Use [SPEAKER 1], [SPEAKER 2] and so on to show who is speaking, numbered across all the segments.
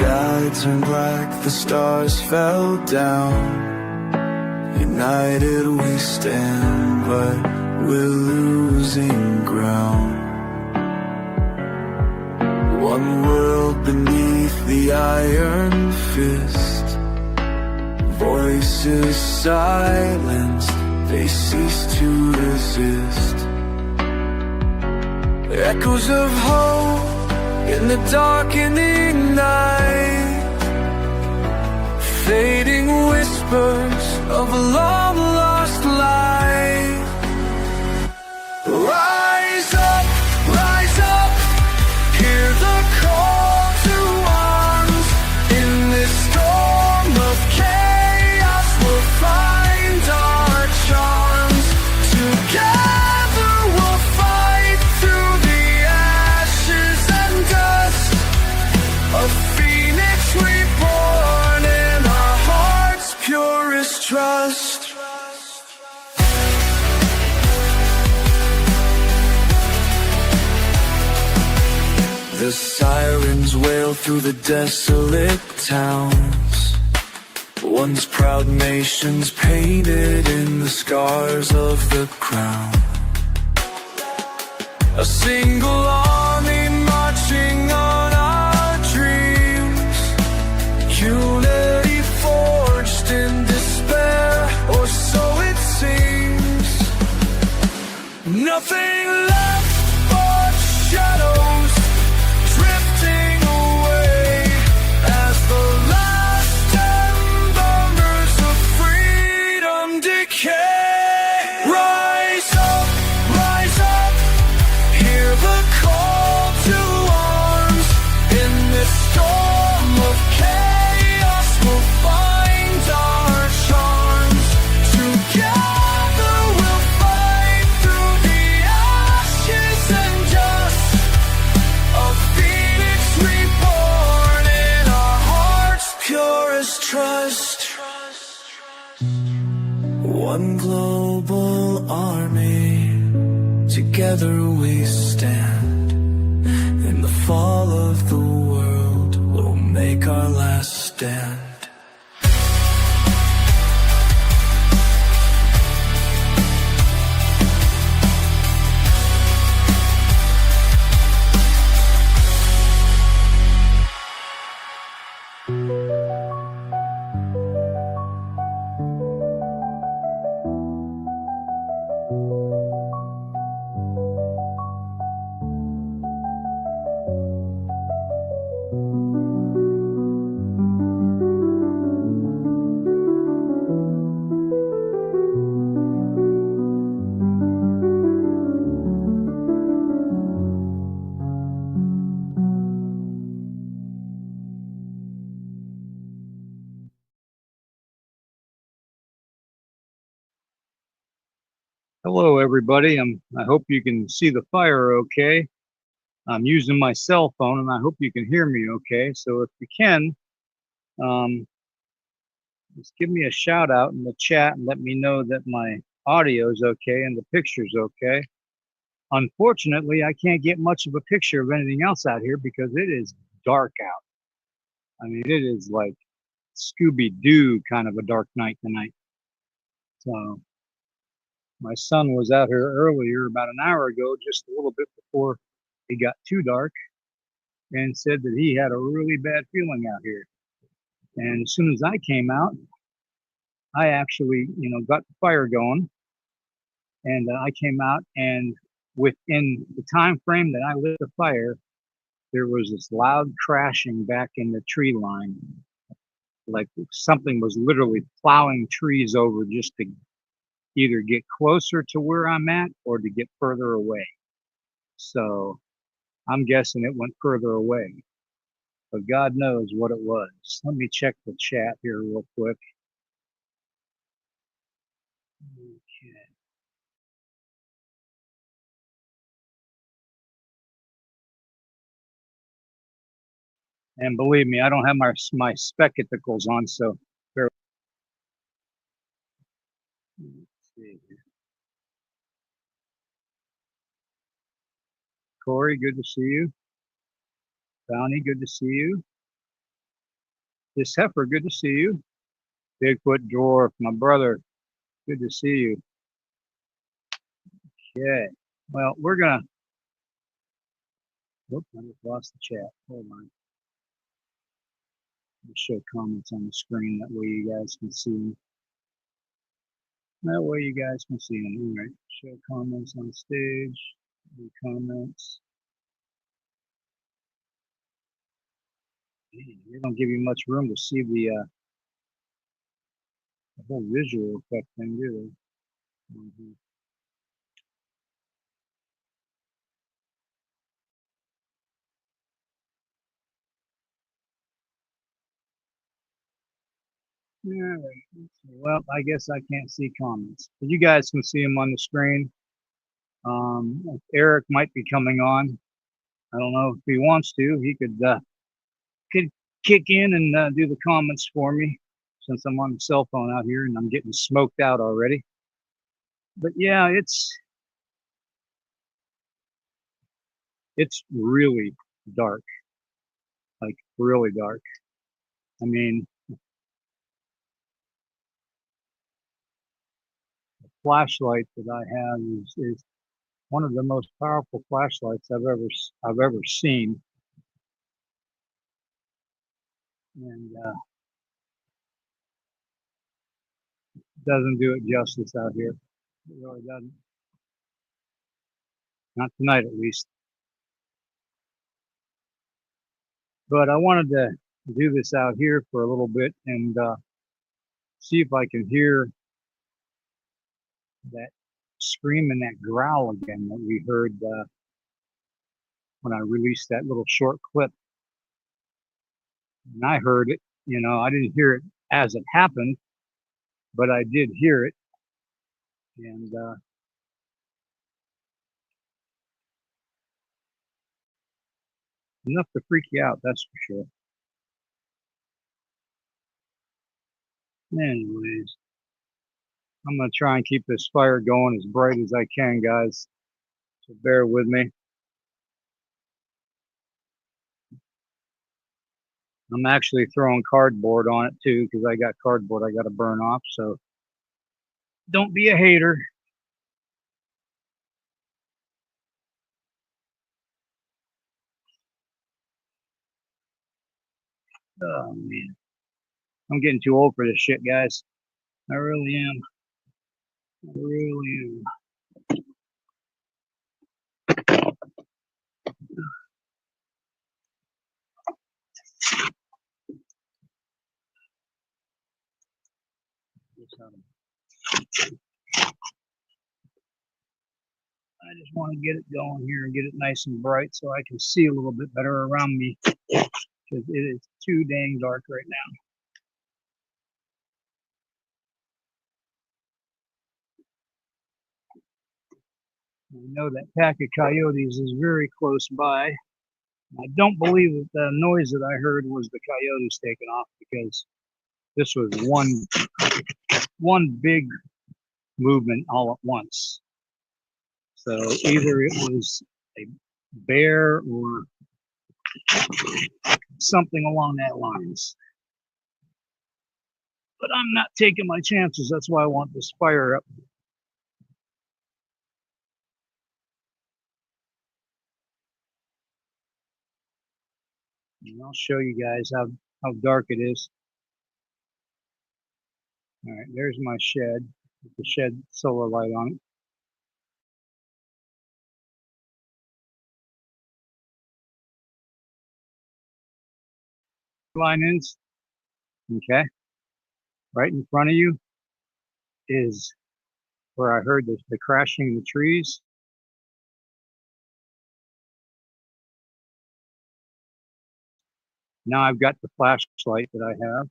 [SPEAKER 1] sky turned black, the stars fell down. United we stand, but we're losing ground. One world beneath the iron fist. Voices silenced, they cease to resist. Echoes of hope in the darkening night. Fading whispers of a long-lost life. Rise up, hear the call to arms. In this storm of chaos we'll find our charms. Together we'll fight through the ashes and dust. A phoenix reborn in our hearts' purest trust. The sirens wail through the desolate towns. Once proud nations painted in the scars of the crown. A single army marching on our dreams. Unity forged in despair, or so it seems. Nothing left but shadows drifting away as the last embers of freedom decay. Rise up, hear the call to arms. In this storm of chaos we'll find our charms. Together we'll fight through the ashes and dust. A phoenix reborn in our hearts' purest trust. One global army, together we stand. In the fall of the world, we'll make our last stand.
[SPEAKER 2] Hello, everybody. I hope you can see the fire okay. I'm using my cell phone, and I hope you can hear me okay. So if you can, just give me a shout out in the chat and let me know that my audio is okay and the picture's okay. Unfortunately, I can't get much of a picture of anything else out here because it is dark out. I mean, it is like Scooby-Doo kind of a dark night tonight. So my son was out here earlier, about an hour ago, just a little bit before it got too dark, and said that he had a really bad feeling out here. And as soon as I came out, I actually, got the fire going, and I came out, and within the time frame that I lit the fire, there was this loud crashing back in the tree line, like something was literally plowing trees over just to either get closer to where I'm at or to get further away. So I'm guessing it went further away, but God knows what it was. Let me check the chat here real quick. Okay. And believe me, I don't have my spectacles on, so bear. Let's see here. Corey, good to see you. Bounty, good to see you. This heifer, good to see you. Bigfoot dwarf, my brother, good to see you. Okay. Well, we're gonna. Whoop, I just lost the chat. Hold on. I'll show comments on the screen. That way you guys can see them. That way you guys can see them. All right. Show comments on stage. Do comments. They don't give you much room to see the whole visual effect thing, do they? All right. Well, I guess I can't see comments, but you guys can see them on the screen. Eric might be coming on. I don't know if he wants to. He could kick in and do the comments for me since I'm on the cell phone out here and I'm getting smoked out already. But yeah, it's really dark, like really dark. I mean, the flashlight that I have is one of the most powerful flashlights I've ever seen, and doesn't do it justice out here. It really doesn't. Not tonight, at least. But I wanted to do this out here for a little bit and see if I can hear that scream and that growl again that we heard when I released that little short clip. And I heard it. I didn't hear it as it happened, but I did hear it, and enough to freak you out, that's for sure. Anyways, I'm gonna try and keep this fire going as bright as I can, guys. So bear with me. I'm actually throwing cardboard on it too because I got cardboard I got to burn off. So don't be a hater. Oh man, I'm getting too old for this shit, guys. I really am. I really am. I just want to get it going here and get it nice and bright so I can see a little bit better around me because it is too dang dark right now. I know that pack of coyotes is very close by. I don't believe that the noise that I heard was the coyotes taking off because this was one big movement all at once. So either it was a bear or something along that lines. But I'm not taking my chances. That's why I want this fire up. And I'll show you guys how dark it is. All right, there's my shed with the shed solar light on it. Line is okay. Right in front of you is where I heard the crashing in the trees. Now I've got the flashlight that I have.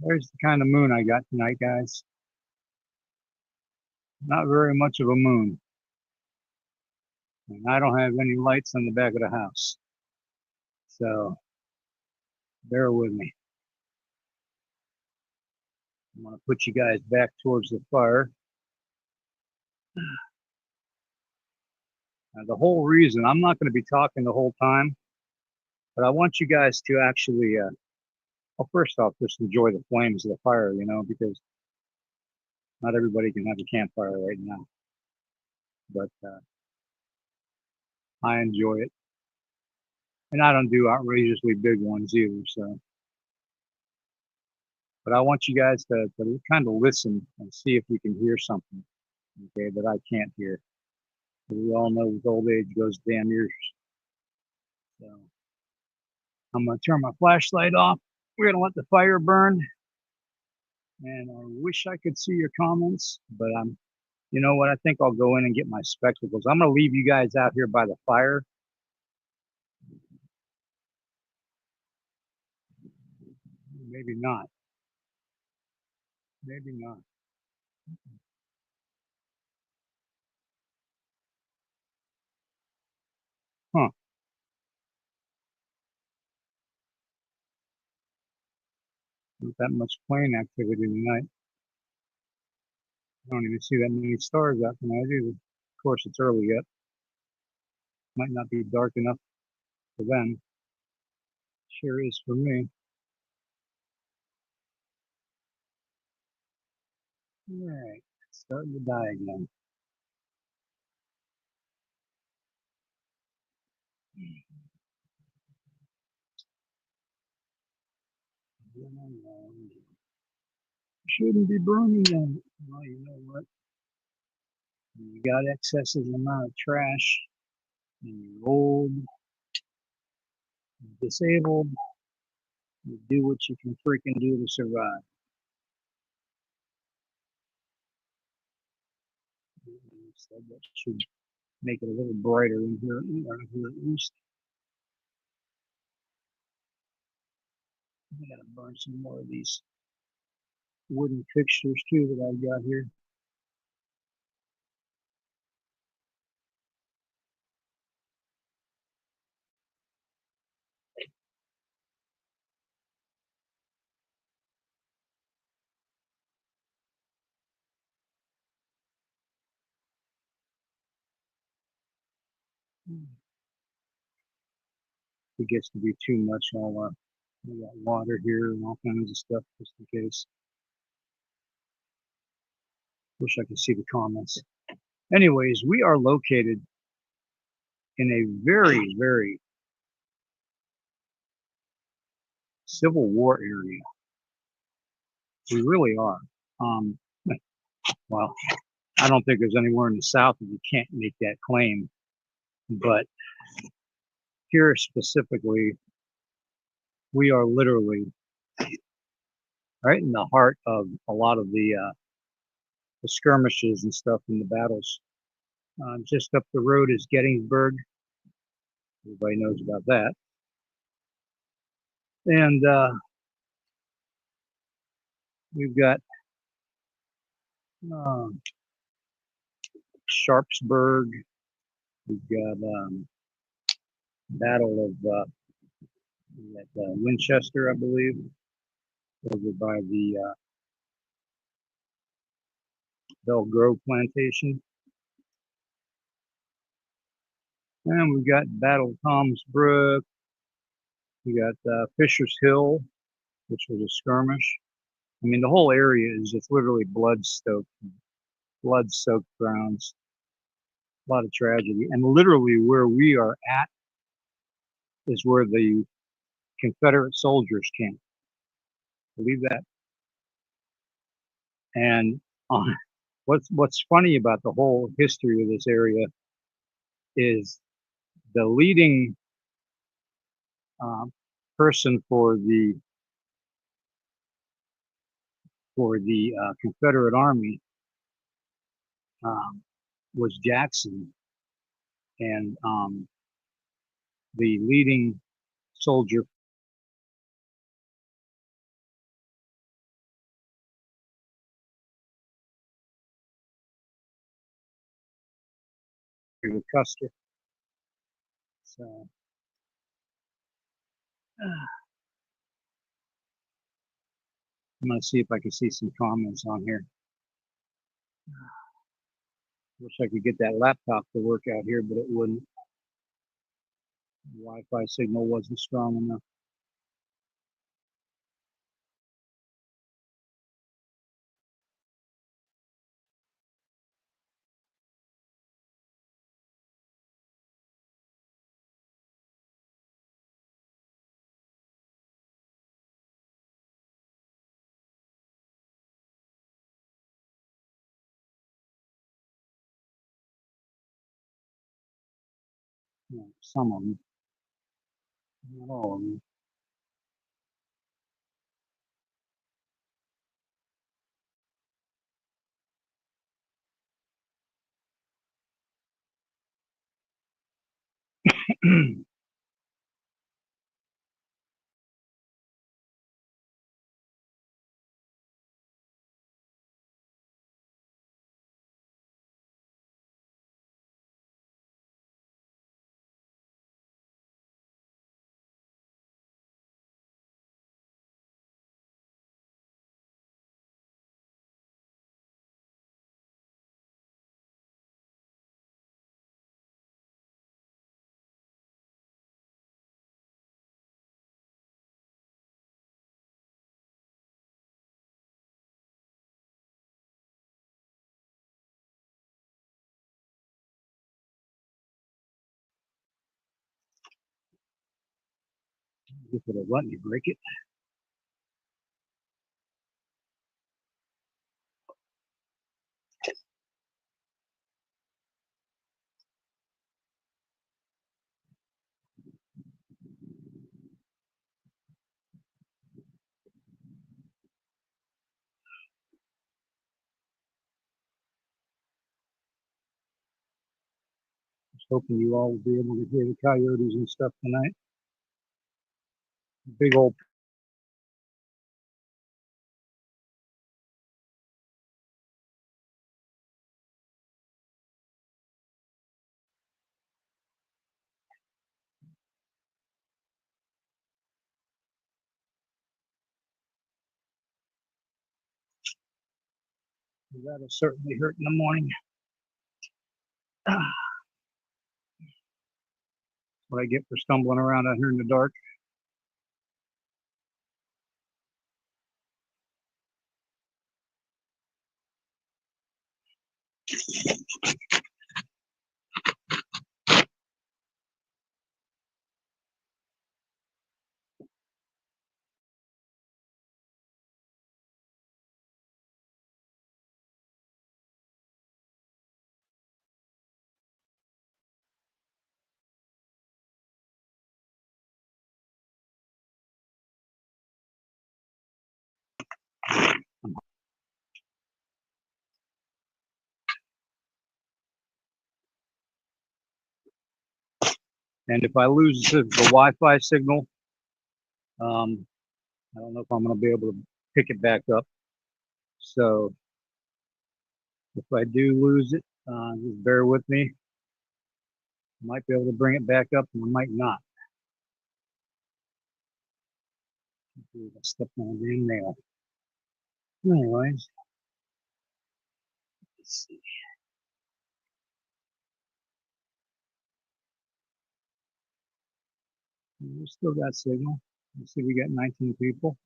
[SPEAKER 2] There's the kind of moon I got tonight, guys. not very much of a moon. And I don't have any lights on the back of the house. So bear with me. I'm going to put you guys back towards the fire. Now, the whole reason, I'm not going to be talking the whole time, but I want you guys to actually, well, first off, just enjoy the flames of the fire, you know, because not everybody can have a campfire right now. But I enjoy it. And I don't do outrageously big ones either, so. But I want you guys to kind of listen and see if you can hear something, okay, that I can't hear. We all know with old age goes damn ears. So I'm going to turn my flashlight off. We're going to let the fire burn. And I wish I could see your comments, but you know what? I think I'll go in and get my spectacles. I'm going to leave you guys out here by the fire. Maybe not. Maybe not. Huh. Not that much plane activity tonight. I don't even see that many stars out tonight either. Of course, it's early yet. Might not be dark enough for them. Sure is for me. All right, it's starting to die again. Shouldn't be burning them. Well, you know what? You got excessive amount of trash, and you're old, you're disabled. You do what you can freaking do to survive. So that should make it a little brighter in here at least. I gotta burn some more of these wooden fixtures too that I've got here. If it gets to be too much, I got water here and all kinds of stuff just in case. Wish I could see the comments. Anyways, we are located in a very, very Civil War area. We really are. Um, well, I don't think there's anywhere in the South that you can't make that claim, but here specifically, we are literally right in the heart of a lot of the skirmishes and stuff in the battles. Just up the road is Gettysburg. Everybody knows about that. And we've got um, Sharpsburg. We've got Battle of Winchester, I believe, over by the Bell Grove plantation. And we've got Battle of Tom's Brook. We got Fisher's Hill, which was a skirmish. I mean, the whole area is just literally blood-soaked grounds. A lot of tragedy. And literally where we are at is where the Confederate soldiers camped. Believe that. And what's funny about the whole history of this area is the leading person for the Confederate Army was Jackson, and the leading soldier with Custer. So I'm gonna see if I can see some comments on here. Wish I could get that laptop to work out here, but it wouldn't. The Wi-Fi signal wasn't strong enough. No, some of them, not all of them. If it'll let me break it. Just hoping you all will be able to hear the coyotes and stuff tonight. Big old. That'll certainly hurt in the morning. What I get for stumbling around out here in the dark. And if I lose the Wi-Fi signal, I don't know if I'm going to be able to pick it back up. So if I do lose it, just bear with me. I might be able to bring it back up, and I might not. I stepped on a damn nail. Anyways, let's see. We still got signal. Let's see, we got 19 people.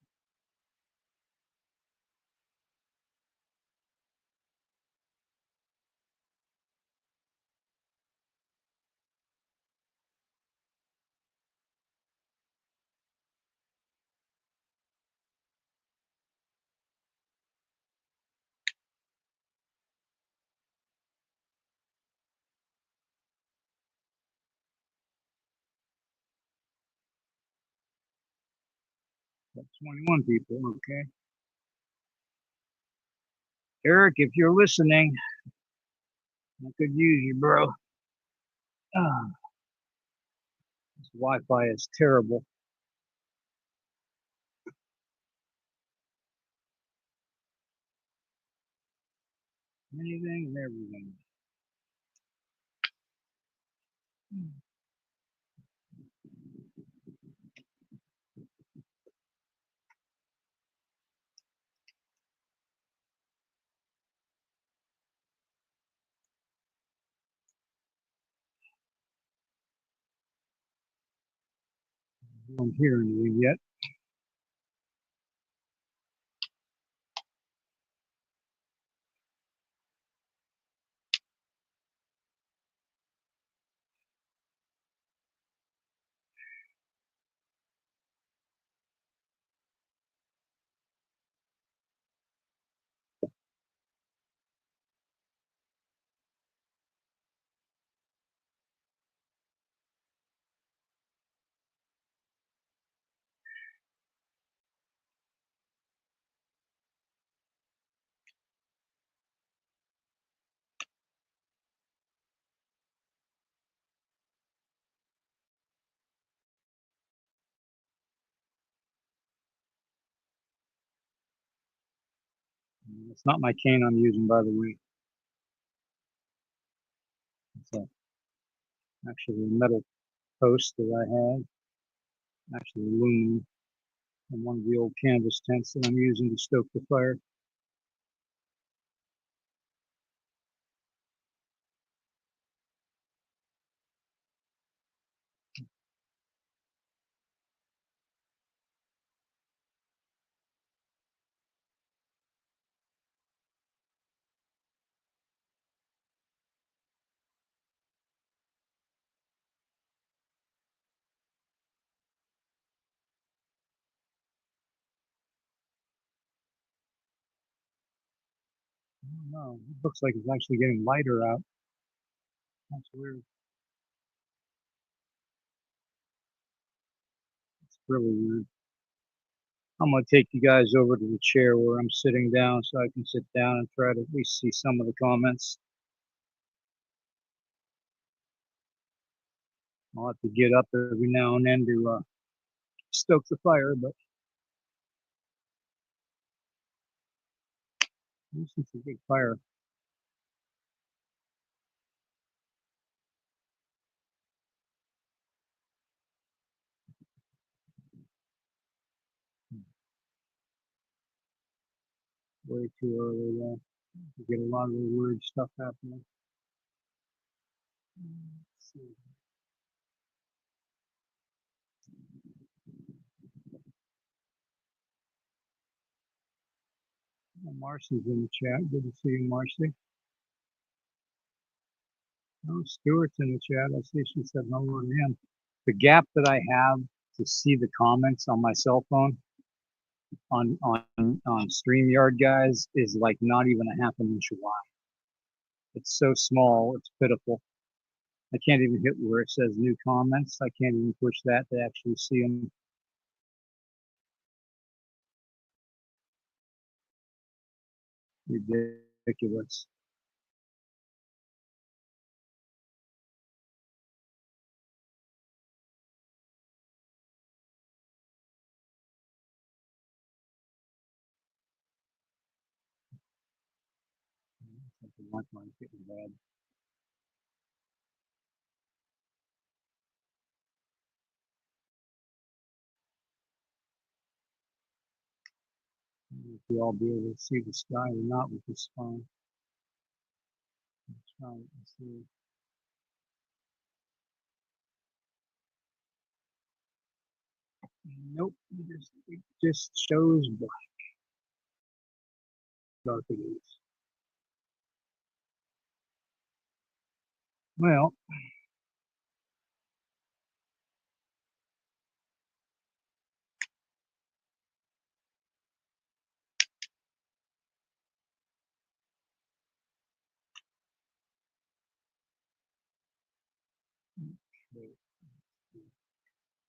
[SPEAKER 2] Got 21 people. Okay, Eric, if you're listening, I could use you, bro. This Wi-Fi is terrible. Anything and everything. I don't hear anything yet. It's not my cane I'm using, by the way. It's actually a metal post that I have, actually aluminum, and one of the old canvas tents that I'm using to stoke the fire. I don't know. It looks like it's actually getting lighter out. That's weird. It's really weird. I'm gonna take you guys over to the chair where I'm sitting down so I can sit down and try to at least see some of the comments. I'll have to get up every now and then to stoke the fire, but this is a big fire. Way too early though. You get a lot of weird stuff happening. Let's see. Oh, Marcy's in the chat. Good to see you, Marcy. Oh, Stuart's in the chat. I see she said hello to him. The gap that I have to see the comments on my cell phone on StreamYard, guys, is like not even a half an inch wide. It's so small, it's pitiful. I can't even hit where it says new comments. I can't even push that to actually see them. Ridiculous. My phone's getting bad. If you all be able to see the sky or not with this phone. Let's try it and see. Nope, it just shows black dark it is. Well,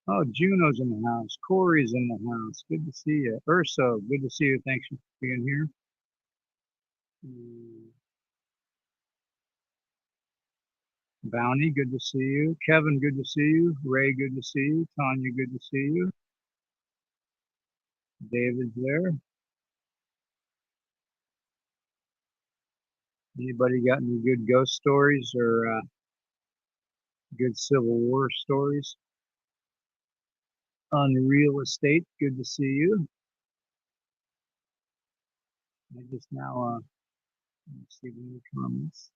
[SPEAKER 2] oh, Juno's in the house. Corey's in the house. Good to see you. Urso, good to see you. Thanks for being here. Bounty, good to see you. Kevin, good to see you. Ray, good to see you. Tanya, good to see you. David's there. Anybody got any good ghost stories or Good Civil War stories on real estate. Good to see you. I just now see the new comments.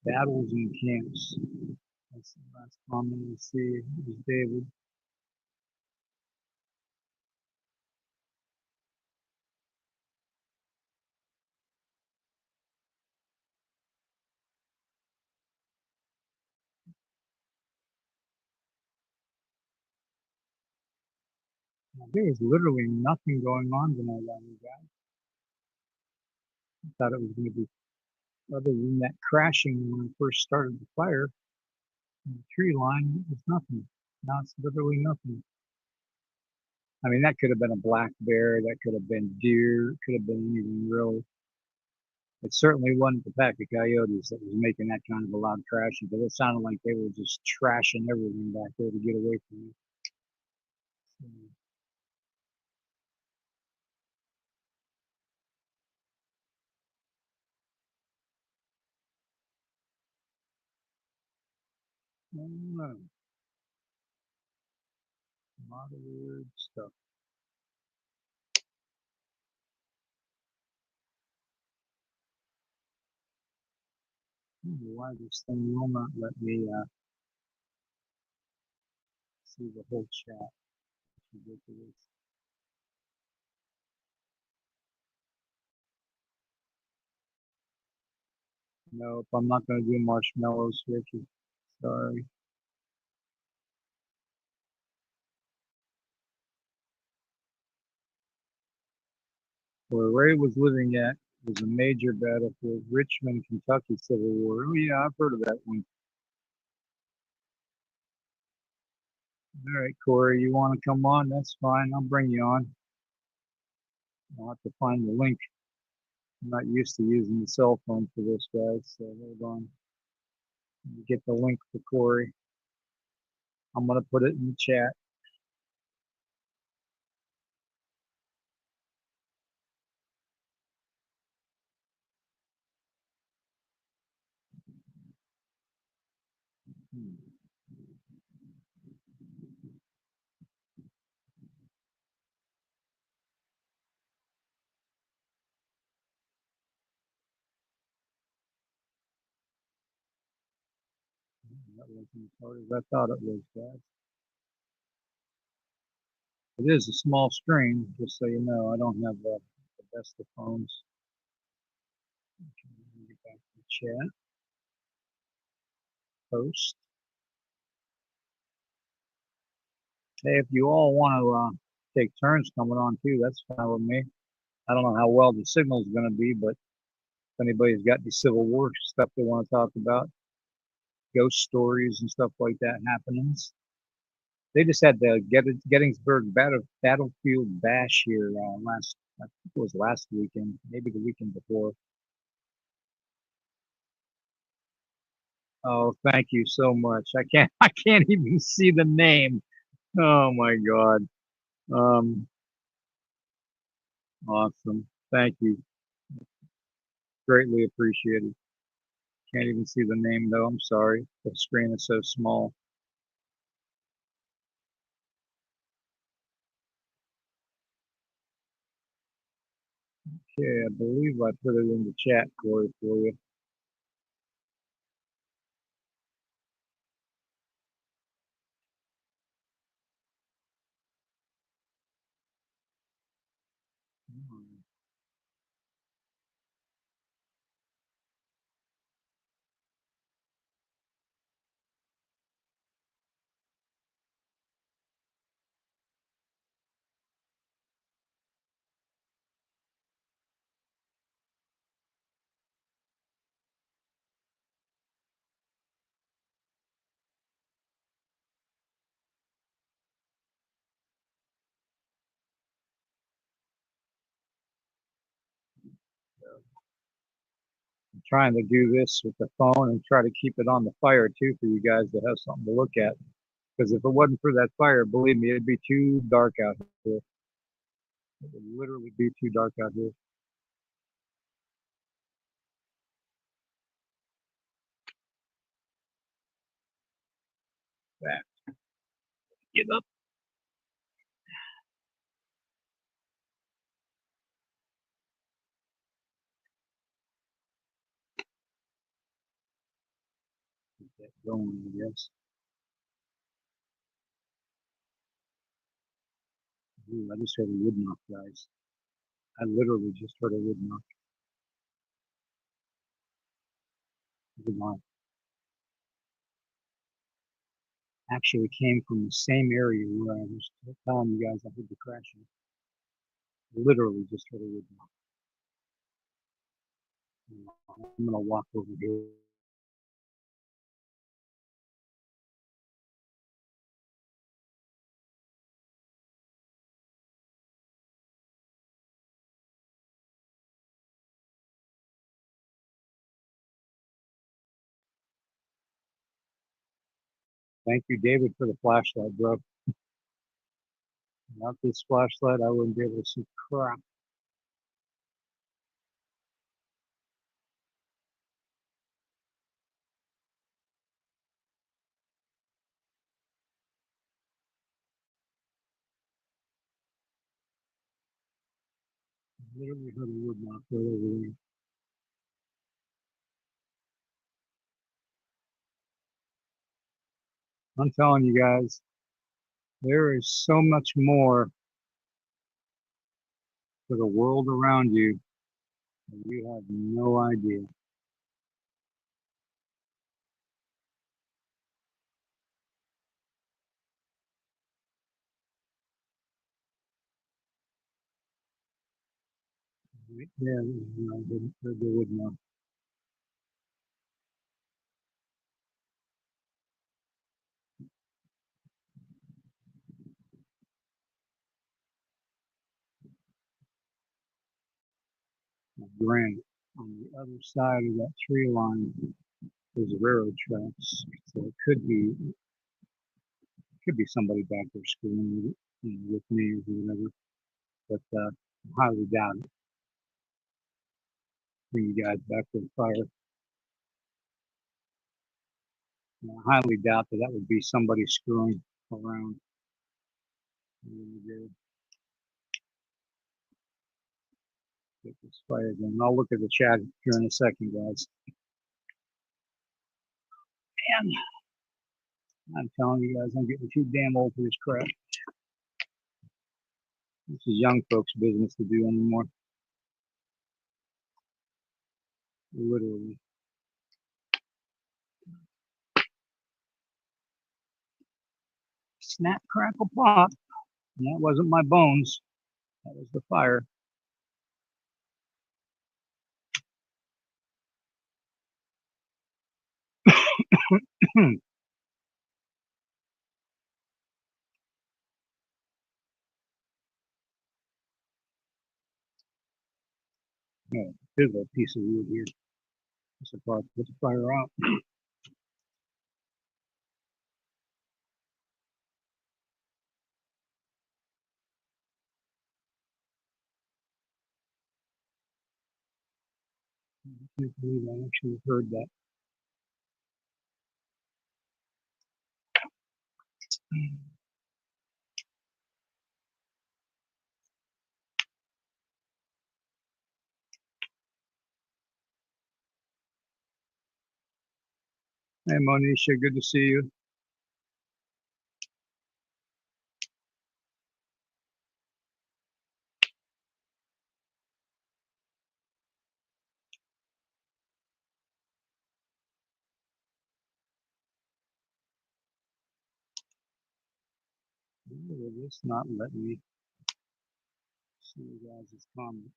[SPEAKER 2] Battles and camps. That's the last comment I see. It was David. There was literally nothing going on tonight on you guys. I thought it was going to be, other than that crashing when I first started the fire, in the tree line, it was nothing. Now it's literally nothing. I mean, that could have been a black bear, that could have been deer, it could have been anything really. It certainly wasn't the pack of coyotes that was making that kind of a loud crashing, but it sounded like they were just trashing everything back there to get away from me. So, I don't know. A lot of weird stuff. I don't know why this thing will not let me see the whole chat. It's ridiculous. Nope, I'm not going to do marshmallows, Ricky. Sorry. Where Ray was living at was a major battlefield, Richmond, Kentucky Civil War. Oh yeah, I've heard of that one. All right, Corey, you want to come on? That's fine. I'll bring you on. I'll have to find the link. I'm not used to using the cell phone for this, guys. So hold on. Let me get the link for Corey. I'm gonna put it in the chat. That wasn't as hard as I thought it was, guys. It is a small screen, just so you know. I don't have the best of phones. Okay, let me get back to the chat. Post. Hey, if you all want to take turns coming on too, that's fine with me. I don't know how well the signal's going to be, but if anybody's got any Civil War stuff they want to talk about, ghost stories and stuff like that happenings. They just had the Gettysburg Battlefield Bash here I think it was last weekend, maybe the weekend before. Oh, thank you so much. I can't even see the name. Oh my God. Um, awesome. Thank you. Greatly appreciated. Can't even see the name though. I'm sorry. The screen is so small. Okay, I believe I put it in the chat, Corey, for you. I'm trying to do this with the phone and try to keep it on the fire too for you guys to have something to look at. Because if it wasn't for that fire, believe me, it'd be too dark out here. It would literally be too dark out here. Back. Get up. Get that going, I guess. Ooh, I just heard a wood knock, guys. I literally just heard a wood knock. Wood knock. Actually, it came from the same area where I was telling you guys I heard the crashing. Literally just heard a wood knock. I'm gonna walk over here. Thank you, David, for the flashlight, bro. Without this flashlight, I wouldn't be able to see crap. Literally heard a wood knock right over there. I'm telling you guys, there is so much more to the world around you that you have no idea. Right there, the wood knock. Granted, on the other side of that tree line is railroad tracks, so it could be somebody back there screwing with it, with me or whatever. But I highly doubt it. Bring you guys back to the fire. I highly doubt that would be somebody screwing around. Get this fire going. I'll look at the chat here in a second, guys. And I'm telling you guys, I'm getting too damn old for this crap. This is young folks' business to do anymore. Literally. Snap, crackle, pop. And that wasn't my bones. That was the fire. Oh, there's a piece of wood here. This will probably put the fire out. I can't believe I actually heard that. Hey, Monisha, good to see you. Will this not let me see you guys' comment?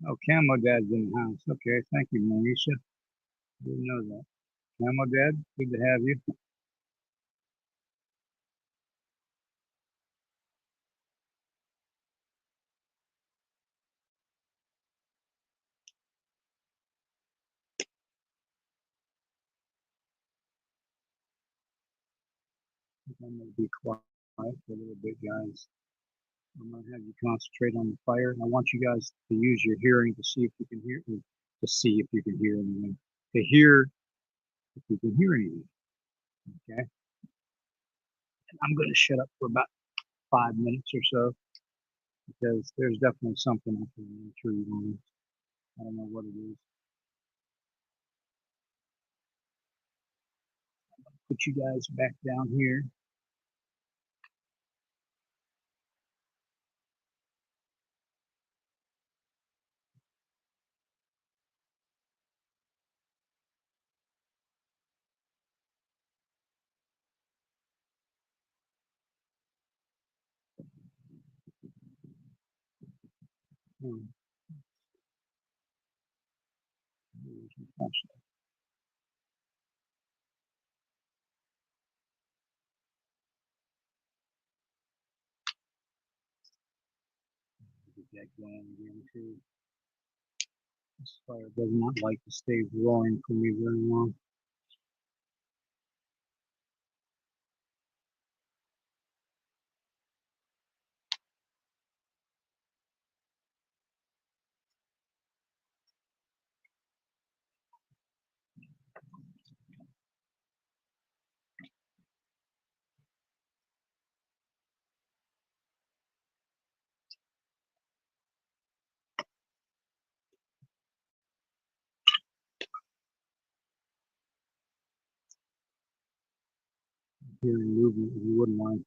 [SPEAKER 2] Oh, Camo Dad's in the house. Okay, thank you, Monisha. Didn't know that. Camo Dad, good to have you. I'm going to be quiet for a little bit, guys. I'm going to have you concentrate on the fire. And I want you guys to use your hearing to see if you can hear, to see if you can hear anything, to hear if you can hear anything. Okay. And I'm going to shut up for about 5 minutes or so because there's definitely something I can intrude on. I don't know what it is. Put you guys back down here. Hmm. Get that going again too. This fire does not like to stay roaring for me very long. Hearing movement, if you wouldn't mind,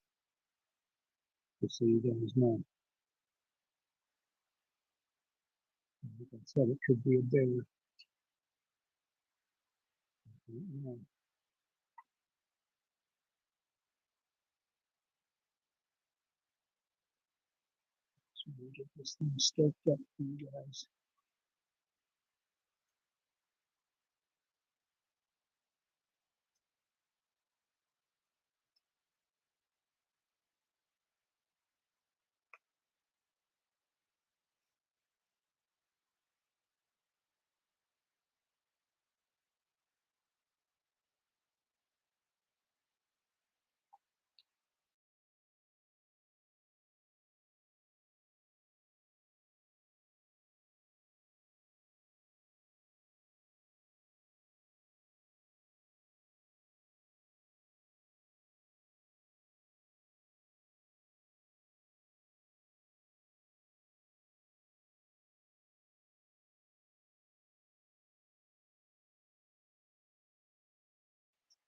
[SPEAKER 2] just so you guys know. Like I said, it could be a bear. Yeah. So we'll get this thing stoked up for you guys.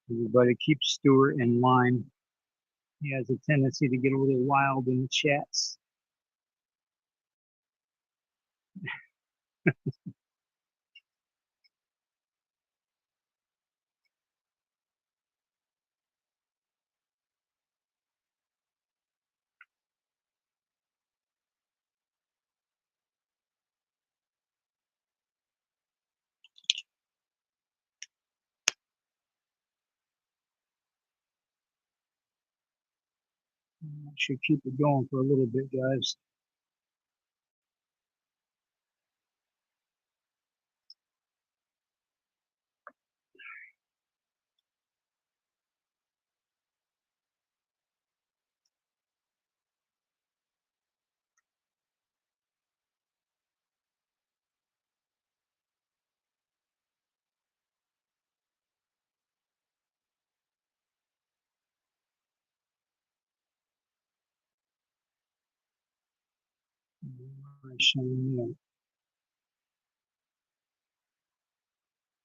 [SPEAKER 2] Everybody keep Stuart in line. He has a tendency to get a little wild in the chats. I should keep it going for a little bit, guys. You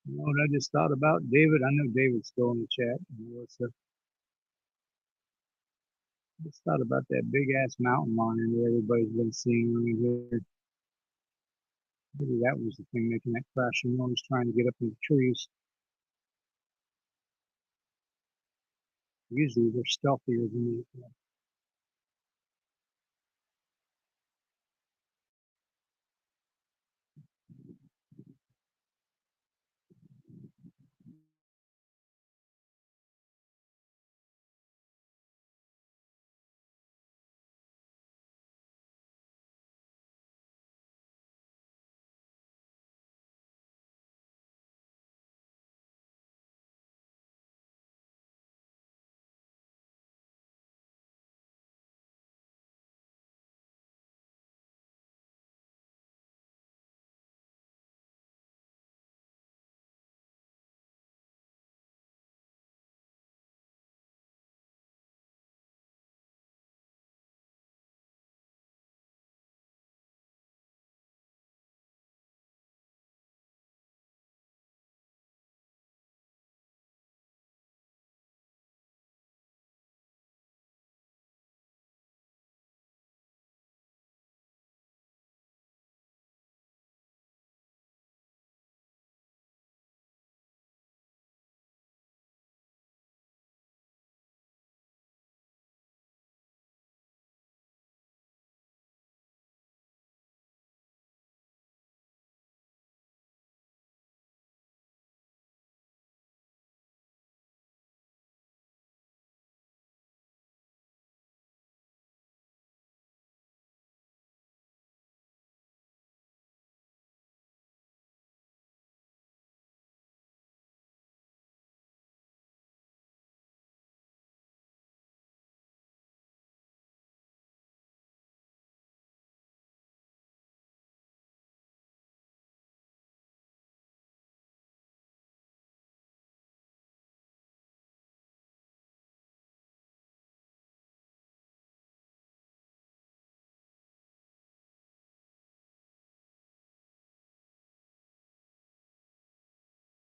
[SPEAKER 2] know what I just thought about? David, I know David's still in the chat. Melissa, I just thought about that big ass mountain lion that everybody's been seeing around here. Maybe that was the thing making that crashing noise, trying to get up in the trees. Usually they're stealthier than that.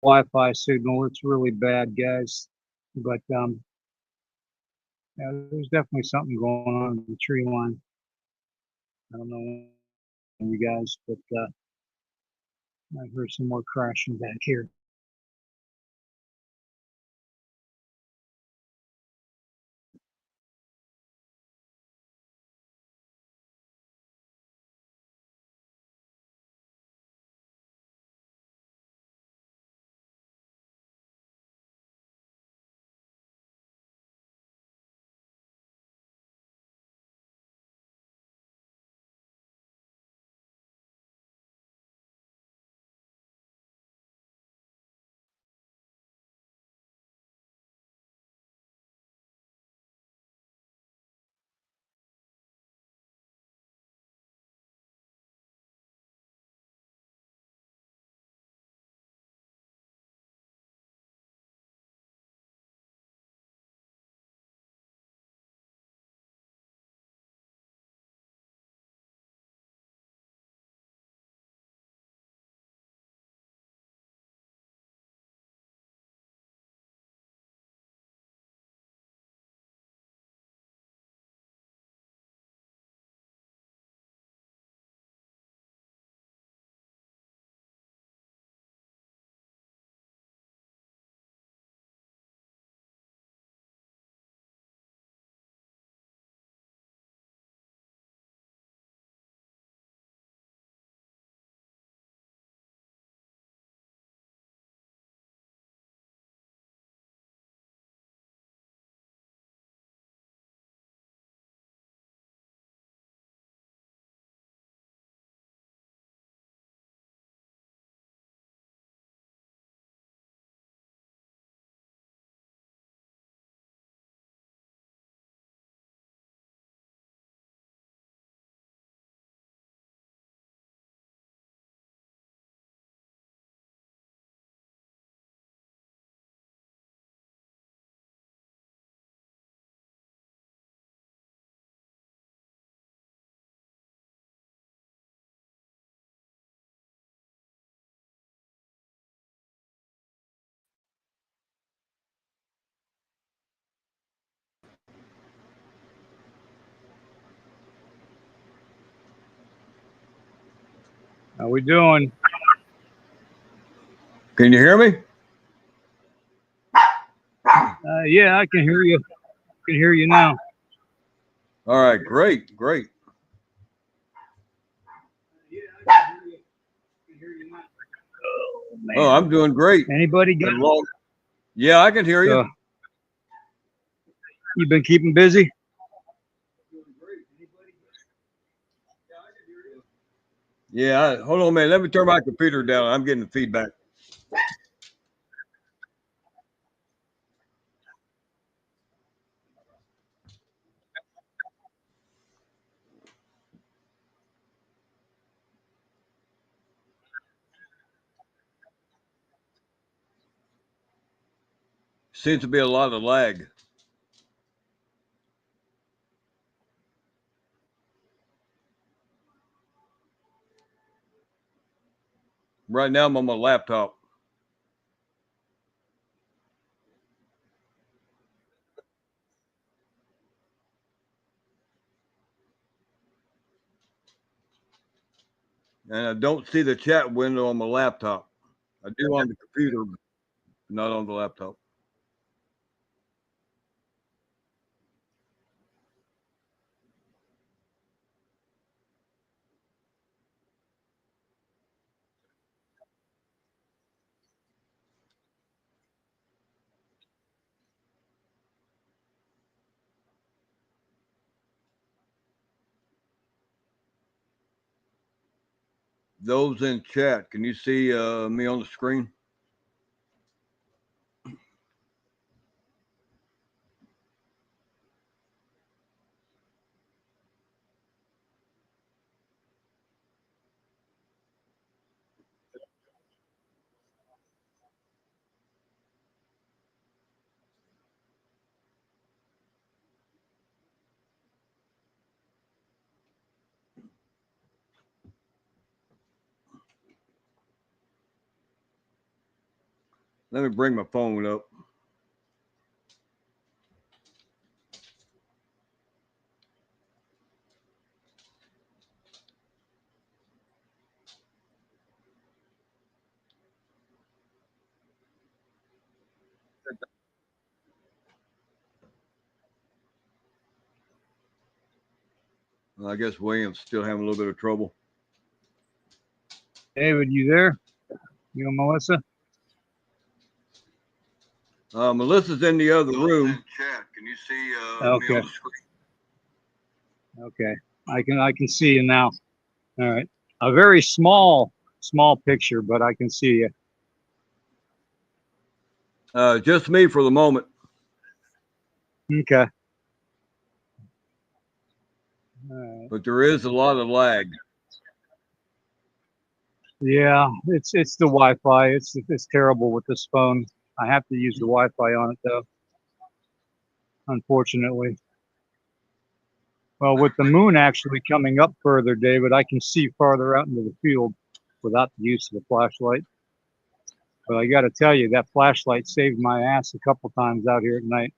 [SPEAKER 2] Wi-Fi signal. It's really bad, guys. But yeah, there's definitely something going on in the tree line. I don't know you guys, but I heard some more crashing back here. How we doing?
[SPEAKER 3] Can you hear me?
[SPEAKER 2] Yeah, I can hear you. I can hear you now.
[SPEAKER 3] All right, great, great.
[SPEAKER 2] Man.
[SPEAKER 3] Oh, I'm doing great.
[SPEAKER 2] Anybody got?
[SPEAKER 3] Yeah, I can hear you.
[SPEAKER 2] You've been keeping busy?
[SPEAKER 3] Yeah, hold on a minute. Let me turn my computer down. I'm getting feedback. Seems to be a lot of lag. Right now, I'm on my laptop. And I don't see the chat window on my laptop. I do on the computer, but not on the laptop. Those in chat, can you see me on the screen? Let me bring my phone up. I guess William's still having a little bit of trouble.
[SPEAKER 2] David, you there? You and Melissa?
[SPEAKER 3] Melissa's in the other room. Chat. Can you see
[SPEAKER 2] Okay.
[SPEAKER 3] me on the screen?
[SPEAKER 2] Okay. I can see you now. All right. A very small picture, but I can see you.
[SPEAKER 3] Just me for the moment.
[SPEAKER 2] Okay. All right.
[SPEAKER 3] But there is a lot of lag.
[SPEAKER 2] Yeah, it's the Wi-Fi. It's terrible with this phone. I have to use the Wi-Fi on it though, unfortunately. Well, with the moon actually coming up further, David, I can see farther out into the field without the use of the flashlight. But I got to tell you, that flashlight saved my ass a couple times out here at night.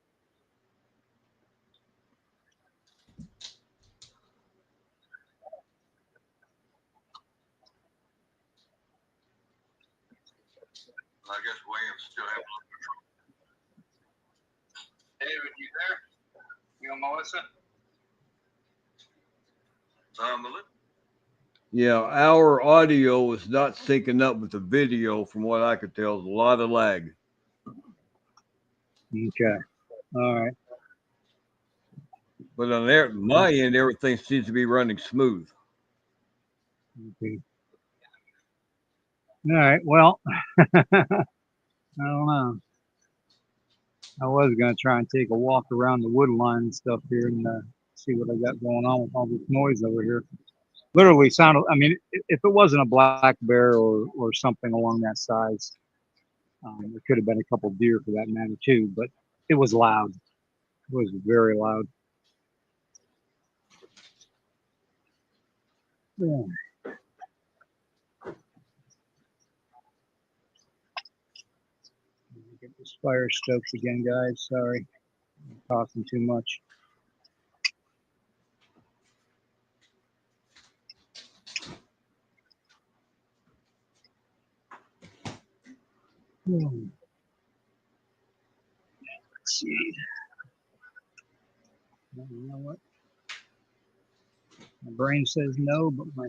[SPEAKER 3] I guess William's still having a little trouble. David, you there?
[SPEAKER 2] You and Melissa?
[SPEAKER 3] Melissa? Yeah, our audio is not syncing up with the video from what I could tell. There's a lot of lag.
[SPEAKER 2] Okay. All right.
[SPEAKER 3] But on my end, everything seems to be running smooth.
[SPEAKER 2] Okay. All right. Well, I don't know. I was going to try and take a walk around the wood line and stuff here and see what I got going on with all this noise over here. Literally sounded, I mean, if it wasn't a black bear or something along that size, it could have been a couple deer for that matter too, but it was loud. It was very loud. Yeah. Get this fire stoked again, guys. Sorry, I'm talking too much. Let's see. You know what? My brain says no, but my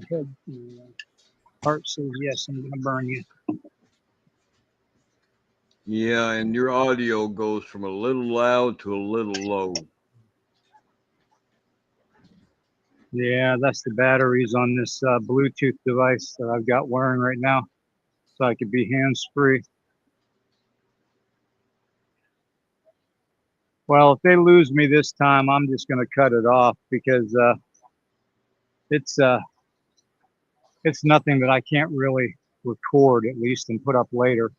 [SPEAKER 2] heart says yes. I'm gonna burn you.
[SPEAKER 3] Yeah, and your audio goes from a little loud to a little low.
[SPEAKER 2] Yeah, that's the batteries on this Bluetooth device that I've got wearing right now, so I could be hands-free. Well, if they lose me this time, I'm just gonna cut it off because it's nothing that I can't really record at least and put up later.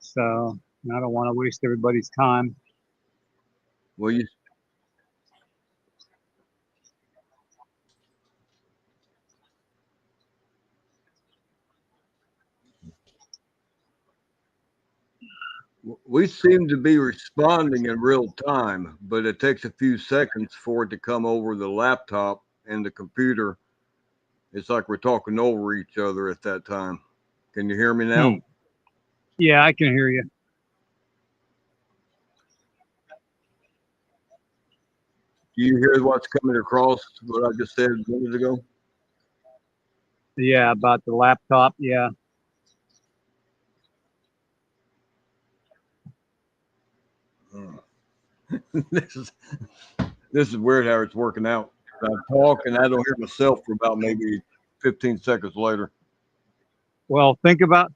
[SPEAKER 2] So I don't want to waste everybody's time.
[SPEAKER 3] Well, we seem to be responding in real time, but it takes a few seconds for it to come over the laptop and the computer. It's like we're talking over each other at that time. Can you hear me now?
[SPEAKER 2] Yeah, I can hear you.
[SPEAKER 3] Do you hear what's coming across what I just said a minute ago?
[SPEAKER 2] Yeah, about the laptop. Yeah.
[SPEAKER 3] this is weird how it's working out. I talk and I don't hear myself for about maybe 15 seconds later.
[SPEAKER 2] Well, think about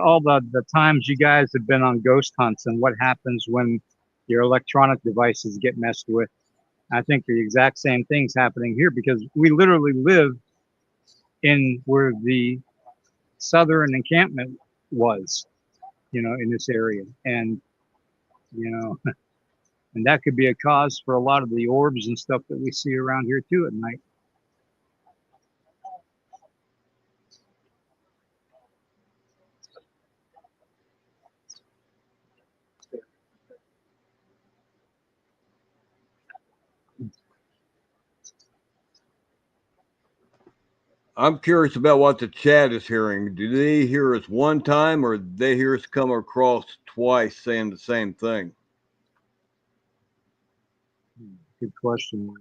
[SPEAKER 2] all the times you guys have been on ghost hunts and what happens when your electronic devices get messed with. I think the exact same thing's happening here because we literally live in where the southern encampment was, in this area, and and that could be a cause for a lot of the orbs and stuff that we see around here too at night.
[SPEAKER 3] I'm curious about what the chat is hearing. Do they hear us one time, or do they hear us come across twice saying the same thing?
[SPEAKER 2] Good question.
[SPEAKER 4] I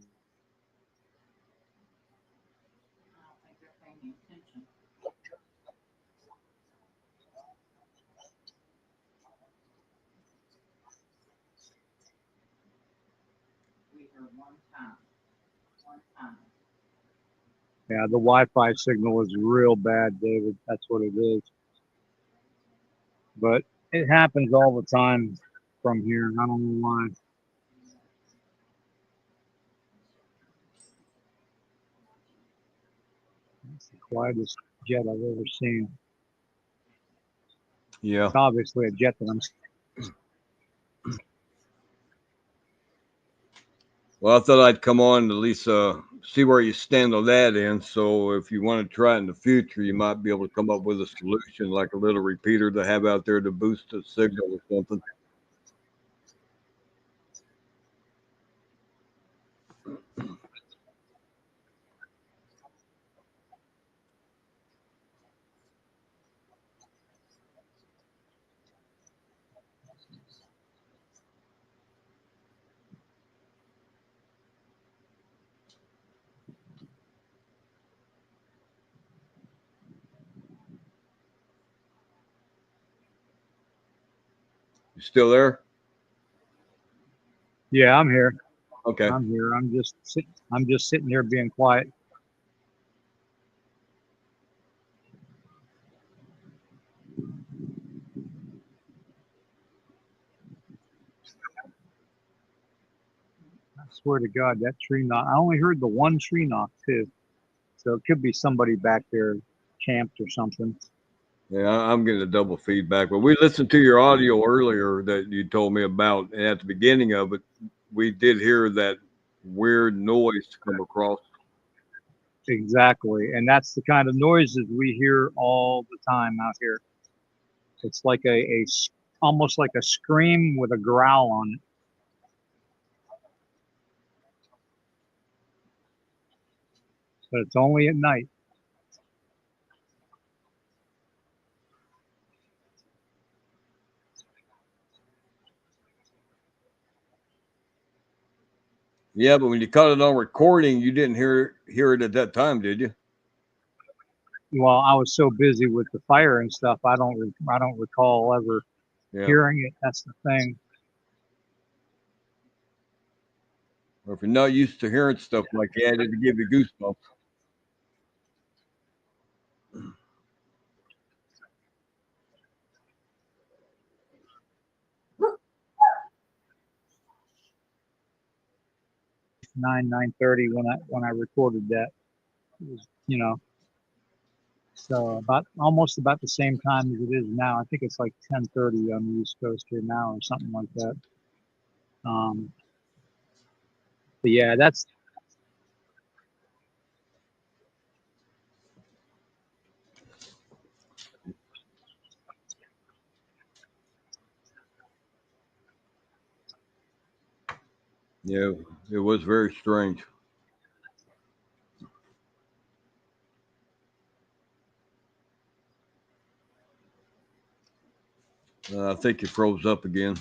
[SPEAKER 4] don't think they're paying attention. We heard one time. One time.
[SPEAKER 2] Yeah, the Wi-Fi signal is real bad, David. That's what it is. But it happens all the time from here. I don't know why. It's the quietest jet I've ever seen.
[SPEAKER 3] Yeah.
[SPEAKER 2] It's obviously a jet that I'm.
[SPEAKER 3] Well, I thought I'd come on and at least see where you stand on that end. So if you want to try it in the future, you might be able to come up with a solution, like a little repeater to have out there to boost the signal or something. You still there?
[SPEAKER 2] Yeah, I'm here.
[SPEAKER 3] Okay.
[SPEAKER 2] I'm here. I'm just sitting here being quiet. I swear to God, that tree knock. I only heard the one tree knock too, so it could be somebody back there camped or something.
[SPEAKER 3] Yeah, I'm getting a double feedback. But we listened to your audio earlier that you told me about, and at the beginning of it, we did hear that weird noise come across.
[SPEAKER 2] Exactly, and that's the kind of noises we hear all the time out here. It's like almost like a scream with a growl on it, but it's only at night.
[SPEAKER 3] Yeah, but when you caught it on recording, you didn't hear it at that time, did you?
[SPEAKER 2] Well, I was so busy with the fire and stuff, I don't recall ever
[SPEAKER 3] Yeah.
[SPEAKER 2] hearing it. That's the thing.
[SPEAKER 3] Or if you're not used to hearing stuff like that, it'd give you goosebumps.
[SPEAKER 2] 9:30 when I recorded that. It was, so almost about the same time as it is now. I think it's like 10:30 on the East Coast here now, or something like that. But yeah,
[SPEAKER 3] Yeah, it was very strange. I think you froze up again.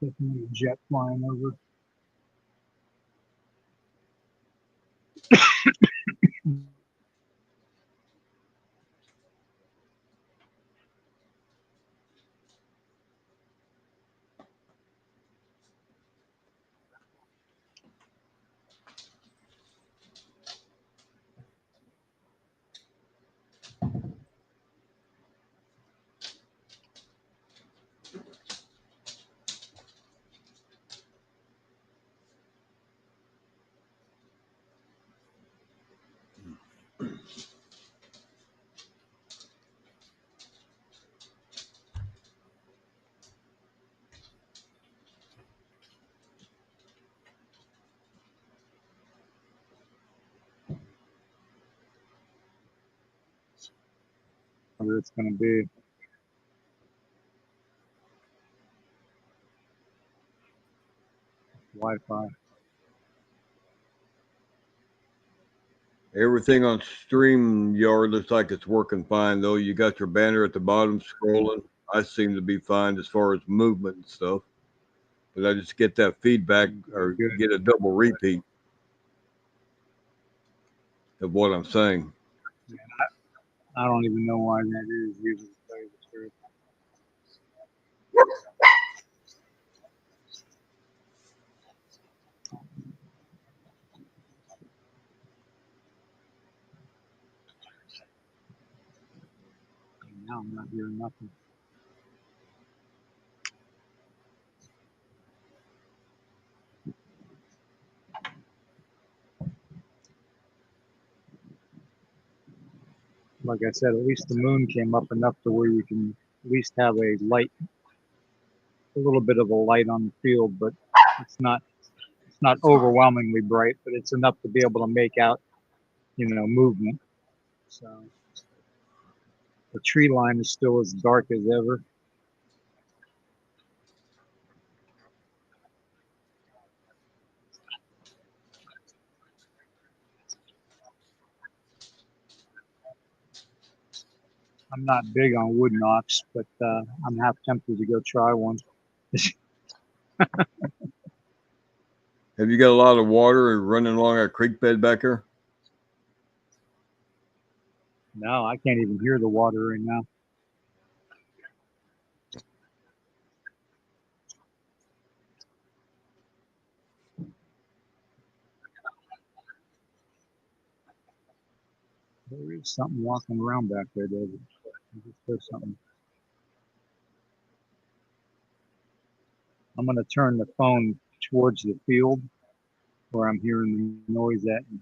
[SPEAKER 2] definitely a jet flying over. where it's going to be. Wi-Fi.
[SPEAKER 3] Everything on StreamYard looks like it's working fine, though. You got your banner at the bottom scrolling. I seem to be fine as far as movement and stuff. But I just get that feedback or
[SPEAKER 2] Good.
[SPEAKER 3] get a double repeat of what I'm saying.
[SPEAKER 2] I don't even know why that is usually. To tell you the truth. Now I'm not hearing nothing. Like I said, at least the moon came up enough to where you can at least have a light, a little bit of a light on the field, but it's not overwhelmingly bright, but it's enough to be able to make out, movement. So the tree line is still as dark as ever. I'm not big on wood knocks, but I'm half tempted to go try one.
[SPEAKER 3] Have you got a lot of water running along a creek bed back here?
[SPEAKER 2] No, I can't even hear the water right now. There is something walking around back there, David. I just heard something. I'm going to turn the phone towards the field where I'm hearing the noise at, and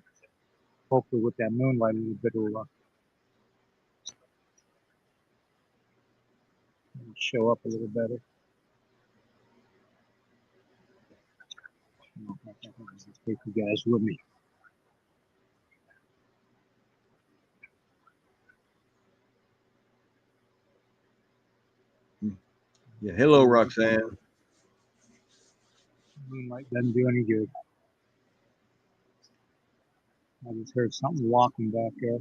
[SPEAKER 2] hopefully with that moonlight a little bit will show up a little better. Just take you guys with me.
[SPEAKER 3] Yeah. Hello, Roxanne.
[SPEAKER 2] Moonlight doesn't do any good. I just heard something walking back there.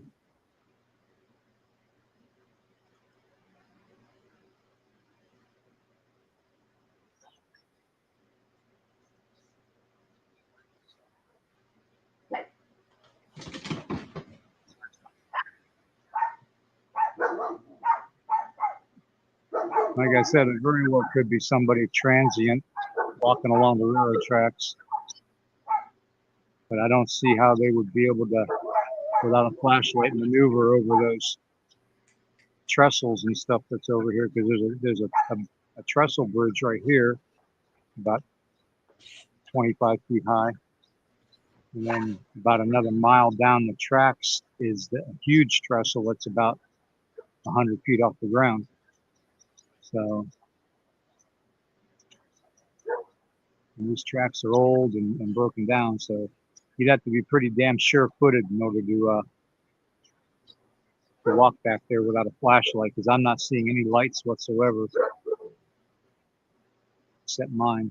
[SPEAKER 2] Like I said, it very well could be somebody transient walking along the railroad tracks. But I don't see how they would be able to, without a flashlight, maneuver over those trestles and stuff that's over here, because there's a trestle bridge right here, about 25 feet high. And then about another mile down the tracks is a huge trestle that's about 100 feet off the ground. So these tracks are old and broken down, so you'd have to be pretty damn sure-footed in order to walk back there without a flashlight, because I'm not seeing any lights whatsoever except mine.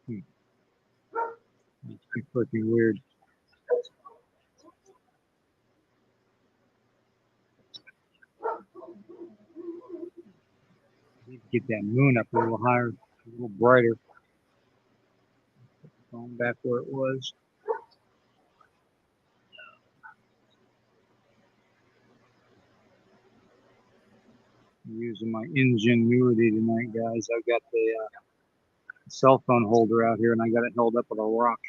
[SPEAKER 2] It's freaking weird. Get that moon up a little higher, a little brighter. Going back where it was. I'm using my ingenuity tonight, guys. I've got the cell phone holder out here, and I got it held up with a rock.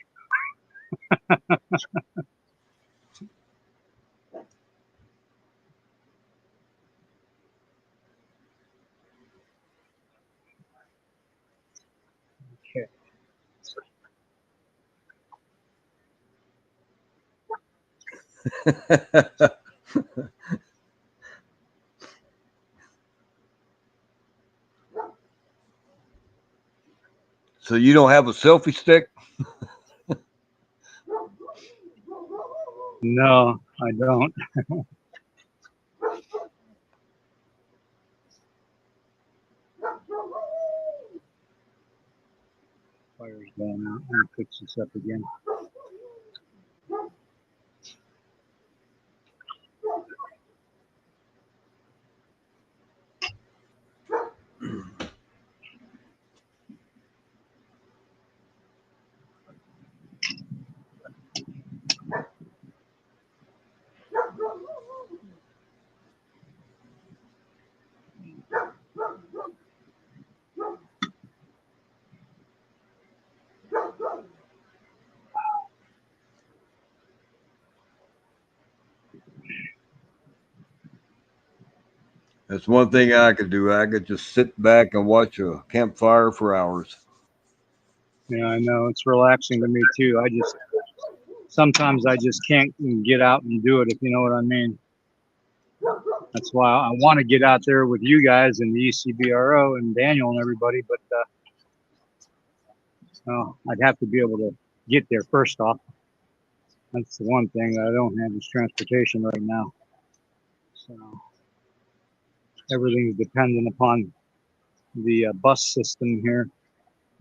[SPEAKER 2] Okay.
[SPEAKER 3] So you don't have a selfie stick?
[SPEAKER 2] No, I don't. Fire's going out. Let me fix this up again.
[SPEAKER 3] That's one thing I could do. I could just sit back and watch a campfire for hours.
[SPEAKER 2] Yeah, I know. It's relaxing to me too. Sometimes I just can't get out and do it, if you know what I mean. That's why I want to get out there with you guys and the ECBRO and Daniel and everybody, but I'd have to be able to get there first off. That's the one thing that I don't have is transportation right now. So everything's dependent upon the bus system here,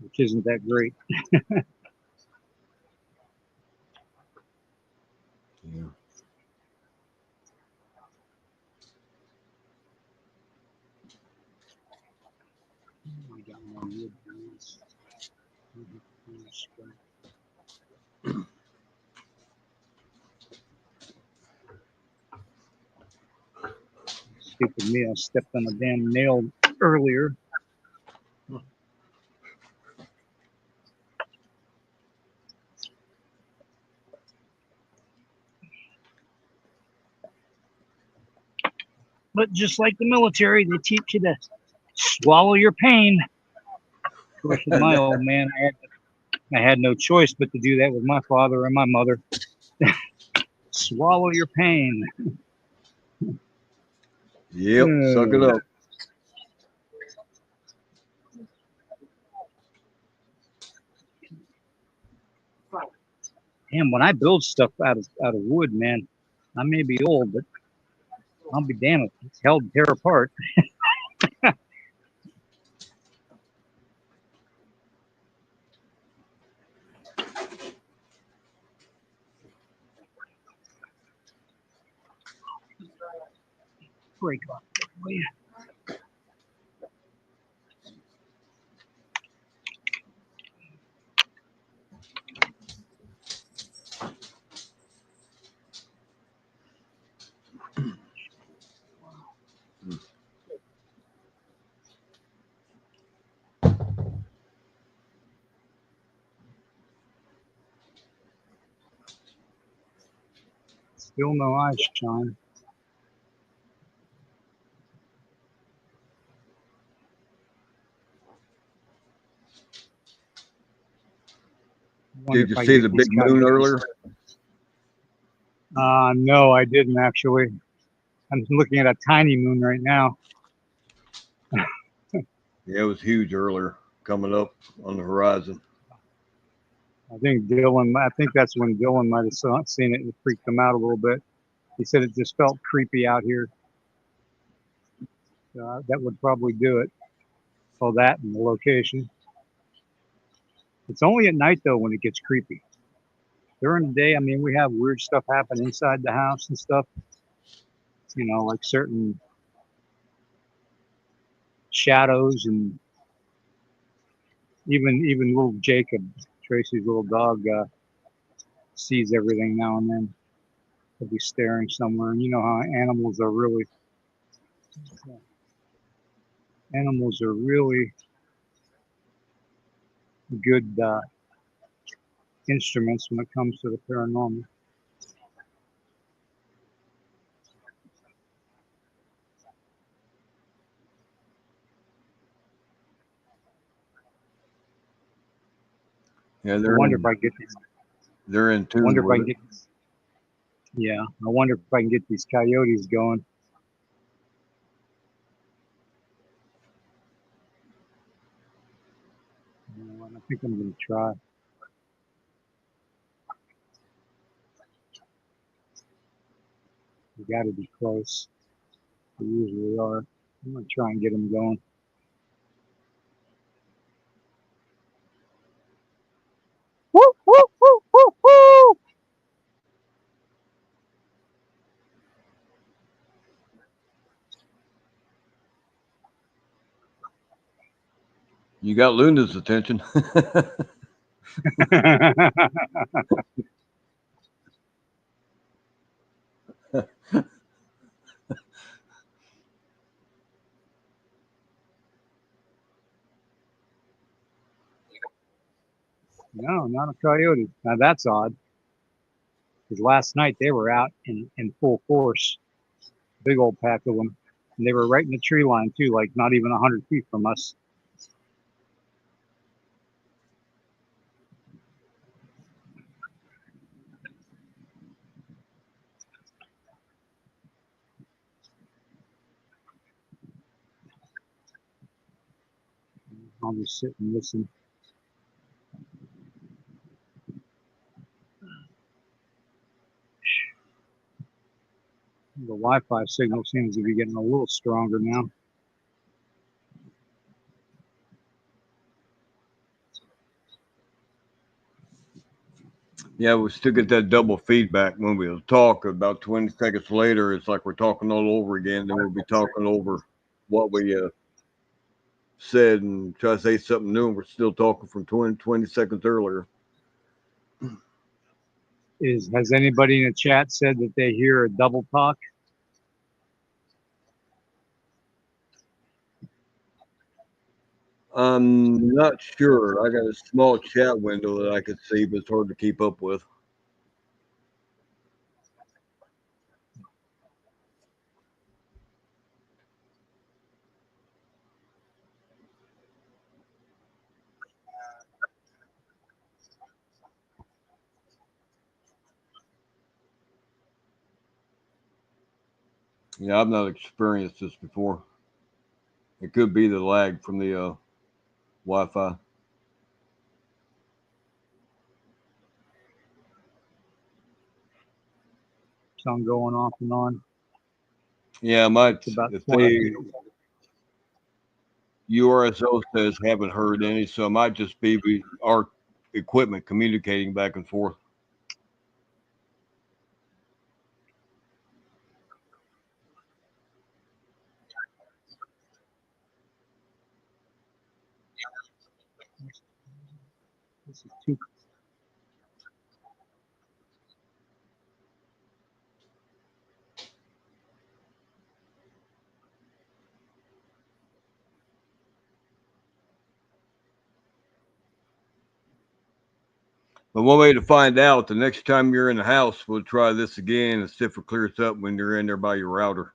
[SPEAKER 2] which isn't that great.
[SPEAKER 3] Yeah.
[SPEAKER 2] I got more wood balance. Stupid me, I stepped on a damn nail earlier. But just like the military, they teach you to swallow your pain. Of course, with my old man, I had no choice but to do that with my father and my mother. Swallow your pain.
[SPEAKER 3] Yep, suck it up.
[SPEAKER 2] Damn, when I build stuff out of wood, man, I may be old, but I'll be damned if it's held to tear apart. Break off. Oh, yeah. Still no eyes shine.
[SPEAKER 3] Did you see the big moon earlier?
[SPEAKER 2] No, I didn't actually. I'm looking at a tiny moon right now.
[SPEAKER 3] Yeah, it was huge earlier, coming up on the horizon.
[SPEAKER 2] I think that's when Dylan might have seen it and freaked him out a little bit. He said it just felt creepy out here. That would probably do it. Oh, that and the location. It's only at night though when it gets creepy. During the day, I mean, we have weird stuff happen inside the house and stuff. You know, like certain shadows, and even little Jacob, Tracy's little dog, sees everything now and then. He'll be staring somewhere, and you know how animals are really good instruments when it comes to the paranormal.
[SPEAKER 3] Yeah,
[SPEAKER 2] I wonder if I get these.
[SPEAKER 3] They're in
[SPEAKER 2] I
[SPEAKER 3] tune
[SPEAKER 2] wonder if I
[SPEAKER 3] with
[SPEAKER 2] can
[SPEAKER 3] it.
[SPEAKER 2] get. Yeah, I wonder if I can get these coyotes going. I think I'm going to try. Got to be close. They usually are. I'm gonna try and get them going. Woo, woo, woo, woo, woo.
[SPEAKER 3] You got Luna's attention.
[SPEAKER 2] No, not a coyote. Now that's odd. Because last night they were out in full force, big old pack of them, and they were right in the tree line too, like not even 100 feet from us. I'll just sit and listen. The Wi-Fi signal seems to be getting a little stronger now.
[SPEAKER 3] Yeah, we still get that double feedback when we talk. About 20 seconds later, it's like we're talking all over again. Then we'll be talking over what we said and try to say something new, and we're still talking from 20 seconds earlier.
[SPEAKER 2] Has anybody in the chat said that they hear a double talk?
[SPEAKER 3] I'm not sure. I got a small chat window that I could see, but it's hard to keep up with. Yeah, I've not experienced this before. It could be the lag from the Wi-Fi.
[SPEAKER 2] Some going off and on.
[SPEAKER 3] Yeah, it might.
[SPEAKER 2] It's about
[SPEAKER 3] If
[SPEAKER 2] 20.
[SPEAKER 3] URSO says haven't heard any, so it might just be our equipment communicating back and forth.
[SPEAKER 2] This is too.
[SPEAKER 3] But one way to find out, the next time you're in the house, we'll try this again and see if it clears up when you're in there by your router.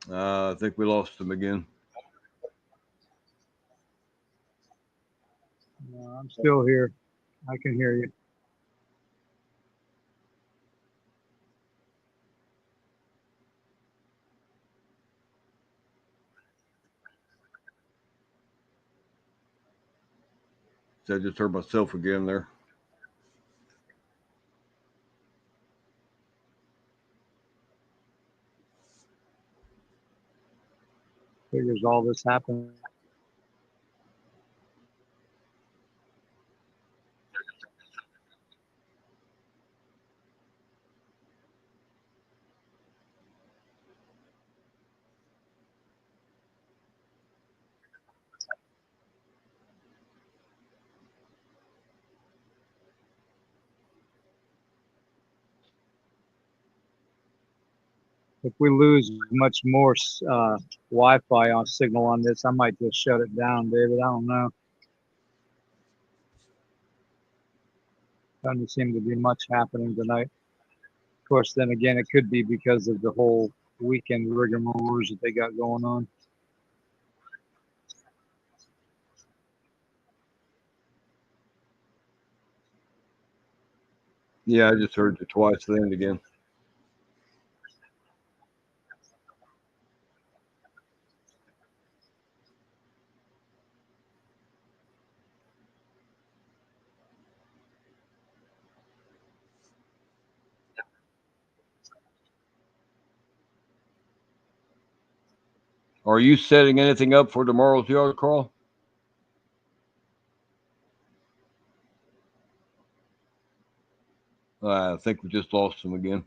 [SPEAKER 3] I think we lost them again.
[SPEAKER 2] No, I'm still here. I can hear you.
[SPEAKER 3] So I just heard myself again there.
[SPEAKER 2] Figures all this happened. If we lose much more Wi-Fi on signal on this, I might just shut it down, David. I don't know. Doesn't seem to be much happening tonight. Of course, then again, it could be because of the whole weekend rigmaroles that they got going on.
[SPEAKER 3] Yeah, I just heard you twice then again. Are you setting anything up for tomorrow's yard crawl? I think we just lost him again.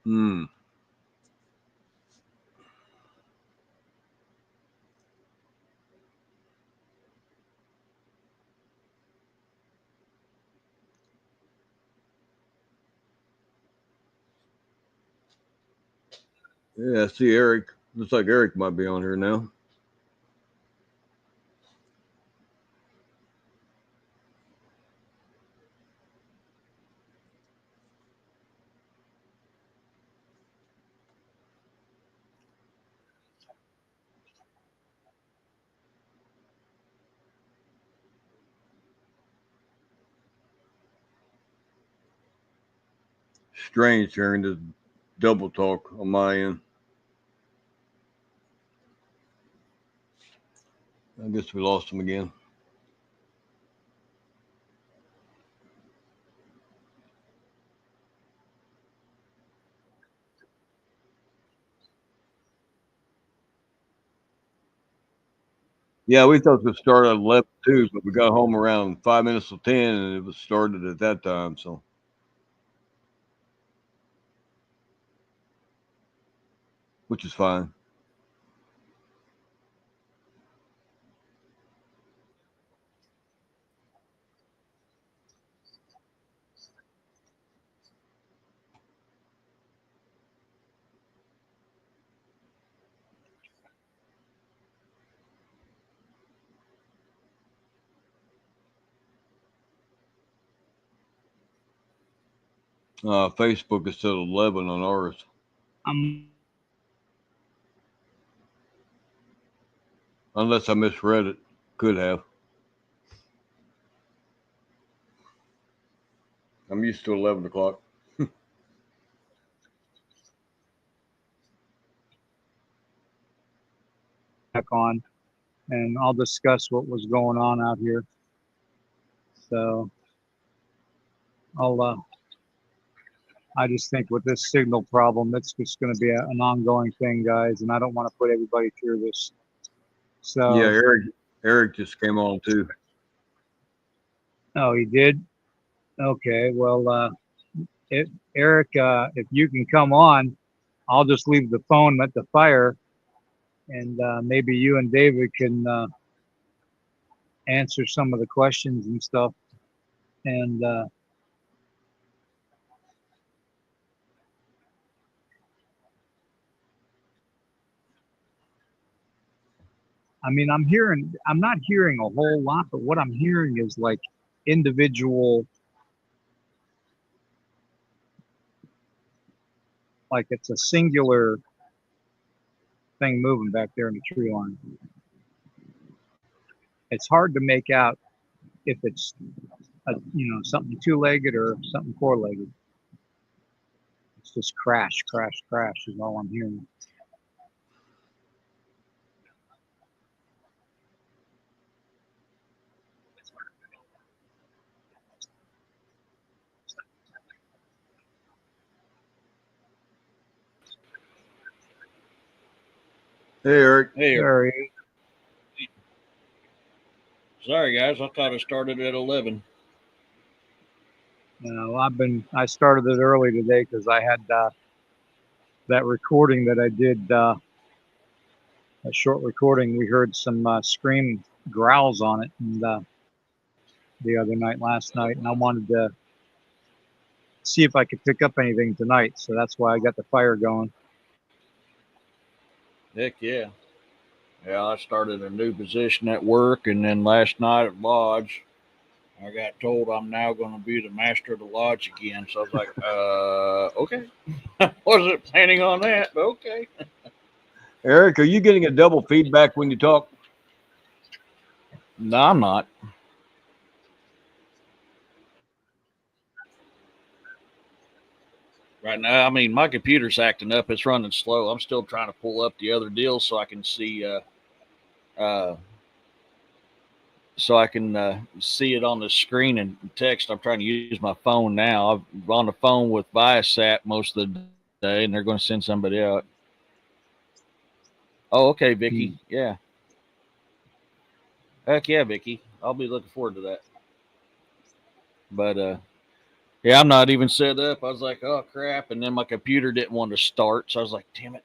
[SPEAKER 3] Hmm. Yeah, I see Eric. Looks like Eric might be on here now. Strange hearing this double talk on my end. I guess we lost him again. Yeah, we thought it started at 11 too, but we got home around 5 minutes to 10, and it was started at that time. So, which is fine. Facebook is still 11 on ours,
[SPEAKER 2] I'm
[SPEAKER 3] unless I misread it. Could have. I'm used to 11 o'clock.
[SPEAKER 2] back on, and I'll discuss what was going on out here. So I'll I just think with this signal problem, it's just going to be an ongoing thing, guys, and I don't want to put everybody through this.
[SPEAKER 3] Yeah,
[SPEAKER 2] So,
[SPEAKER 3] Eric just came on too.
[SPEAKER 2] oh, he did. Okay, well, if Eric, if you can come on, I'll just leave the phone at the fire, and maybe you and David can answer some of the questions and stuff. And I mean, I'm not hearing a whole lot, but what I'm hearing is like individual, like it's a singular thing moving back there in the tree line. It's hard to make out if it's something two-legged or something four-legged. It's just crash, crash, crash is all I'm hearing.
[SPEAKER 3] Hey, Eric.
[SPEAKER 5] Hey,
[SPEAKER 2] Sorry.
[SPEAKER 5] sorry guys, I thought I started at 11.
[SPEAKER 2] I started it early today because I had that recording that I did, a short recording. We heard some scream growls on it and the other night, last night, and I wanted to see if I could pick up anything tonight. So that's why I got the fire going.
[SPEAKER 5] Heck yeah. Yeah, I started a new position at work, and then last night at Lodge, I got told I'm now going to be the master of the lodge again. So I was like, okay. Wasn't planning on that, but okay.
[SPEAKER 3] Eric, are you getting a double feedback when you talk?
[SPEAKER 5] No, I'm not. Right now, I mean, my computer's acting up. It's running slow. I'm still trying to pull up the other deal so I can see see it on the screen and text. I'm trying to use my phone now. I'm on the phone with Viasat most of the day, and they're going to send somebody out. Oh, okay, Vicky. Yeah. Heck yeah, Vicky. I'll be looking forward to that. But yeah, I'm not even set up. I was like, oh crap, and then my computer didn't want to start, so I was like, damn it.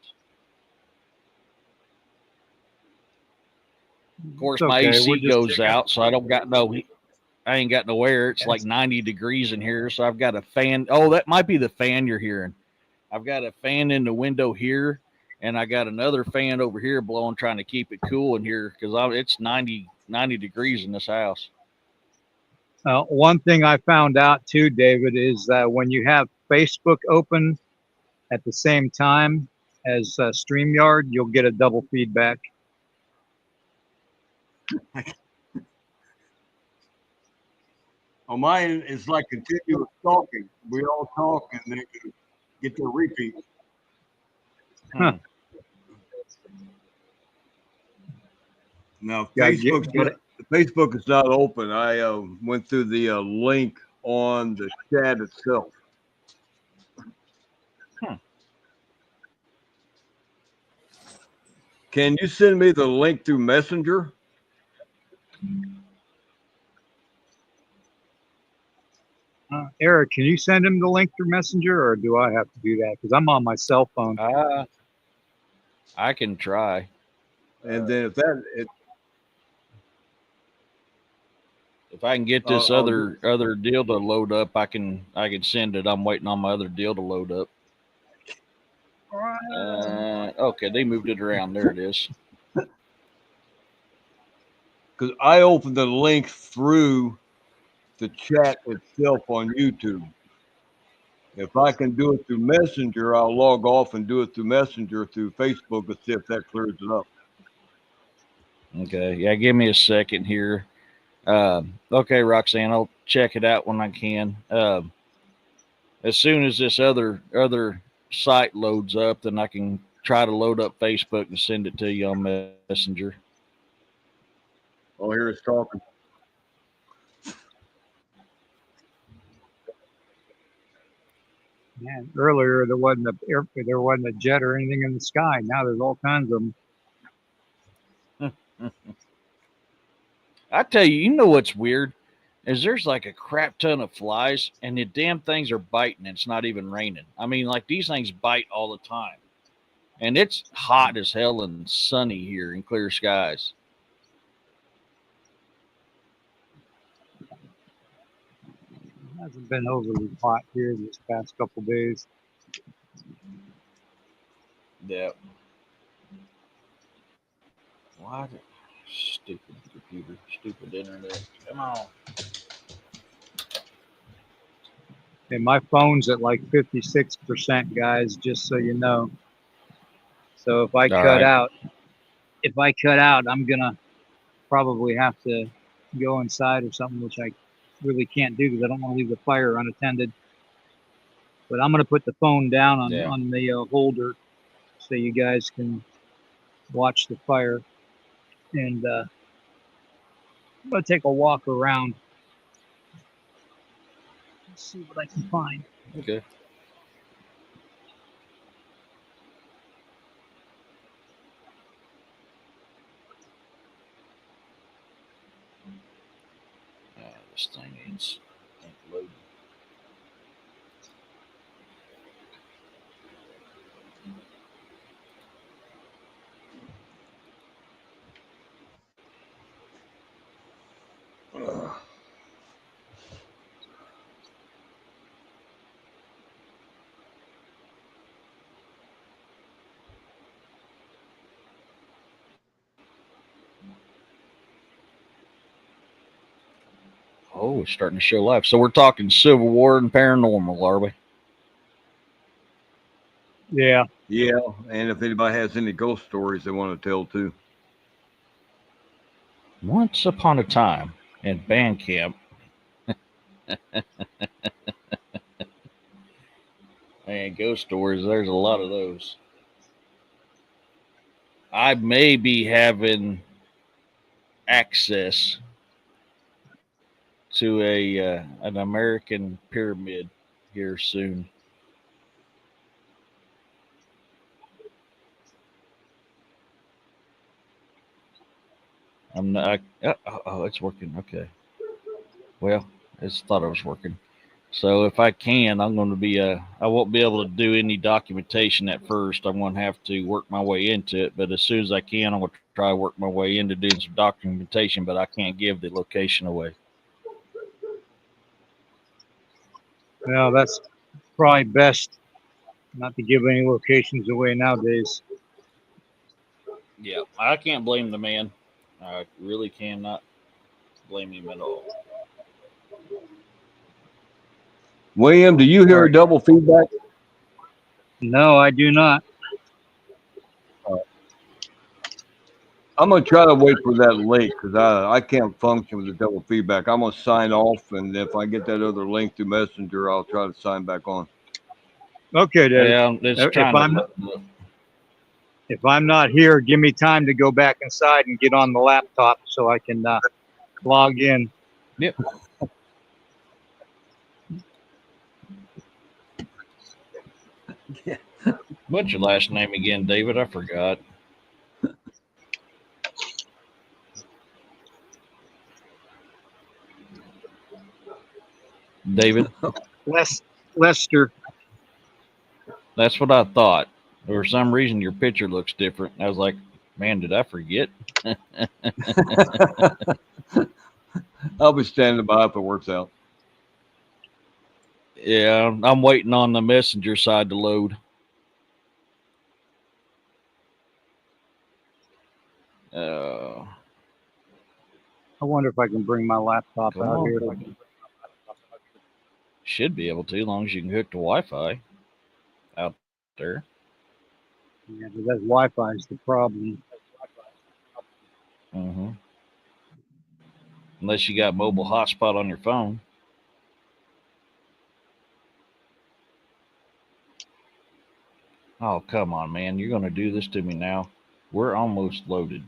[SPEAKER 5] Of course, my AC goes out, so I don't got I ain't got no air. It's like 90 degrees in here, so I've got a fan. Oh, that might be the fan you're hearing. I've got a fan in the window here, and I got another fan over here blowing, trying to keep it cool in here because it's 90 degrees in this house.
[SPEAKER 2] One thing I found out too, David, is that when you have Facebook open at the same time as StreamYard, you'll get a double feedback.
[SPEAKER 3] Oh, mine is like continuous talking. We all talk and then get to repeat.
[SPEAKER 2] Huh.
[SPEAKER 3] Now, Facebook is not open. I went through the link on the chat itself. Can you send me the link through Messenger?
[SPEAKER 2] Eric, can you send him the link through Messenger, or do I have to do that? Because I'm on my cell phone.
[SPEAKER 5] I can try.
[SPEAKER 3] And then
[SPEAKER 5] if I can get this other deal to load up, I can send it. I'm waiting on my other deal to load up. Okay, they moved it around. There it is.
[SPEAKER 3] Because I opened the link through the chat itself on YouTube. If I can do it through Messenger, I'll log off and do it through Messenger through Facebook and see if that clears it up.
[SPEAKER 5] Okay, yeah, give me a second here. Okay, Roxanne, I'll check it out when I can. As soon as this other site loads up, then I can try to load up Facebook and send it to you on Messenger.
[SPEAKER 3] Oh, here it's talking.
[SPEAKER 2] Man, earlier there wasn't a jet or anything in the sky. Now there's all kinds of them.
[SPEAKER 5] I tell you, you know what's weird is there's like a crap ton of flies, and the damn things are biting. And it's not even raining. I mean, like these things bite all the time, and it's hot as hell and sunny here in clear skies.
[SPEAKER 2] It hasn't been overly hot here this past couple days.
[SPEAKER 5] Yeah. Why? Stupid computer, stupid internet. Come on.
[SPEAKER 2] And my phone's at like 56%, guys, just so you know. So if I
[SPEAKER 5] All
[SPEAKER 2] cut
[SPEAKER 5] right.
[SPEAKER 2] out, I'm gonna probably have to go inside or something, which I really can't do because I don't want to leave the fire unattended. But I'm gonna put the phone down
[SPEAKER 5] Yeah.
[SPEAKER 2] on the holder so you guys can watch the fire, and I'm gonna take a walk around, see what I can find.
[SPEAKER 5] Okay. This thing ain't loading. Oh, it's starting to show live. So we're talking Civil War and paranormal, are we?
[SPEAKER 2] Yeah.
[SPEAKER 3] Yeah, and if anybody has any ghost stories they want to tell too.
[SPEAKER 5] Once upon a time in band camp. Man, ghost stories, there's a lot of those. I may be having access to a an American pyramid here soon. I'm not. Oh, it's working. Okay. Well, I just thought it was working. So if I can, I'm going to be. I won't be able to do any documentation at first. I'm going to have to work my way into it. But as soon as I can, I'm going to try to work my way into doing some documentation. But I can't give the location away.
[SPEAKER 2] Well, that's probably best not to give any locations away nowadays.
[SPEAKER 5] Yeah, I can't blame the man. I really cannot blame him at all.
[SPEAKER 3] William, do you hear a double feedback?
[SPEAKER 2] No, I do not.
[SPEAKER 3] I'm gonna try to wait for that link because I can't function with the double feedback. I'm gonna sign off, and if I get that other link through Messenger, I'll try to sign back on.
[SPEAKER 2] Okay, Dave.
[SPEAKER 5] Yeah, it's trying
[SPEAKER 2] If I'm not here, give me time to go back inside and get on the laptop so I can log in.
[SPEAKER 5] Yep.
[SPEAKER 3] Yeah.
[SPEAKER 5] What's your last name again, David? I forgot. David?
[SPEAKER 2] Lester.
[SPEAKER 5] That's what I thought. For some reason, your picture looks different. I was like, man, did I forget?
[SPEAKER 3] I'll be standing by if it works out.
[SPEAKER 5] Yeah, I'm waiting on the messenger side to load.
[SPEAKER 2] I wonder if I can bring my laptop
[SPEAKER 5] Come
[SPEAKER 2] out
[SPEAKER 5] on.
[SPEAKER 2] here.
[SPEAKER 5] Should be able to, as long as you can hook to Wi-Fi out there.
[SPEAKER 2] Yeah, but that Wi-Fi is the problem.
[SPEAKER 5] Mm-hmm. Unless you got mobile hotspot on your phone. Oh, come on, man. You're going to do this to me now. We're almost loaded.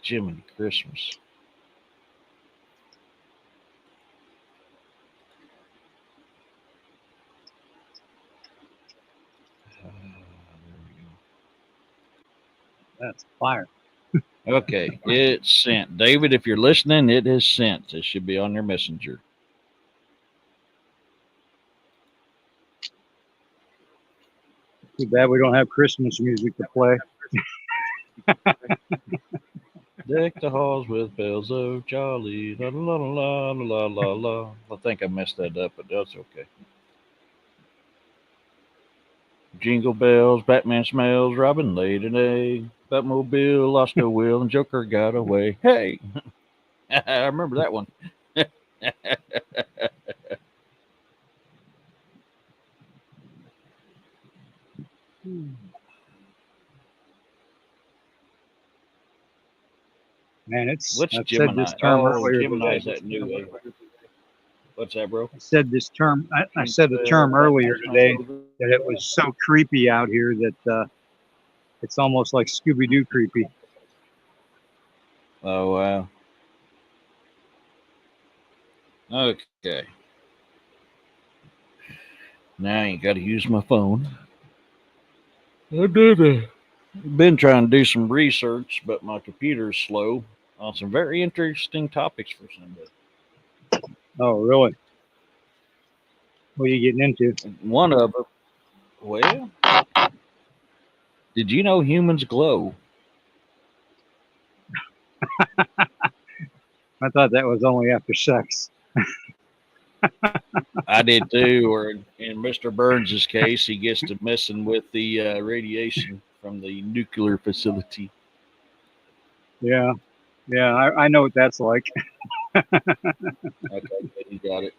[SPEAKER 5] Jiminy Christmas.
[SPEAKER 2] That's fire.
[SPEAKER 5] Okay, it's sent. David, if you're listening, it is sent. It should be on your messenger.
[SPEAKER 2] Too bad we don't have Christmas music to play.
[SPEAKER 5] Deck the halls with bells of jolly. La la la la la la la. I think I messed that up, but that's okay. Jingle bells, Batman smells, Robin laid an egg. Batmobile lost a wheel and Joker got away. Hey, I remember that one.
[SPEAKER 2] Man,
[SPEAKER 5] What's
[SPEAKER 2] I've said this
[SPEAKER 5] Gemini?
[SPEAKER 2] term
[SPEAKER 5] Oh,
[SPEAKER 2] earlier
[SPEAKER 5] Gemini
[SPEAKER 2] today.
[SPEAKER 5] is that new age. What's that, bro?
[SPEAKER 2] I said this term. I said the term earlier today that it was so creepy out here that it's almost like Scooby Doo creepy.
[SPEAKER 5] Oh, wow. Okay. Now I ain't got to use my phone. I did. Been trying to do some research, but my computer's slow on some very interesting topics for Sunday.
[SPEAKER 2] Oh, really? What are you getting into?
[SPEAKER 5] One of them, well, did you know humans glow?
[SPEAKER 2] I thought that was only after sex.
[SPEAKER 5] I did too. Or in Mr. Burns's case, he gets to messing with the radiation from the nuclear facility.
[SPEAKER 2] Yeah, I know what that's like.
[SPEAKER 5] Okay, you got it.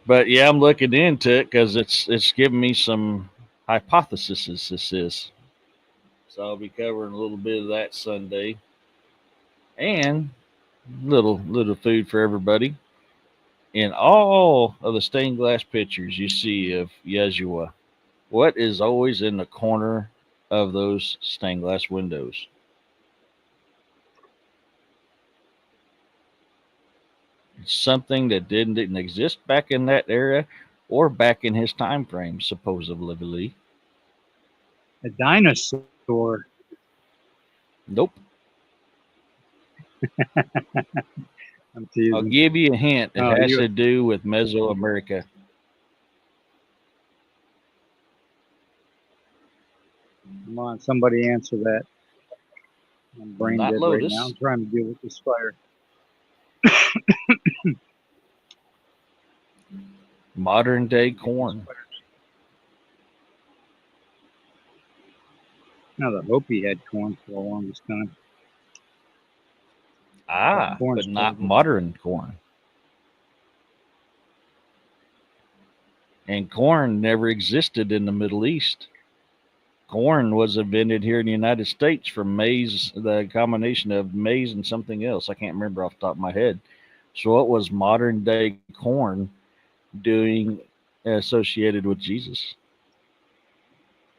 [SPEAKER 5] But yeah, I'm looking into it because it's giving me some hypotheses. This is, so I'll be covering a little bit of that Sunday, and little food for everybody. In all of the stained glass pictures you see of Yeshua, what is always in the corner of those stained glass windows? It's something that didn't exist back in that era or back in his time frame, supposedly.
[SPEAKER 2] A dinosaur.
[SPEAKER 5] Nope.
[SPEAKER 2] I'm
[SPEAKER 5] I'll
[SPEAKER 2] teasing.
[SPEAKER 5] give you a hint. It
[SPEAKER 2] Oh,
[SPEAKER 5] has to do with Mesoamerica.
[SPEAKER 2] Come on, somebody answer that. I'm brain
[SPEAKER 5] Not
[SPEAKER 2] dead right now.
[SPEAKER 5] Lotus.
[SPEAKER 2] I'm trying to deal with this fire.
[SPEAKER 5] Modern day corn.
[SPEAKER 2] Now the Hopi had corn for the longest time.
[SPEAKER 5] But not modern corn. And corn never existed in the Middle East. Corn was invented here in the United States from maize, the combination of maize and something else. I can't remember off the top of my head. So what was modern day corn doing associated with Jesus?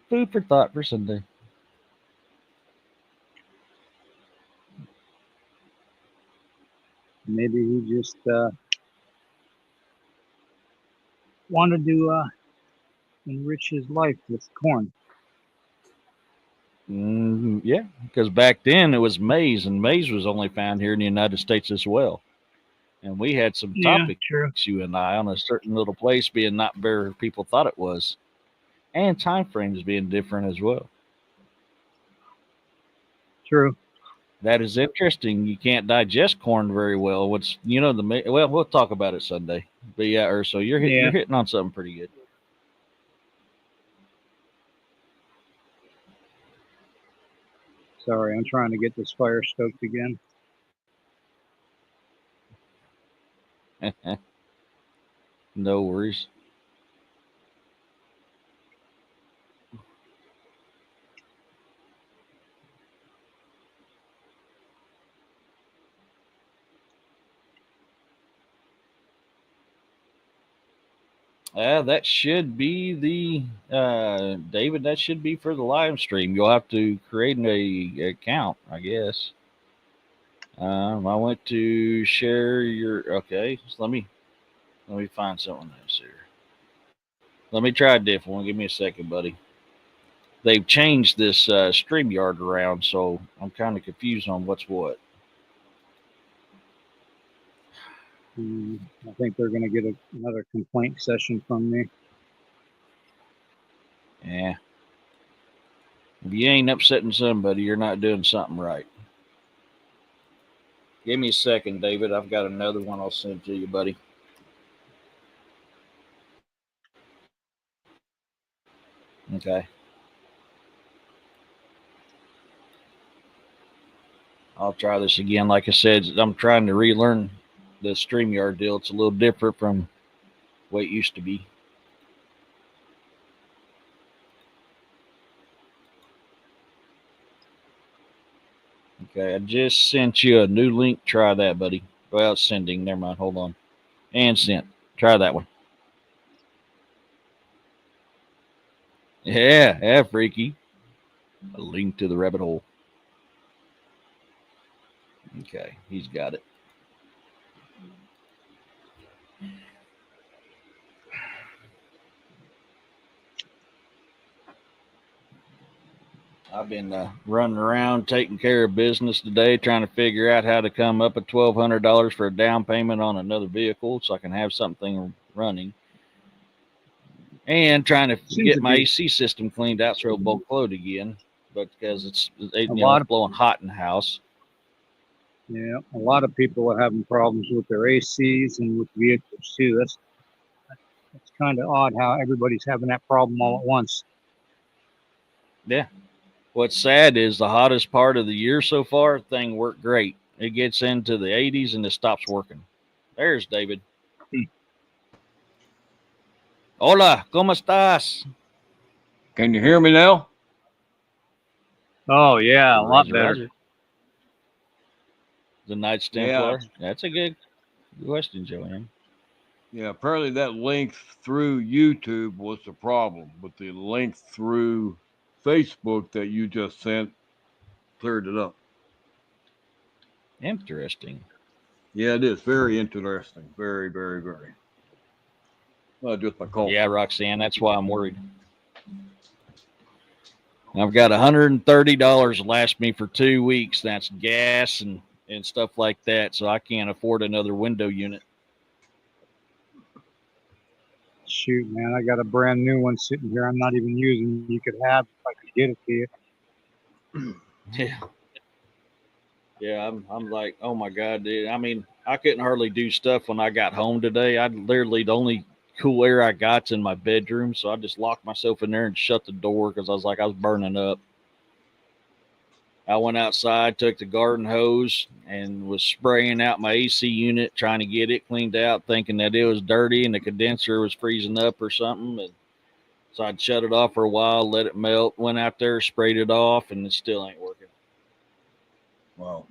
[SPEAKER 5] Food for thought for Sunday.
[SPEAKER 2] Maybe he just wanted to enrich his life with corn.
[SPEAKER 5] Yeah, because back then it was maize, and maize was only found here in the United States as well. And we had some topics,
[SPEAKER 2] True.
[SPEAKER 5] you and I, on a certain little place being not where people thought it was, and time frames being different as well.
[SPEAKER 2] True.
[SPEAKER 5] That is interesting. You can't digest corn very well. Well, we'll talk about it Sunday. But yeah, Urso, you're hitting on something pretty good.
[SPEAKER 2] Sorry, I'm trying to get this fire stoked again.
[SPEAKER 5] No worries. That should be David. That should be for the live stream. You'll have to create a account, I guess. I went to share your. Okay, so let me find something else here. Let me try a different one. Give me a second, buddy. They've changed this StreamYard around, so I'm kind of confused on what's what.
[SPEAKER 2] I think they're going to get another complaint session from me.
[SPEAKER 5] Yeah. If you ain't upsetting somebody, you're not doing something right. Give me a second, David. I've got another one I'll send to you, buddy. Okay. I'll try this again. Like I said, I'm trying to relearn the StreamYard deal. It's a little different from what it used to be. Okay, I just sent you a new link. Try that, buddy. Well, it's sending. Never mind. Hold on. And sent. Try that one. Yeah, freaky. A link to the rabbit hole. Okay, he's got it. I've been running around taking care of business today, trying to figure out how to come up with $1,200 for a down payment on another vehicle so I can have something running. And trying to
[SPEAKER 2] Seems
[SPEAKER 5] get
[SPEAKER 2] to
[SPEAKER 5] my
[SPEAKER 2] be
[SPEAKER 5] AC system cleaned out so it'll bulk load again. But because it's
[SPEAKER 2] a lot
[SPEAKER 5] it's blowing hot in the house.
[SPEAKER 2] a lot of people are having problems with their ACs and with vehicles too. That's kind of odd how everybody's having that problem all at once.
[SPEAKER 5] Yeah. What's sad is the hottest part of the year so far, thing worked great. It gets into the 80s and it stops working. There's David. Hola, ¿cómo estás?
[SPEAKER 3] Can you hear me now?
[SPEAKER 2] Oh yeah, a lot
[SPEAKER 5] Roger,
[SPEAKER 2] better.
[SPEAKER 5] Roger. The Knights Templar. That's a good question, Joanne.
[SPEAKER 3] Yeah, apparently that link through YouTube was the problem, but the link through Facebook that you just sent cleared it up.
[SPEAKER 5] Interesting.
[SPEAKER 3] Yeah, it is very interesting. Very, very, very. Well, just my call.
[SPEAKER 5] Yeah, Roxanne, that's why I'm worried. I've got $130 last me for 2 weeks. That's gas and stuff like that, so I can't afford another window unit.
[SPEAKER 2] Shoot, man, I got a brand new one sitting here. I'm not even using. You could have if I could get it to you.
[SPEAKER 5] Yeah. Yeah, I'm like, oh my God, dude. I mean, I couldn't hardly do stuff when I got home today. I literally, the only cool air I got's in my bedroom. So I just locked myself in there and shut the door because I was like, I was burning up. I went outside, took the garden hose, and was spraying out my AC unit, trying to get it cleaned out, thinking that it was dirty and the condenser was freezing up or something. And so I'd shut it off for a while, let it melt, went out there, sprayed it off, and it still ain't working.
[SPEAKER 3] Wow.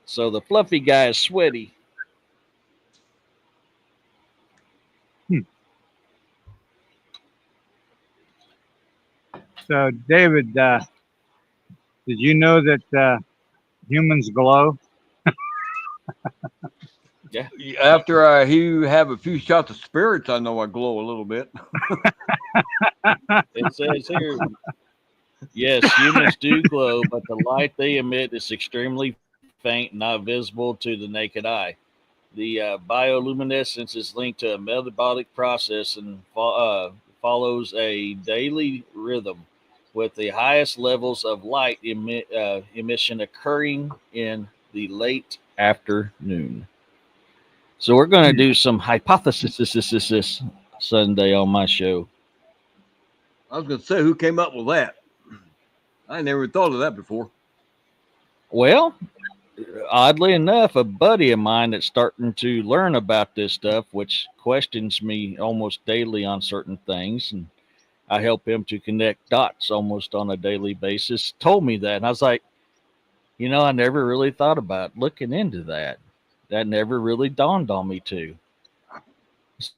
[SPEAKER 5] So the fluffy guy is sweaty.
[SPEAKER 2] So, David, did you know that humans glow?
[SPEAKER 5] Yeah.
[SPEAKER 3] After I have a few shots of spirits, I know I glow a little bit.
[SPEAKER 5] It says here, yes, humans do glow, but the light they emit is extremely faint, not visible to the naked eye. The bioluminescence is linked to a metabolic process and follows a daily rhythm, with the highest levels of light emission occurring in the late afternoon. So we're going to do some hypothesis Sunday on my show.
[SPEAKER 3] I was going to say, who came up with that? I never thought of that before.
[SPEAKER 5] Well, oddly enough, a buddy of mine that's starting to learn about this stuff, which questions me almost daily on certain things, and I help him to connect dots almost on a daily basis, told me that. And I was like, I never really thought about looking into that. That never really dawned on me too.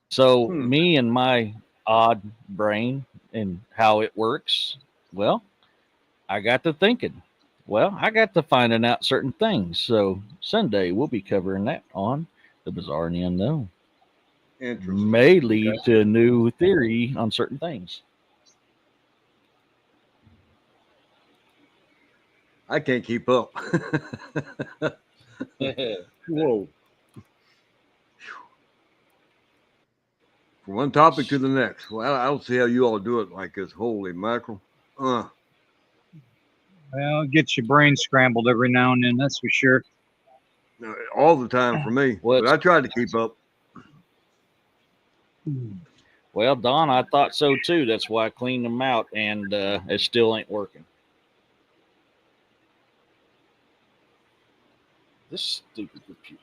[SPEAKER 5] So me and my odd brain and how it works, well, I got to thinking. Well, I got to finding out certain things. So Sunday we'll be covering that on the bizarre and the unknown.
[SPEAKER 3] Interesting.
[SPEAKER 5] May lead to a new theory on certain things.
[SPEAKER 3] I can't keep up. Whoa. From one topic to the next. Well, I don't see how you all do it like this. Holy mackerel.
[SPEAKER 2] Well, it gets your brain scrambled every now and then, that's for sure.
[SPEAKER 3] All the time for me. But I tried to keep up.
[SPEAKER 5] Well, Don, I thought so too. That's why I cleaned them out, and it still ain't working. This stupid computer.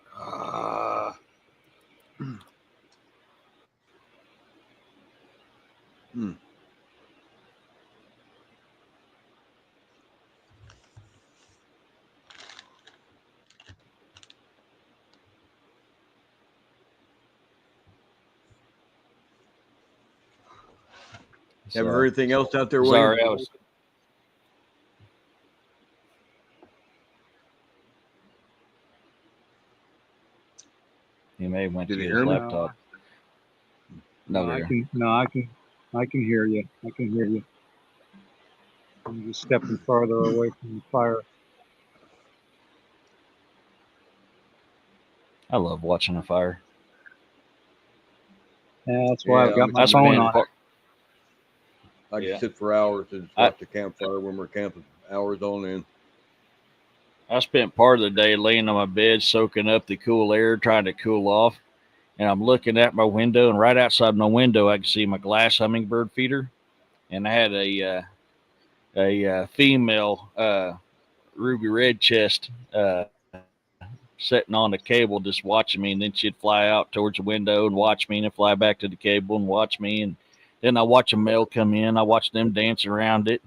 [SPEAKER 3] Have you heard anything else out there,
[SPEAKER 5] Sorry,
[SPEAKER 3] William?
[SPEAKER 5] He may have went
[SPEAKER 3] Did
[SPEAKER 5] to
[SPEAKER 3] he
[SPEAKER 5] his
[SPEAKER 3] hear me?
[SPEAKER 5] laptop. No,
[SPEAKER 2] I
[SPEAKER 5] there.
[SPEAKER 2] can hear you. I can hear you. I'm just stepping farther away from the fire.
[SPEAKER 5] I love watching a fire.
[SPEAKER 2] Yeah, that's why I've got
[SPEAKER 3] I'm
[SPEAKER 2] my
[SPEAKER 3] a
[SPEAKER 2] phone
[SPEAKER 3] fan.
[SPEAKER 2] on.
[SPEAKER 3] I can
[SPEAKER 5] Yeah.
[SPEAKER 3] sit for hours and just watch the campfire when we're camping, hours on end.
[SPEAKER 5] I spent part of the day laying on my bed, soaking up the cool air, trying to cool off. And I'm looking at my window, and right outside my window, I can see my glass hummingbird feeder. And I had a female ruby red chest sitting on the cable, just watching me. And then she'd fly out towards the window and watch me, and then fly back to the cable and watch me. And then I watch a male come in. I watch them dance around it.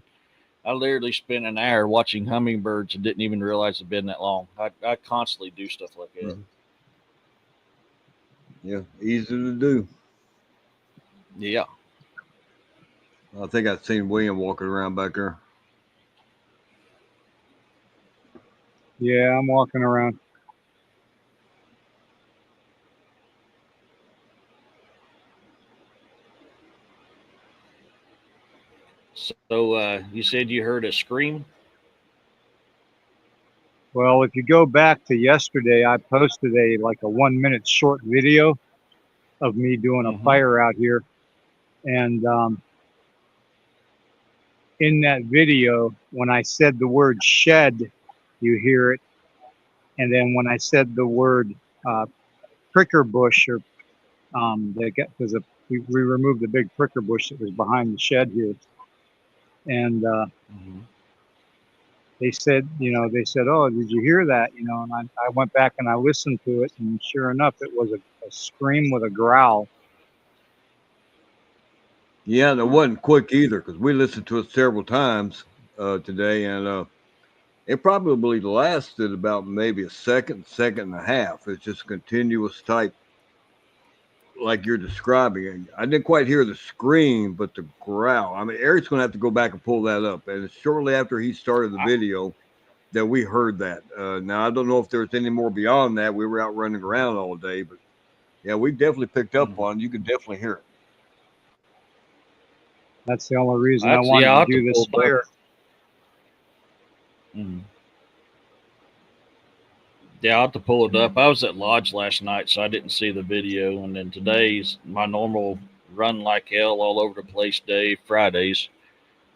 [SPEAKER 5] I literally spent an hour watching hummingbirds and didn't even realize it'd been that long. I constantly do stuff like that.
[SPEAKER 3] Mhm. Yeah, easy to do.
[SPEAKER 5] Yeah.
[SPEAKER 3] I think I've seen William walking around back there.
[SPEAKER 2] Yeah, I'm walking around.
[SPEAKER 5] So you said you heard a scream?
[SPEAKER 2] Well, if you go back to yesterday, I posted a 1 minute short video of me doing a
[SPEAKER 5] Mhm.
[SPEAKER 2] fire out here, and in that video, when I said the word shed, you hear it, and then when I said the word pricker bush, or because we removed the big pricker bush that was behind the shed here, and
[SPEAKER 5] Mhm.
[SPEAKER 2] they said, "Oh, did you hear that?" And I went back and I listened to it, and sure enough, it was a scream with a growl.
[SPEAKER 3] Yeah, and it wasn't quick either because we listened to it several times today, and it probably lasted about maybe a second, second and a half. It's just continuous type, like you're describing it. I didn't quite hear the scream, but the growl. I mean, Eric's going to have to go back and pull that up. And it's shortly after he started the video that we heard that. Now, I don't know if there's any more beyond that. We were out running around all day, but yeah, we definitely picked up on it. You could definitely hear it.
[SPEAKER 2] That's the only reason I wanted
[SPEAKER 5] I'll
[SPEAKER 2] to
[SPEAKER 5] have
[SPEAKER 2] do this
[SPEAKER 5] pull it
[SPEAKER 2] fire.
[SPEAKER 5] up. Mhm. Yeah, I'll have to pull it up. I was at Lodge last night, so I didn't see the video. And then today's my normal run like hell all over the place day, Fridays.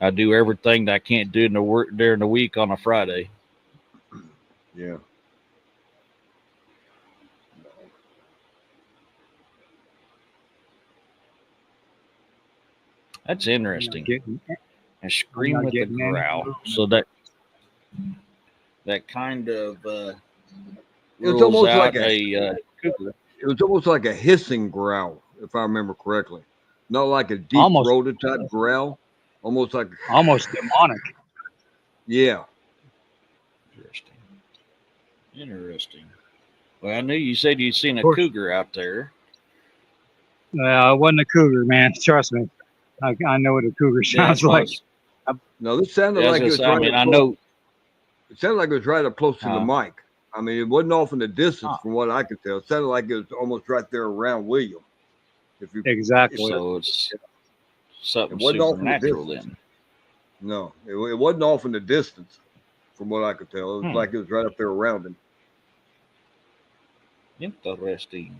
[SPEAKER 5] I do everything that I can't do in the work during the week on a Friday.
[SPEAKER 3] Yeah.
[SPEAKER 5] That's
[SPEAKER 2] I'm not
[SPEAKER 5] interesting.
[SPEAKER 2] getting,
[SPEAKER 5] And
[SPEAKER 2] I'm
[SPEAKER 5] scream
[SPEAKER 2] not
[SPEAKER 5] with a
[SPEAKER 2] getting any
[SPEAKER 5] growl.
[SPEAKER 2] movement.
[SPEAKER 5] So that kind of
[SPEAKER 3] It was
[SPEAKER 5] rules
[SPEAKER 3] almost
[SPEAKER 5] out
[SPEAKER 3] like
[SPEAKER 5] a cougar.
[SPEAKER 3] it was almost like a hissing growl, if I remember correctly. Not like a deep
[SPEAKER 2] Almost,
[SPEAKER 3] throated type growl. Almost like
[SPEAKER 2] almost demonic.
[SPEAKER 3] yeah.
[SPEAKER 5] Interesting. Interesting. Well, I knew you said you'd seen
[SPEAKER 2] Of
[SPEAKER 5] a
[SPEAKER 2] course,
[SPEAKER 5] cougar out there.
[SPEAKER 2] it wasn't a cougar, man. Trust me. I know what a cougar
[SPEAKER 5] Yeah,
[SPEAKER 2] sounds
[SPEAKER 5] that's what I
[SPEAKER 2] like.
[SPEAKER 5] was,
[SPEAKER 3] No, this sounded
[SPEAKER 5] yeah, I was
[SPEAKER 3] like
[SPEAKER 5] gonna
[SPEAKER 3] it was
[SPEAKER 5] say. I
[SPEAKER 3] right
[SPEAKER 5] mean,
[SPEAKER 3] up
[SPEAKER 5] I
[SPEAKER 3] close.
[SPEAKER 5] know.
[SPEAKER 3] It sounded like it was right up close to the mic. I mean, it wasn't off in the distance
[SPEAKER 2] Huh.
[SPEAKER 3] from what I could tell. It sounded like it was almost right there around William. If you,
[SPEAKER 2] Exactly.
[SPEAKER 5] So it's
[SPEAKER 3] it
[SPEAKER 5] something
[SPEAKER 3] wasn't off in the
[SPEAKER 5] supernatural
[SPEAKER 3] distance.
[SPEAKER 5] then.
[SPEAKER 3] No, it wasn't off in the distance from what I could tell. It was
[SPEAKER 5] Hmm.
[SPEAKER 3] like it was right up there around him.
[SPEAKER 5] Interesting.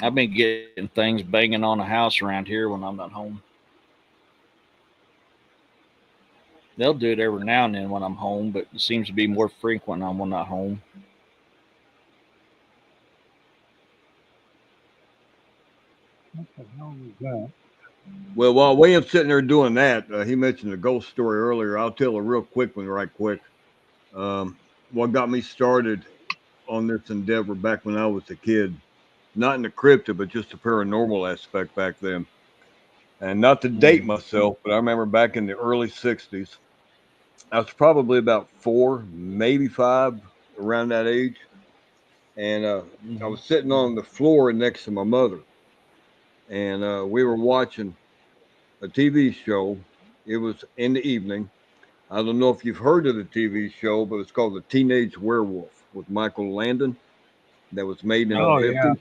[SPEAKER 5] I've been getting things banging on the house around here when I'm not home. They'll do it every now and then when I'm home, but it seems to be more frequent when I'm not home.
[SPEAKER 2] What the hell was that?
[SPEAKER 3] Well, while William's sitting there doing that, he mentioned a ghost story earlier. I'll tell a real quick one right quick. What got me started on this endeavor back when I was a kid, not in the cryptid, but just the paranormal aspect back then. And not to date myself, but I remember back in the early 60s, I was probably about 4, maybe 5, around that age. And I was sitting on the floor next to my mother. And we were watching a TV show. It was in the evening. I don't know if you've heard of the TV show, but it's called The Teenage Werewolf with Michael Landon that was made in the
[SPEAKER 2] Oh yeah.
[SPEAKER 3] 50s.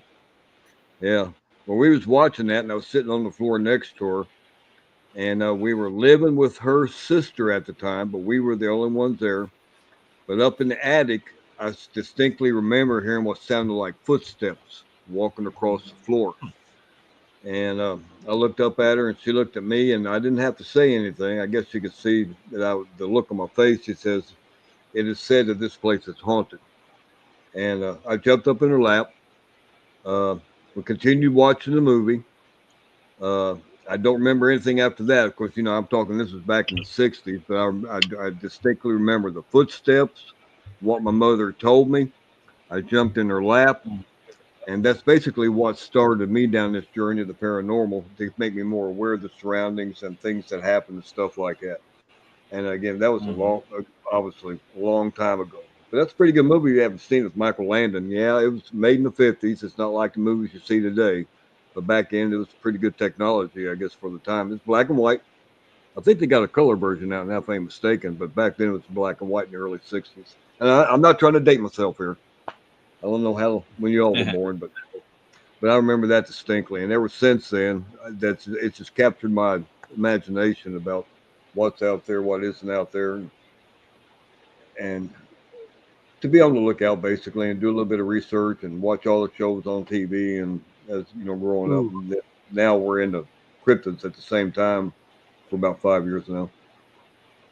[SPEAKER 3] Yeah. Well, we was watching that, and I was sitting on the floor next to her, and we were living with her sister at the time, but we were the only ones there. But up in the attic, I distinctly remember hearing what sounded like footsteps walking across the floor. And I looked up at her, and she looked at me, and I didn't have to say anything. I guess she could see that the look on my face. She says, "It is said that this place is haunted." And I jumped up in her lap. Uh, we continued watching the movie. Uh, I don't remember anything after that. Of course, I'm talking. This was back in the '60s, but I distinctly remember the footsteps, what my mother told me. I jumped in her lap, and that's basically what started me down this journey of the paranormal to make me more aware of the surroundings and things that happen and stuff like that. And again, that was obviously a long time ago. But that's a pretty good movie you haven't seen with Michael Landon. Yeah, it was made in the '50s. It's not like the movies you see today. But back then, it was pretty good technology, I guess, for the time. It's black and white. I think they got a color version now, if I'm mistaken. But back then, it was black and white in the early '60s. And I'm not trying to date myself here. I don't know how when you all were born, but I remember that distinctly. And ever since then, it's just captured my imagination about what's out there, what isn't out there, and to be on the lookout basically, and do a little bit of research and watch all the shows on TV. And as growing up,
[SPEAKER 2] Ooh.
[SPEAKER 3] now we're into cryptids at the same time for about 5 years now.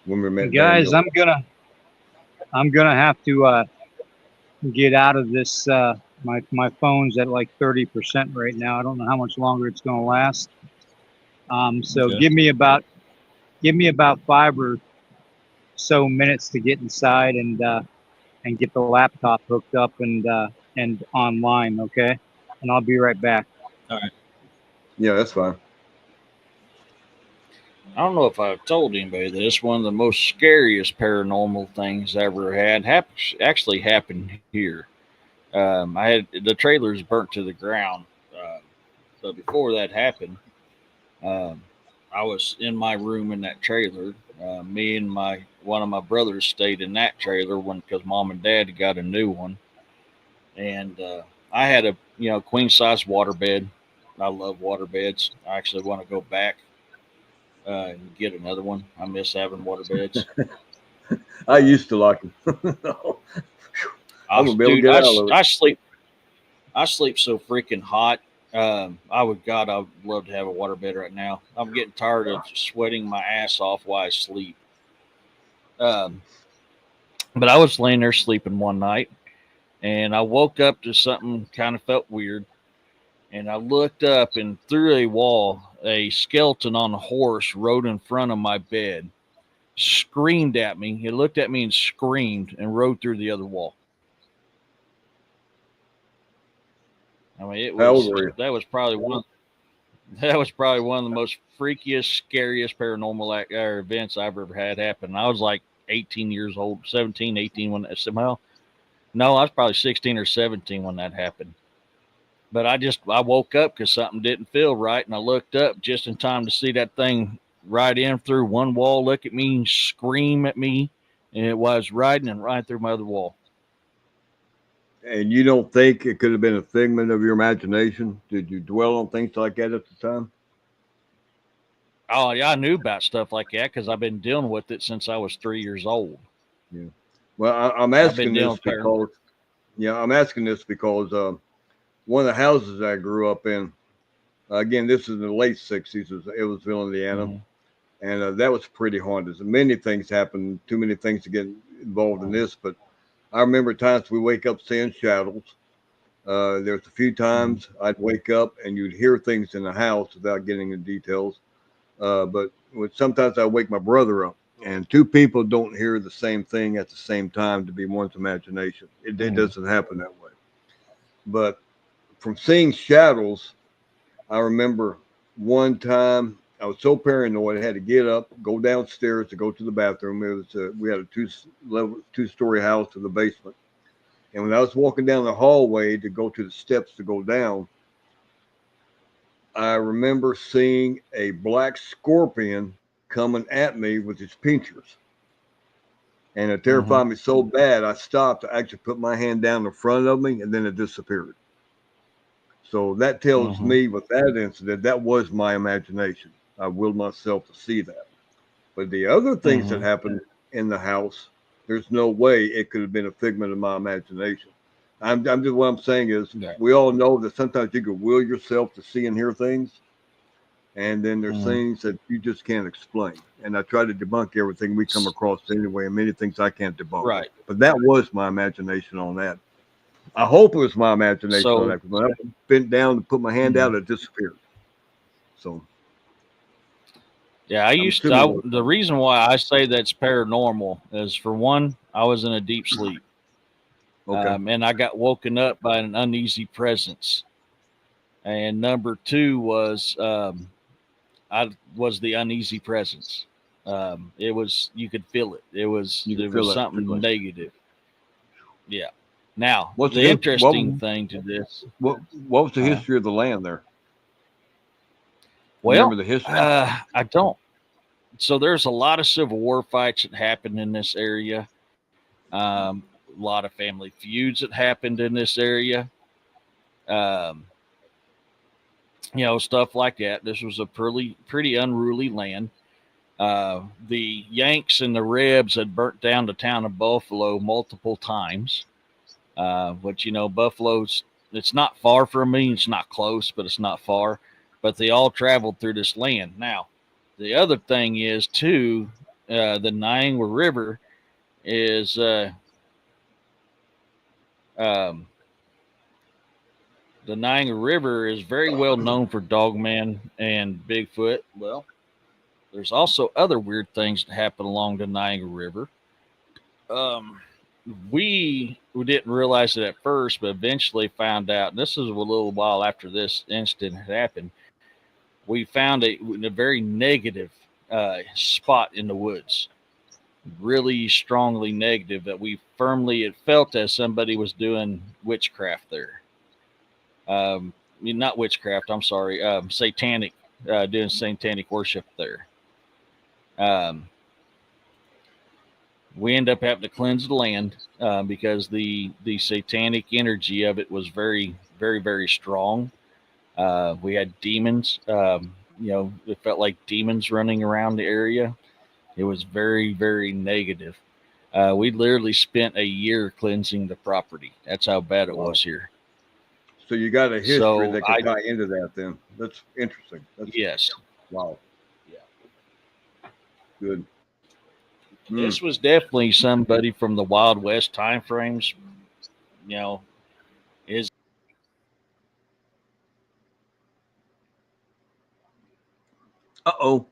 [SPEAKER 3] When we met
[SPEAKER 2] Guys,
[SPEAKER 3] Daniel.
[SPEAKER 2] I'm gonna have to get out of this. My phone's at like 30% right now. I don't know how much longer it's gonna last. So
[SPEAKER 5] Okay.
[SPEAKER 2] give me about 5 or so minutes to get inside and get the laptop hooked up and online. Okay, and I'll be right back.
[SPEAKER 5] All right.
[SPEAKER 3] Yeah, that's fine.
[SPEAKER 5] I don't know if I've told anybody this. One of the most scariest paranormal things I ever had actually happened here. I had the trailers burnt to the ground. So before that happened, um, I was in my room in that trailer. Me and one of my brothers stayed in that trailer because mom and dad got a new one, and I had a queen size waterbed. I love waterbeds. I actually want to go back and get another one. I miss having waterbeds.
[SPEAKER 3] I used to like them. I'm gonna be able to
[SPEAKER 5] Dude,
[SPEAKER 3] get out of it.
[SPEAKER 5] I sleep so freaking hot. I would love to have a waterbed right now. I'm getting tired of sweating my ass off while I sleep. Um, but I was laying there sleeping one night, and I woke up to something kind of felt weird. And I looked up, and through a wall, a skeleton on a horse rode in front of my bed, screamed at me. He looked at me and screamed and rode through the other wall. I mean,
[SPEAKER 3] How old were you?
[SPEAKER 5] that was probably one of the most freakiest, scariest paranormal events I've ever had happen. I was like 18 years old, 17, 18 when that somehow. No, I was probably 16 or 17 when that happened. But I woke up because something didn't feel right, and I looked up just in time to see that thing ride in through one wall, look at me, scream at me, and it was riding and right through my other wall.
[SPEAKER 3] And you don't think it could have been a figment of your imagination? Did you dwell on things like that at the time?
[SPEAKER 5] Oh yeah, I knew about stuff like that because I've been dealing with it since I was 3 years old.
[SPEAKER 3] Yeah. Well, I'm
[SPEAKER 5] I've been
[SPEAKER 3] asking
[SPEAKER 5] dealing
[SPEAKER 3] this
[SPEAKER 5] with paranormal.
[SPEAKER 3] because, I'm asking this because one of the houses I grew up in, again, this is in the late '60s. It was Indiana,
[SPEAKER 5] Mm-hmm.
[SPEAKER 3] and that was pretty haunted. Many things happened. Too many things to get involved in this, but I remember times we wake up seeing shadows. There's a few times I'd wake up and you'd hear things in the house without getting into details. But sometimes I wake my brother up, and two people don't hear the same thing at the same time to be one's imagination. It doesn't happen that way. But from seeing shadows, I remember one time I was so paranoid I had to get up, go downstairs to go to the bathroom. We had a two-story house to the basement, and when I was walking down the hallway to go to the steps to go down, I remember seeing a black scorpion coming at me with his pinchers. And it terrified me so bad, I stopped. I actually put my hand down in front of me, and then it disappeared. So that tells me with that incident, that was my imagination. I willed myself to see that. But the other things that happened in the house, there's no way it could have been a figment of my imagination. I'm just what I'm saying is we all know that sometimes you can will yourself to see and hear things, and then there's things that you just can't explain. And I try to debunk everything we come across anyway, and many things I can't debunk.
[SPEAKER 5] Right.
[SPEAKER 3] But that was my imagination on that. I hope it was my imagination on that, because when I bent down to put my hand out, it disappeared. So
[SPEAKER 5] yeah, the reason why I say that's paranormal is, for one, I was in a deep sleep.
[SPEAKER 3] Okay.
[SPEAKER 5] And I got woken up by an uneasy presence. And number two was I was the uneasy presence. It was, you could feel it. It was something negative. Yeah. Now, the interesting thing to this.
[SPEAKER 3] What was the history of the land there?
[SPEAKER 5] Well,
[SPEAKER 3] remember the history?
[SPEAKER 5] I don't. So there's a lot of Civil War fights that happened in this area. A lot of family feuds that happened in this area. Stuff like that. This was a pretty unruly land. The Yanks and the Rebs had burnt down the town of Buffalo multiple times. But Buffalo's, it's not far from me. It's not close, but it's not far. But they all traveled through this land. Now, the other thing is too, the Niagara River is the Niagara River is very well known for Dogman and Bigfoot. Well, there's also other weird things that happen along the Niagara River. We didn't realize it at first, but eventually found out, and this is a little while after this incident had happened, we found a very negative spot in the woods, really strongly negative, that it felt as somebody was doing witchcraft there. Not witchcraft, I'm sorry, satanic, doing satanic worship there. We end up having to cleanse the land because the satanic energy of it was very, very, very strong. We had demons, it felt like demons running around the area. It was very, very negative. We literally spent a year cleansing the property. That's how bad it was here.
[SPEAKER 3] So you got a history that can tie into that then. That's interesting.
[SPEAKER 5] Yes.
[SPEAKER 3] Wow.
[SPEAKER 5] Yeah.
[SPEAKER 3] Good.
[SPEAKER 5] This was definitely somebody from the Wild West time frames. Is
[SPEAKER 3] Uh-oh.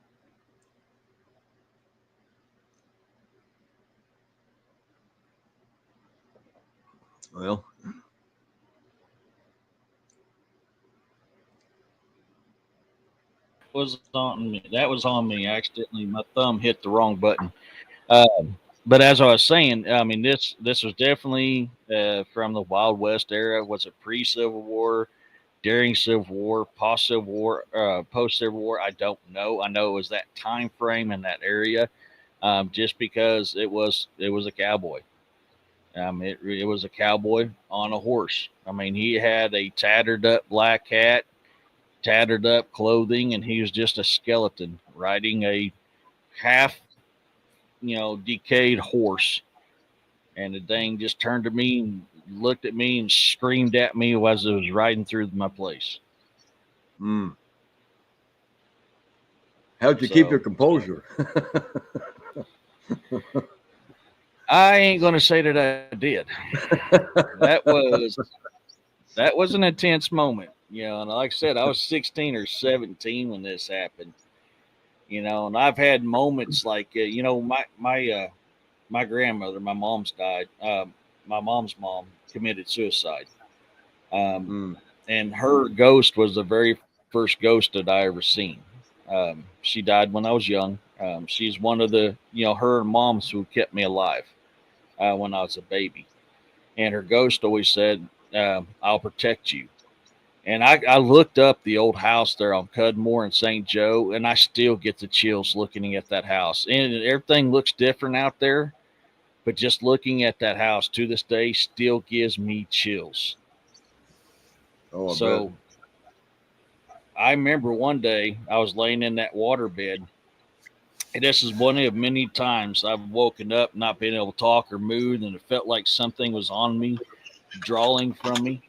[SPEAKER 3] Well,
[SPEAKER 5] was on me. That was on me accidentally. My thumb hit the wrong button. But as I was saying, I mean, this was definitely from the Wild West era. Was it pre-Civil War, during Civil War, post-Civil War, post-Civil War? I don't know. I know it was that time frame in that area, just because it was a cowboy. It was a cowboy on a horse. I mean, he had a tattered up black hat, tattered up clothing, and he was just a skeleton riding a half, decayed horse. And the thing just turned to me and looked at me and screamed at me as it was riding through my place.
[SPEAKER 3] How'd you keep your composure?
[SPEAKER 5] I ain't going to say that I did. That was an intense moment, and like I said, I was 16 or 17 when this happened, and I've had moments like, my grandmother, my mom's died. My mom's mom committed suicide. And her ghost was the very first ghost that I ever seen. She died when I was young. She's one of the, her moms who kept me alive when I was a baby. And her ghost always said, I'll protect you. And I looked up the old house there on Cudmore and St. Joe, and I still get the chills looking at that house. And everything looks different out there, but just looking at that house to this day still gives me chills.
[SPEAKER 3] Oh, I
[SPEAKER 5] So
[SPEAKER 3] bet.
[SPEAKER 5] I remember one day I was laying in that waterbed, and this is one of many times I've woken up not being able to talk or move, and it felt like something was on me, drawing from me.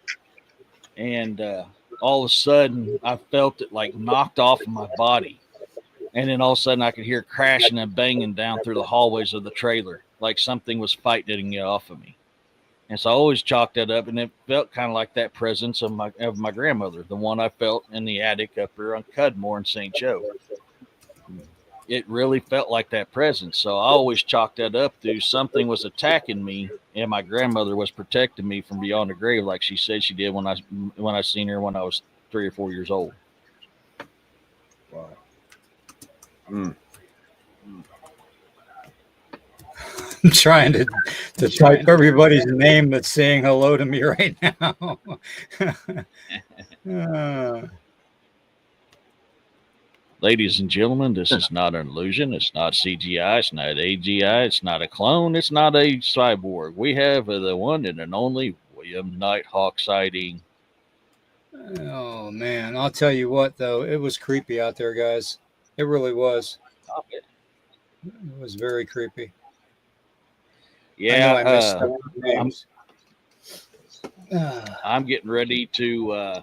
[SPEAKER 5] And all of a sudden, I felt it like knocked off of my body. And then all of a sudden, I could hear crashing and banging down through the hallways of the trailer, like something was fighting it off of me. And so I always chalked that up, and it felt kind of like that presence of my grandmother, the one I felt in the attic up here on Cudmore in St. Joe. It really felt like that presence. So I always chalked that up to something was attacking me, and my grandmother was protecting me from beyond the grave, like she said she did when I seen her when I was 3 or 4 years old.
[SPEAKER 3] Wow. Mm.
[SPEAKER 2] I'm trying to type everybody's name that's saying hello to me right now.
[SPEAKER 5] Ladies and gentlemen, this is not an illusion. It's not CGI. It's not AGI. It's not a clone. It's not a cyborg. We have the one and an only William Nighthawk sighting.
[SPEAKER 2] Oh man, I'll tell you what though, it was creepy out there, guys. It really was. It was very creepy.
[SPEAKER 5] Yeah,
[SPEAKER 2] I missed some names.
[SPEAKER 5] I'm getting ready to.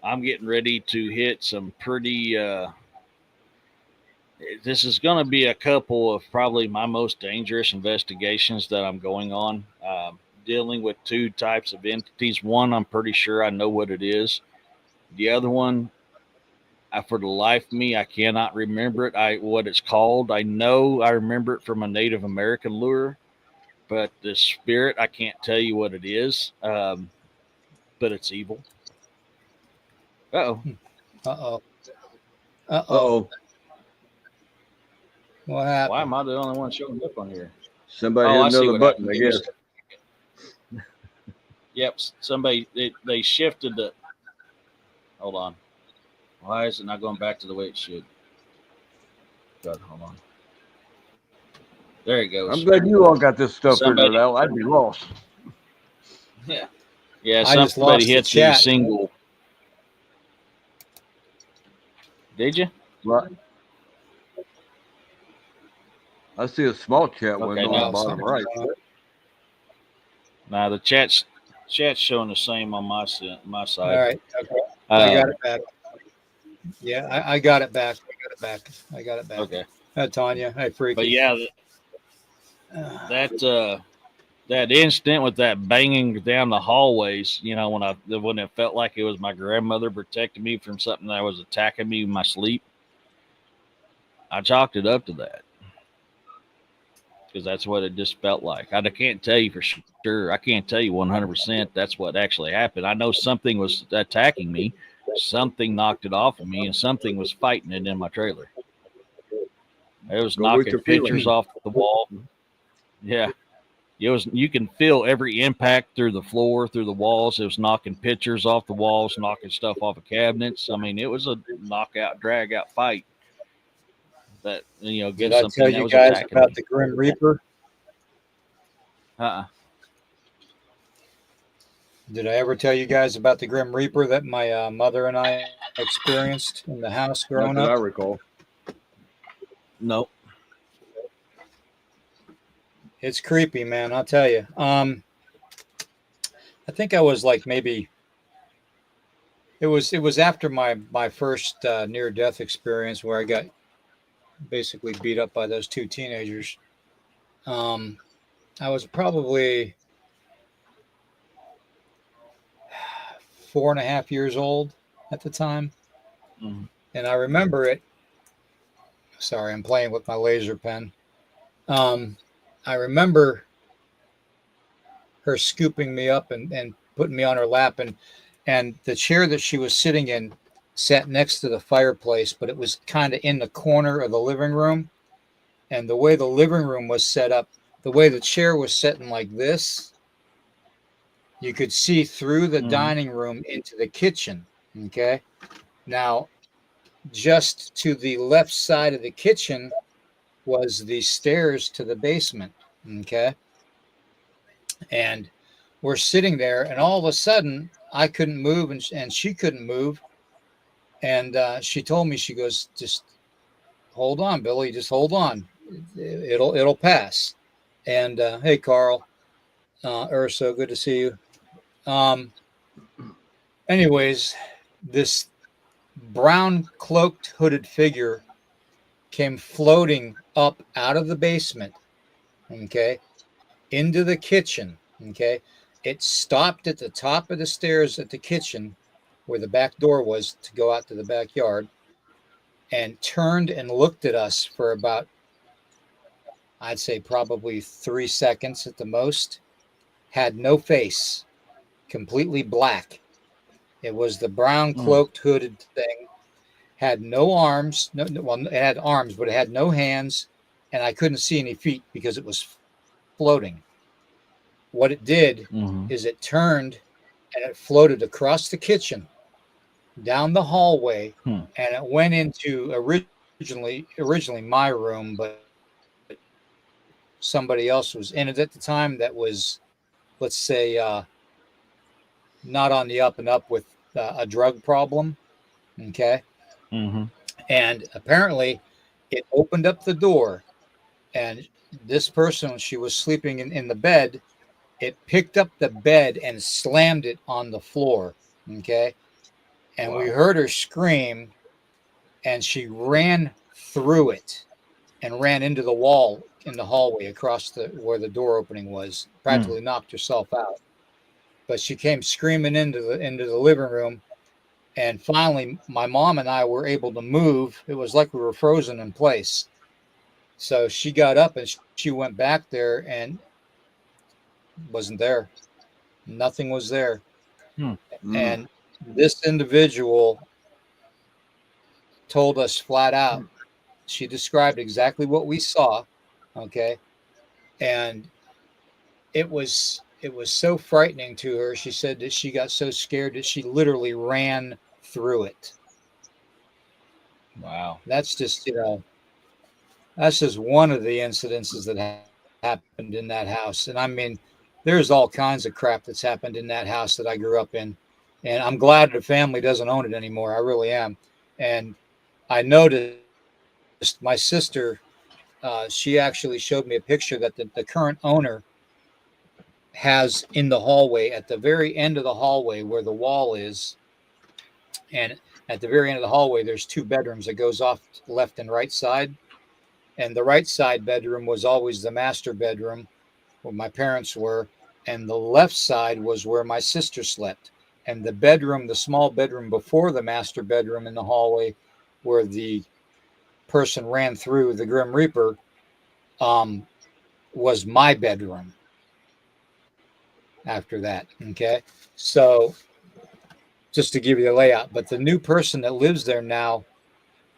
[SPEAKER 5] I'm getting ready to hit some pretty. This is going to be a couple of probably my most dangerous investigations that I'm going on. Dealing with two types of entities. One, I'm pretty sure I know what it is. The other one, for the life of me, I cannot remember it. What it's called. I know I remember it from a Native American lure, but the spirit, I can't tell you what it is. But it's evil. Uh-oh.
[SPEAKER 2] Uh-oh.
[SPEAKER 3] Uh-oh.
[SPEAKER 2] What happened?
[SPEAKER 5] Why am I the only one showing up on here?
[SPEAKER 3] Somebody
[SPEAKER 5] Oh,
[SPEAKER 3] hit
[SPEAKER 5] I see
[SPEAKER 3] another
[SPEAKER 5] what
[SPEAKER 3] button, I
[SPEAKER 5] happened.
[SPEAKER 3] guess.
[SPEAKER 5] Yep, somebody they shifted the. Hold on. Why is it not going back to the way it should? God, hold on. There it goes.
[SPEAKER 3] I'm glad you all got this stuff
[SPEAKER 5] Somebody-
[SPEAKER 3] figured out. I'd be lost.
[SPEAKER 5] Yeah. Yeah,
[SPEAKER 2] I just
[SPEAKER 5] somebody
[SPEAKER 2] lost the
[SPEAKER 5] hit the
[SPEAKER 2] chat.
[SPEAKER 5] single. Did you?
[SPEAKER 3] Right. I see a small chat window
[SPEAKER 5] Okay,
[SPEAKER 3] on
[SPEAKER 5] now
[SPEAKER 3] the bottom right.
[SPEAKER 5] Nah, the chat's showing the same on my side.
[SPEAKER 2] All right. Okay. I got it back. Yeah, I got it back. I got it back.
[SPEAKER 5] Okay.
[SPEAKER 2] Hi, Tanya. Hi, Freaky.
[SPEAKER 5] But yeah, that instant with that banging down the hallways, when it felt like it was my grandmother protecting me from something that was attacking me in my sleep, I chalked it up to that. Because that's what it just felt like. I can't tell you for sure. I can't tell you 100% that's what actually happened. I know something was attacking me. Something knocked it off of me, and something was fighting it in my trailer. It was knocking pictures off the wall. Yeah. You can feel every impact through the floor, through the walls. It was knocking pictures off the walls, knocking stuff off of cabinets. I mean, it was a knockout, drag out fight. That
[SPEAKER 2] Did I tell you guys about the Grim Reaper? Did I ever tell you guys about the Grim Reaper that my mother and I experienced in the house growing
[SPEAKER 3] Not that
[SPEAKER 2] up?
[SPEAKER 3] I recall.
[SPEAKER 5] No.
[SPEAKER 2] It's creepy, man. I'll tell you. I think I was like maybe. It was after my first near death experience where I got basically beat up by those two teenagers. I was probably 4.5 years old at the time.
[SPEAKER 5] Mm-hmm.
[SPEAKER 2] And I remember it. Sorry, I'm playing with my laser pen. I remember her scooping me up and putting me on her lap, and the chair that she was sitting in sat next to the fireplace, but it was kind of in the corner of the living room. And the way the living room was set up, the way the chair was sitting like this,
[SPEAKER 6] You could see through the
[SPEAKER 5] Mhm.
[SPEAKER 6] dining room into the kitchen. Okay. Now, just to the left side of the kitchen was the stairs to the basement. Okay. And we're sitting there, and all of a sudden, I couldn't move, and she couldn't move. And she told me, she goes, just hold on, Billy, just hold on. It'll pass. And hey, Carl, Urso, good to see you. Um, anyways, this brown cloaked hooded figure came floating up out of the basement, okay, into the kitchen, okay. It stopped at the top of the stairs at the kitchen where the back door was to go out to the backyard, and turned and looked at us for about, I'd say probably 3 seconds at the most. Had no face, completely black. It was the brown
[SPEAKER 5] Mm.
[SPEAKER 6] cloaked hooded thing. Had no arms. Well, it had arms, but it had no hands, and I couldn't see any feet because it was floating. What it did
[SPEAKER 5] Mhm.
[SPEAKER 6] is it turned and it floated across the kitchen, down the hallway,
[SPEAKER 5] Hmm.
[SPEAKER 6] and it went into originally my room, but somebody else was in it at the time that was, let's say, not on the up and up with a drug problem. Okay.
[SPEAKER 5] Mhm.
[SPEAKER 6] And apparently it opened up the door, and this person, she was sleeping in the bed, it picked up the bed and slammed it on the floor. Okay. And we
[SPEAKER 5] Wow.
[SPEAKER 6] heard her scream, and she ran through it and ran into the wall in the hallway across the where the door opening was,
[SPEAKER 5] Mm.
[SPEAKER 6] practically knocked herself out. But she came screaming into the living room, and finally my mom and I were able to move. It was like we were frozen in place. So she got up and she went back there and wasn't there. Nothing was there.
[SPEAKER 5] Hmm.
[SPEAKER 3] Mm.
[SPEAKER 6] And this individual told us flat out. She described exactly what we saw. Okay. And it was so frightening to her. She said that she got so scared that she literally ran through it.
[SPEAKER 5] Wow.
[SPEAKER 6] That's just, that's just one of the incidences that happened in that house. And I mean, there's all kinds of crap that's happened in that house that I grew up in. And I'm glad the family doesn't own it anymore. I really am. And I noticed my sister, she actually showed me a picture that the current owner has in the hallway, at the very end of the hallway where the wall is. And at the very end of the hallway, there's two bedrooms that goes off left and right side. And the right side bedroom was always the master bedroom where my parents were, and the left side was where my sister slept. And the bedroom, the small bedroom before the master bedroom in the hallway, where the person ran through, the Grim Reaper, um, was my bedroom after that. Okay. So just to give you the layout, but the new person that lives there now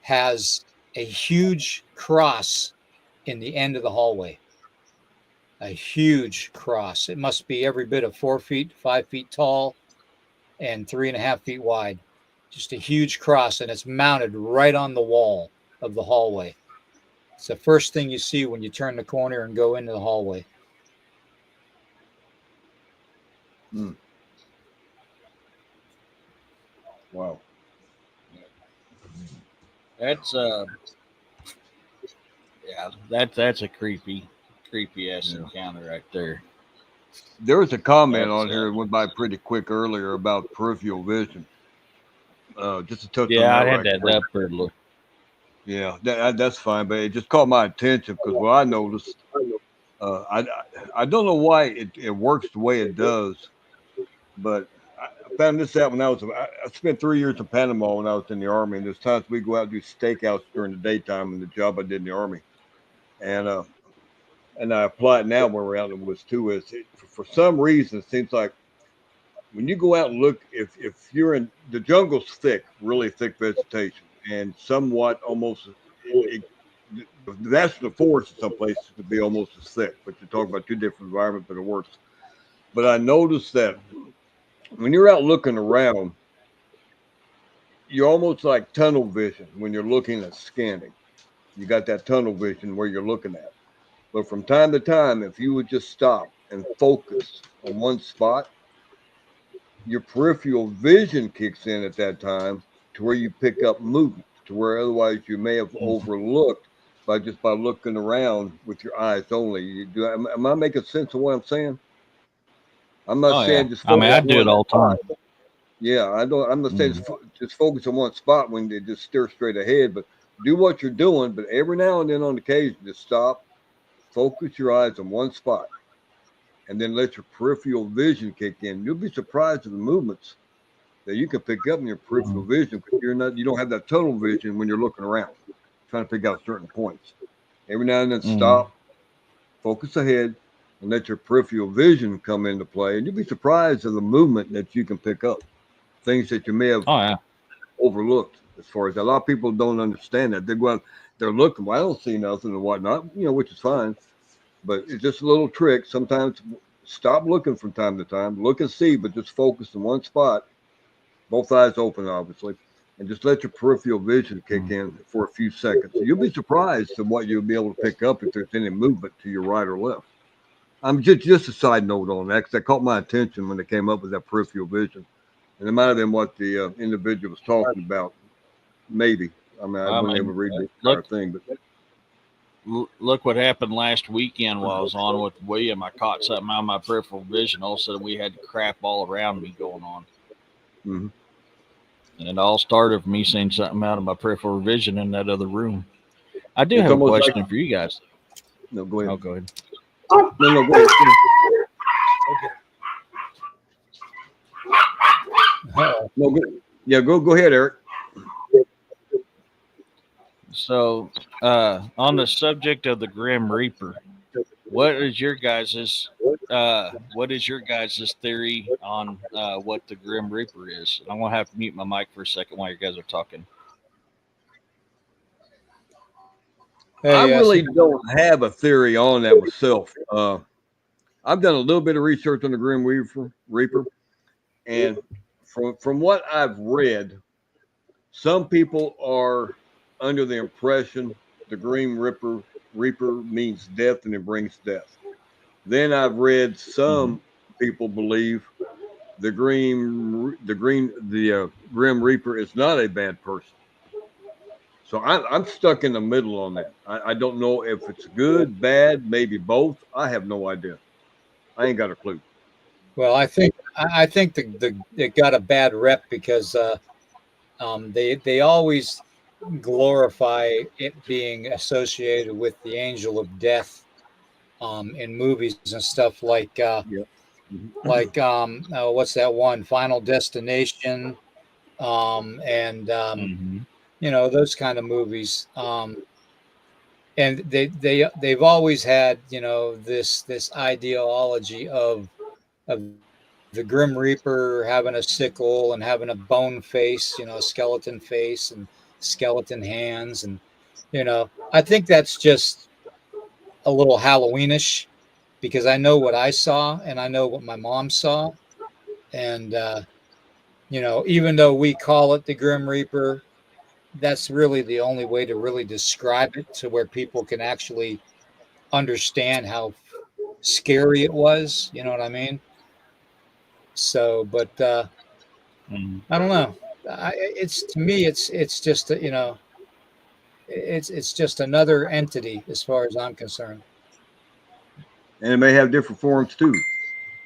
[SPEAKER 6] has a huge cross in the end of the hallway. A huge cross. It must be every bit of 4 feet, 5 feet tall, and 3.5 feet wide. Just a huge cross, and it's mounted right on the wall of the hallway. It's the first thing you see when you turn the corner and go into the hallway.
[SPEAKER 3] Mm. Wow.
[SPEAKER 5] That's yeah, that's a creepy ass
[SPEAKER 3] Yeah.
[SPEAKER 5] encounter right there.
[SPEAKER 3] There was a comment
[SPEAKER 5] That's
[SPEAKER 3] on here that went by pretty quick earlier about peripheral vision. Just to touch on
[SPEAKER 5] yeah,
[SPEAKER 3] that
[SPEAKER 5] I had
[SPEAKER 3] right
[SPEAKER 5] that
[SPEAKER 3] quick.
[SPEAKER 5] up for a little.
[SPEAKER 3] Yeah, that's fine, but it just caught my attention because what I noticed, I don't know why it works the way it does, but I found this out when I spent 3 years in Panama when I was in the army, and there's times we go out and do stakeouts during the daytime in the job I did in the army, and uh, and I apply it now where we're out in the woods too. For some reason it seems like when you go out and look, if you're in the jungle's thick, really thick vegetation, and somewhat almost that's the forest in some places to be almost as thick, but you're talking about two different environments that are worse. But I noticed that when you're out looking around, you're almost like tunnel vision when you're looking at scanning. You got that tunnel vision where you're looking at. But from time to time, if you would just stop and focus on one spot, your peripheral vision kicks in at that time to where you pick up movement, to where otherwise you may have overlooked by looking around with your eyes only. Am I making sense of what I'm saying? I'm not
[SPEAKER 5] Oh yeah.
[SPEAKER 3] saying just
[SPEAKER 5] I mean,
[SPEAKER 3] focus
[SPEAKER 5] I
[SPEAKER 3] on
[SPEAKER 5] do it
[SPEAKER 3] one
[SPEAKER 5] all the time.
[SPEAKER 3] spot. Yeah, I don't. I'm not saying just focus on one spot when they just steer straight ahead, but do what you're doing. But every now and then, on occasion, just stop, focus your eyes on one spot, and then let your peripheral vision kick in. You'll be surprised at the movements that you can pick up in your peripheral vision because you don't have that tunnel vision when you're looking around, trying to pick out certain points. Every now and then, stop, focus ahead, and let your peripheral vision come into play, and you'll be surprised at the movement that you can pick up. Things that you may have
[SPEAKER 5] Oh yeah.
[SPEAKER 3] overlooked. As far as a lot of people don't understand that, they go out, they're looking. Well, I don't see nothing and whatnot, which is fine. But it's just a little trick. Sometimes stop looking from time to time, look and see, but just focus in one spot, both eyes open, obviously, and just let your peripheral vision kick in for a few seconds. You'll be surprised at what you'll be able to pick up if there's any movement to your right or left. I'm just a side note on that because that caught my attention when they came up with that peripheral vision. And it might have been what the individual was talking about. Maybe. I mean, I wasn't able to read the entire thing, but
[SPEAKER 5] look what happened last weekend while I was on with William. I caught something out of my peripheral vision. All of a sudden, we had crap all around me going on.
[SPEAKER 3] Mm-hmm.
[SPEAKER 5] And it all started from me seeing something out of my peripheral vision in that other room. I do have a question for you guys.
[SPEAKER 3] No, go ahead.
[SPEAKER 5] Oh, go ahead.
[SPEAKER 3] No, go ahead. Okay. No, go ahead, Eric.
[SPEAKER 5] So, on the subject of the Grim Reaper, what is your guys's theory on what the Grim Reaper is? I'm gonna have to mute my mic for a second while you guys are talking.
[SPEAKER 3] I really don't have a theory on that myself. I've done a little bit of research on the Grim Reaper, and from what I've read, some people are under the impression the Grim Reaper means death and it brings death. Then I've read some people believe the Grim Reaper is not a bad person. So I'm stuck in the middle on that. I don't know if it's good, bad, maybe both. I have no idea. I ain't got a clue.
[SPEAKER 6] Well, I think it got a bad rep because they always glorify it being associated with the angel of death in movies and stuff like what's that one, Final Destination, and those kind of movies. And they've always had this ideology of the Grim Reaper having a sickle and having a bone face, a skeleton face and skeleton hands. And, I think that's just a little Halloweenish because I know what I saw and I know what my mom saw. And, even though we call it the Grim Reaper, that's really the only way to really describe it to where people can actually understand how scary it was. You know what I mean? So, but I don't know. To me, it's just it's just another entity as far as I'm concerned.
[SPEAKER 3] And it may have different forms too,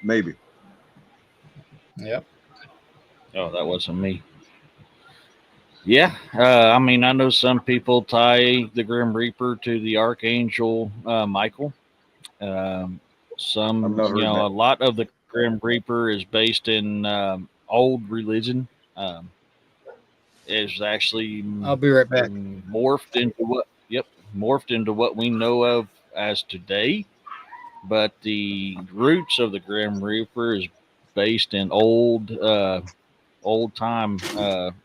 [SPEAKER 3] maybe.
[SPEAKER 6] Yep.
[SPEAKER 5] Oh, that wasn't me. Yeah, I mean, I know some people tie the Grim Reaper to the Archangel Michael. A lot of the Grim Reaper is based in old religion. Is actually
[SPEAKER 6] I'll be right back.
[SPEAKER 5] morphed into what we know of as today. But the roots of the Grim Reaper is based in old time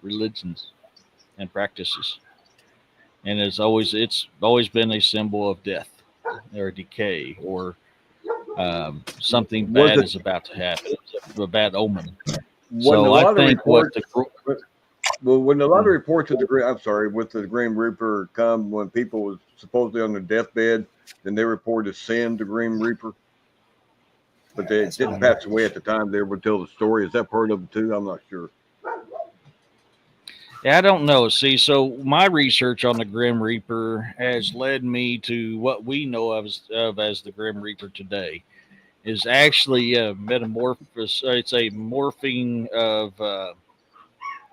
[SPEAKER 5] religions and practices, and it's always been a symbol of death or decay or something
[SPEAKER 3] Was
[SPEAKER 5] bad
[SPEAKER 3] it-
[SPEAKER 5] is about to happen, a bad omen.
[SPEAKER 3] When
[SPEAKER 5] So
[SPEAKER 3] a
[SPEAKER 5] I
[SPEAKER 3] lot of
[SPEAKER 5] think what
[SPEAKER 3] reports,
[SPEAKER 5] the
[SPEAKER 3] well, when a lot of reports of I'm sorry, with the Grim Reaper come when people was supposedly on their deathbed, then they reported seeing the Grim Reaper, but they
[SPEAKER 6] That's
[SPEAKER 3] didn't
[SPEAKER 6] one.
[SPEAKER 3] pass away at the time they would tell the story. Is that part of it too? I'm not sure.
[SPEAKER 5] Yeah, I don't know. See, so my research on the Grim Reaper has led me to what we know of as the Grim Reaper today. Is actually a metamorphosis. It's a morphing of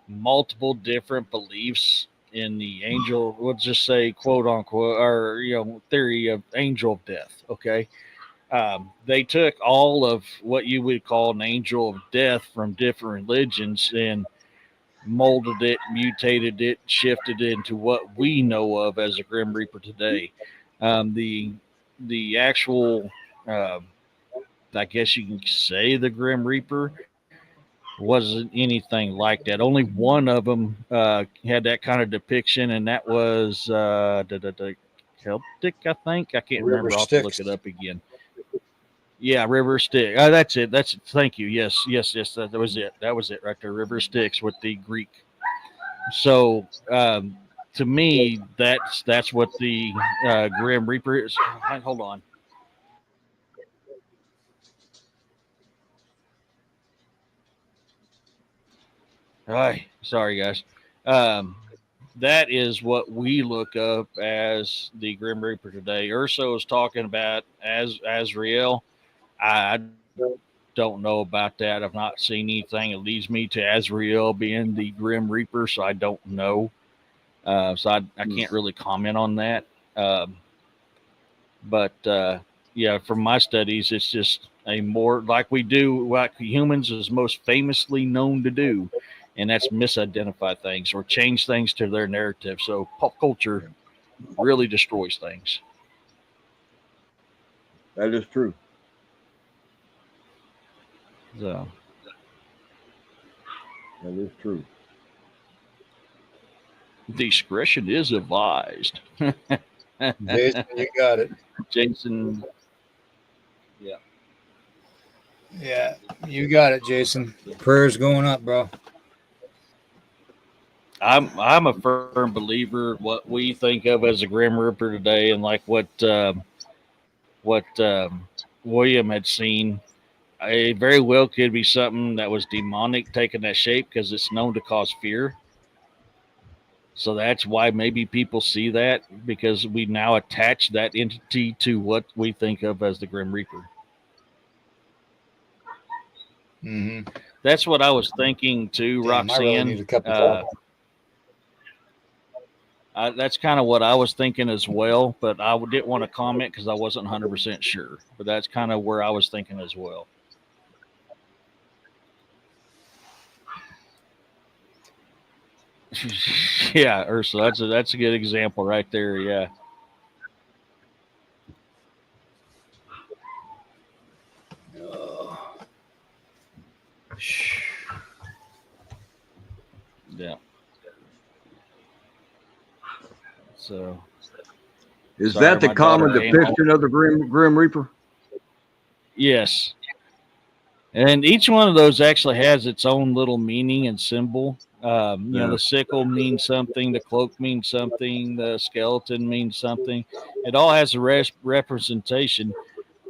[SPEAKER 5] multiple different beliefs in the angel. We'll just say, quote unquote, or theory of angel of death. Okay, they took all of what you would call an angel of death from different religions and molded it, mutated it, shifted it into what we know of as a Grim Reaper today. The actual, I guess you can say, the Grim Reaper wasn't anything like that. Only one of them had that kind of depiction, and that was the Celtic, I think. I can't
[SPEAKER 6] River
[SPEAKER 5] remember. I'll have to look
[SPEAKER 6] Styx.
[SPEAKER 5] it up again. Yeah, River Styx. That's it. That's it. Thank you. Yes. That was it. That was it right there. River Styx with the Greek. So to me, that's what the Grim Reaper is. Hold on. Hi, sorry guys. That is what we look up as the Grim Reaper today. Urso is talking about as Azrael. I don't know about that. I've not seen anything that leads me to Azrael being the Grim Reaper, so I don't know. So I can't really comment on that. But yeah, from my studies, it's just a more like we do what humans is most famously known to do, and that's misidentify things or change things to their narrative. So pop culture really destroys things.
[SPEAKER 3] That is true.
[SPEAKER 5] So
[SPEAKER 3] That is true.
[SPEAKER 5] discretion is advised.
[SPEAKER 6] Jason, you got it.
[SPEAKER 5] Jason, yeah.
[SPEAKER 6] Yeah, you got it, Jason. Prayers going up, bro.
[SPEAKER 5] I'm a firm believer what we think of as a Grim Reaper today, and like what William had seen. It very well could be something that was demonic taking that shape because it's known to cause fear. So that's why maybe people see that because we now attach that entity to what we think of as the Grim Reaper.
[SPEAKER 6] Mm-hmm.
[SPEAKER 5] That's what I was thinking too,
[SPEAKER 6] Damn, I really need a
[SPEAKER 5] Roxanne.
[SPEAKER 6] cup of coffee.
[SPEAKER 5] That's kind of what I was thinking as well, but I didn't want to comment because I wasn't 100% sure. But that's kind of where I was thinking as well. Yeah, Ursula, that's a good example right there. Yeah. Yeah. So
[SPEAKER 3] Is
[SPEAKER 5] sorry,
[SPEAKER 3] that the
[SPEAKER 5] my
[SPEAKER 3] common
[SPEAKER 5] daughter came
[SPEAKER 3] depiction of the Grim Reaper?
[SPEAKER 5] yes. And each one of those actually has its own little meaning and symbol. The sickle means something, the cloak means something, the skeleton means something. It all has a representation,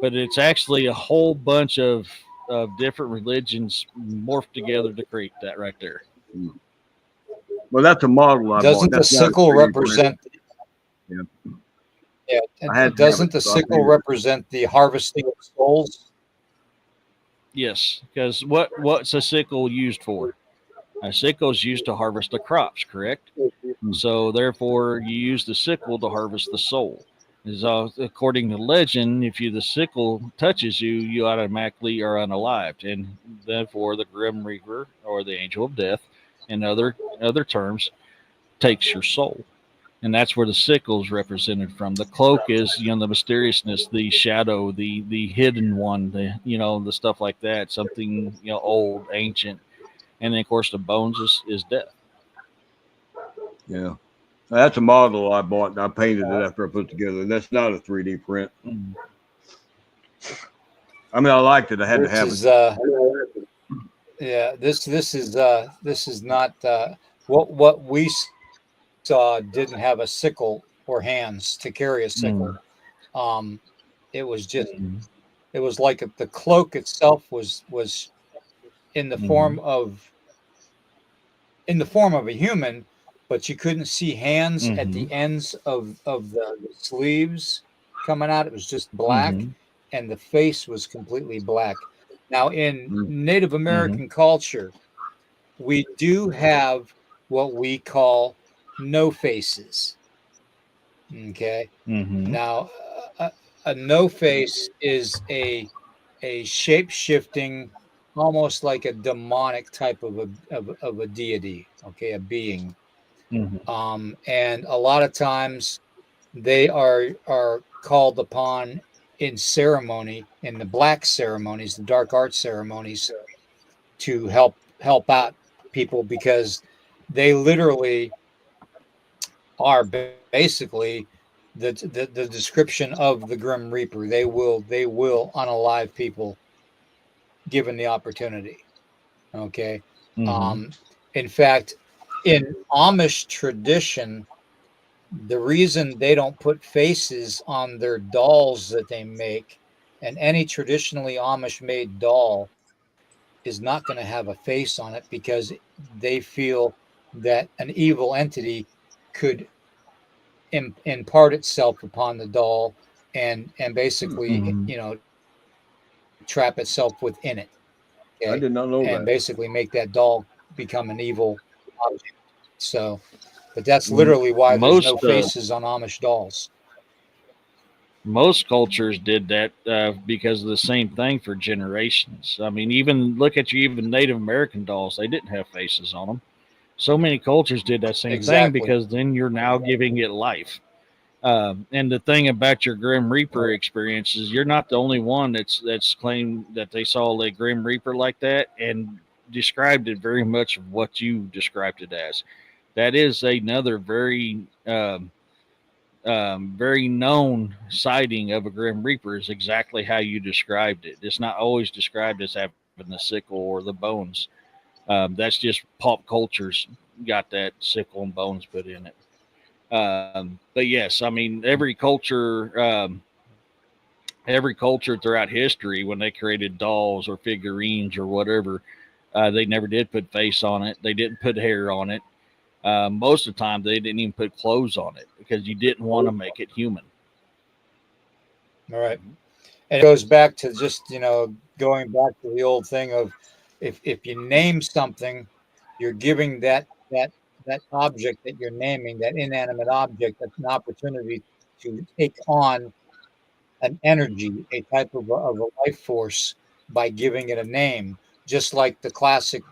[SPEAKER 5] but it's actually a whole bunch of different religions morphed together to create that right there.
[SPEAKER 3] Well, that's a model I
[SPEAKER 6] Doesn't
[SPEAKER 3] bought.
[SPEAKER 6] the
[SPEAKER 3] That's not a
[SPEAKER 6] sickle
[SPEAKER 3] 3D print.
[SPEAKER 6] represent?
[SPEAKER 3] Yeah.
[SPEAKER 6] Yeah,
[SPEAKER 3] I had to
[SPEAKER 6] doesn't
[SPEAKER 3] have it,
[SPEAKER 6] the
[SPEAKER 3] so I
[SPEAKER 6] sickle
[SPEAKER 3] painted it.
[SPEAKER 6] represent the harvesting of souls?
[SPEAKER 5] Yes, because what's a sickle used for? A sickle is used to harvest the crops, correct? So therefore, you use the sickle to harvest the soul. So, according to legend, if the sickle touches you, you automatically are unalived, and therefore the Grim Reaper or the Angel of Death, in other terms, takes your soul. And that's where the sickle is represented from. The cloak is, the mysteriousness, the shadow, the hidden one, the stuff like that, something old, ancient, and then of course the bones is death.
[SPEAKER 3] Yeah. That's a model I bought and I painted it after I put it together. That's not a 3D print. I mean, I liked it. I had to
[SPEAKER 6] This
[SPEAKER 3] have
[SPEAKER 6] is
[SPEAKER 3] it.
[SPEAKER 6] yeah. This is not what we saw. Didn't have a sickle or hands to carry a sickle. Um, it was just it was like the cloak itself was in the form of a human, but you couldn't see hands at the ends of the sleeves coming out. It was just black, and the face was completely black. Now, in Native American culture, we do have what we call no faces. Okay. Now, a, a no face is a shape shifting, almost like a demonic type of a deity. Okay, a being. And a lot of times they are called upon in ceremony, in the black ceremonies, the dark art ceremonies, to help out people because they literally are basically the description of the Grim Reaper. They will unalive people given the opportunity. Okay. In fact, in Amish tradition, the reason they don't put faces on their dolls that they make, and any traditionally Amish made doll is not going to have a face on it because they feel that an evil entity could impart itself upon the doll and basically trap itself within it.
[SPEAKER 3] I
[SPEAKER 6] Okay,
[SPEAKER 3] did not know
[SPEAKER 6] and
[SPEAKER 3] that.
[SPEAKER 6] basically make that doll become an evil object. So, but that's literally why there's no
[SPEAKER 5] Most
[SPEAKER 6] faces on Amish dolls.
[SPEAKER 5] most cultures did that because of the same thing for generations. I mean, even look at even Native American dolls; they didn't have faces on them. So many cultures did that same thing
[SPEAKER 6] Exactly.
[SPEAKER 5] because then you're now giving it life. And the thing about your Grim Reaper experience is you're not the only one that's claimed that they saw a Grim Reaper like that and described it very much of what you described it as. That is another very known sighting of a Grim Reaper is exactly how you described it. It's not always described as having the sickle or the bones. That's just pop culture's got that sickle and bones put in it. But yes, I mean every culture throughout history, when they created dolls or figurines or whatever, they never did put face on it. They didn't put hair on it. Most of the time, they didn't even put clothes on it because you didn't want to make it human.
[SPEAKER 6] All right. And it goes back to just, going back to the old thing of if you name something, you're giving that object that you're naming, that inanimate object, an opportunity to take on an energy, a type of a life force by giving it a name, just like the classic,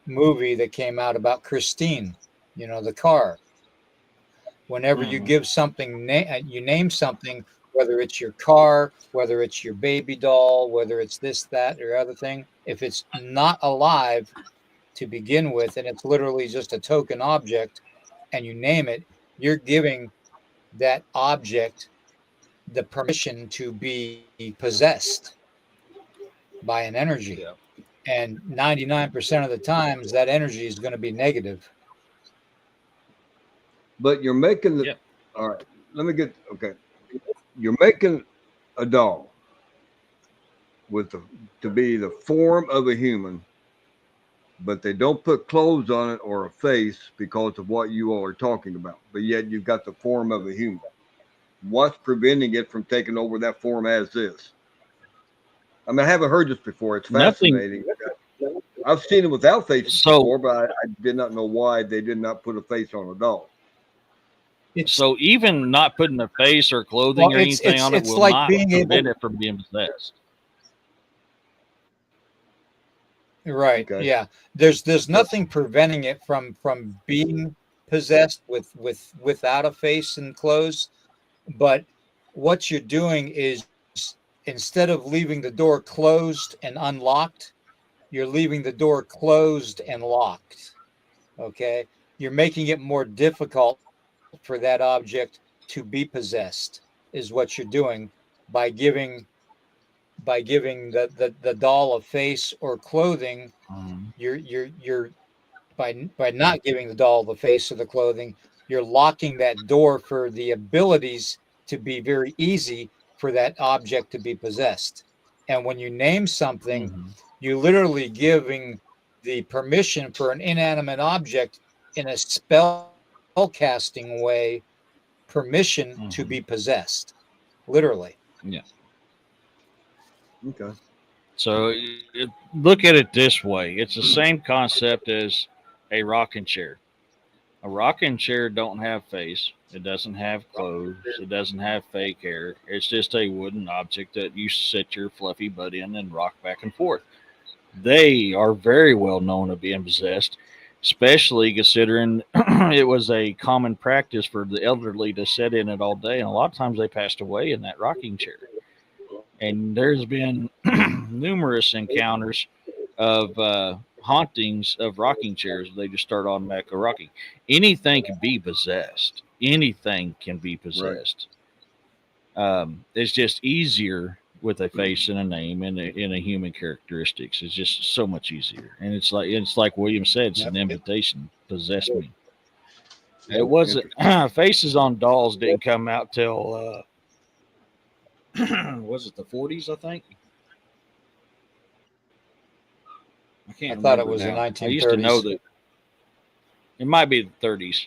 [SPEAKER 6] movie that came out about Christine, the car. Whenever you give something, you name something, whether it's your car, whether it's your baby doll, whether it's this, that, or other thing, if it's not alive to begin with, and it's literally just a token object, and you name it, you're giving that object the permission to be possessed by an energy.
[SPEAKER 5] Yeah.
[SPEAKER 6] And 99% of the times, that energy is going to be negative.
[SPEAKER 3] But you're making the.
[SPEAKER 5] Yeah.
[SPEAKER 3] All right. Let me get. Okay. You're making a doll to be the form of a human, but they don't put clothes on it or a face because of what you all are talking about. But yet you've got the form of a human. What's preventing it from taking over that form as is? I mean, I haven't heard this before. It's
[SPEAKER 5] Nothing.
[SPEAKER 3] fascinating. I've seen it without faces
[SPEAKER 5] So
[SPEAKER 3] before, but I did not know why they did not put a face on a doll.
[SPEAKER 5] so even not putting a face or clothing
[SPEAKER 6] Well,
[SPEAKER 5] or
[SPEAKER 6] it's
[SPEAKER 5] anything
[SPEAKER 6] it's
[SPEAKER 5] on it
[SPEAKER 6] it's
[SPEAKER 5] will
[SPEAKER 6] like
[SPEAKER 5] not
[SPEAKER 6] being
[SPEAKER 5] prevent
[SPEAKER 6] able.
[SPEAKER 5] it from being possessed.
[SPEAKER 6] Right.
[SPEAKER 3] Okay.
[SPEAKER 6] Yeah. There's nothing preventing it from being possessed without a face and clothes, but what you're doing is, instead of leaving the door closed and unlocked, you're leaving the door closed and locked. Okay? You're making it more difficult for that object to be possessed, is what you're doing by giving by giving the doll a face or clothing.
[SPEAKER 5] Mhm.
[SPEAKER 6] You're by not giving the doll the face or the clothing, you're locking that door for the abilities to be very easy for that object to be possessed. And when you name something,
[SPEAKER 5] Mhm.
[SPEAKER 6] you literally giving the permission for an inanimate object in a spell casting way, permission to
[SPEAKER 5] Mhm.
[SPEAKER 6] be possessed, literally.
[SPEAKER 5] Yeah.
[SPEAKER 3] Okay.
[SPEAKER 5] So look at it this way: it's the same concept as a rocking chair. A rocking chair don't have face. It doesn't have clothes. It doesn't have fake hair. It's just a wooden object that you sit your fluffy butt in and rock back and forth. They are very well known of being possessed, especially considering it was a common practice for the elderly to sit in it all day, and a lot of times they passed away in that rocking chair. And there's been numerous encounters of hauntings of rocking chairs. They just start automatically rocking. Anything can be possessed. Anything can be possessed. It's just easier with a face and a name and a human characteristics. It's just so much easier. And it's like William said, it's an invitation. Possess me. It wasn't Faces on Dolls didn't come out till was it the 40s, I think? I can't
[SPEAKER 6] I thought it
[SPEAKER 5] remember
[SPEAKER 6] was the
[SPEAKER 5] now. I used to know
[SPEAKER 6] 1930s.
[SPEAKER 5] that it might be the 30s.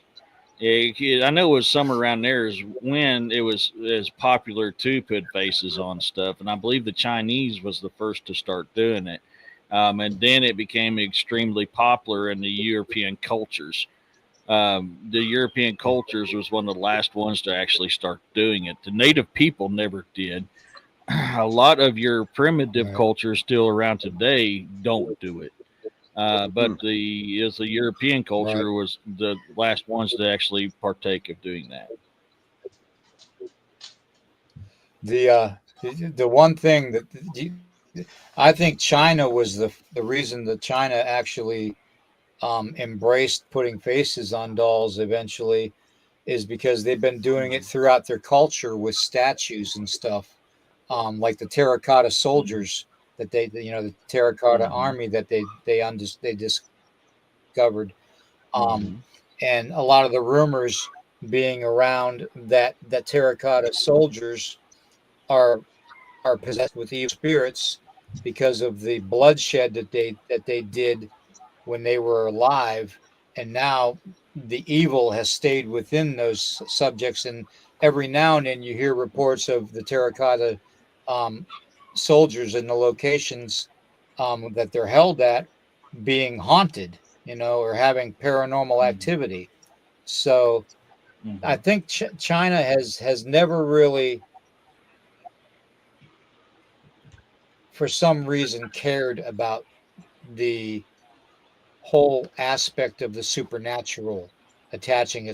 [SPEAKER 5] I know it was somewhere around there is when it was as popular to put faces on stuff, and I believe the Chinese was the first to start doing it, and then it became extremely popular in the European cultures. The European cultures was one of the last ones to actually start doing it. The native people never did. A lot of your primitive
[SPEAKER 6] Right.
[SPEAKER 5] cultures still around today don't do it. But the European culture
[SPEAKER 6] Right.
[SPEAKER 5] was the last ones to actually partake of doing that.
[SPEAKER 6] The one thing that I think China was the reason that China actually embraced putting faces on dolls eventually is because they've been doing it throughout their culture with statues and stuff, like the terracotta soldiers that the terracotta army that they discovered, um,
[SPEAKER 5] Mhm.
[SPEAKER 6] and a lot of the rumors being around that terracotta soldiers are possessed with evil spirits because of the bloodshed that they did when they were alive, and now the evil has stayed within those subjects. And every now and then you hear reports of the terracotta um, soldiers in the locations that they're held at being haunted, or having paranormal
[SPEAKER 5] Mhm.
[SPEAKER 6] activity. So I
[SPEAKER 5] Mhm.
[SPEAKER 6] think China has never really, for some reason, cared about the whole aspect of the supernatural attaching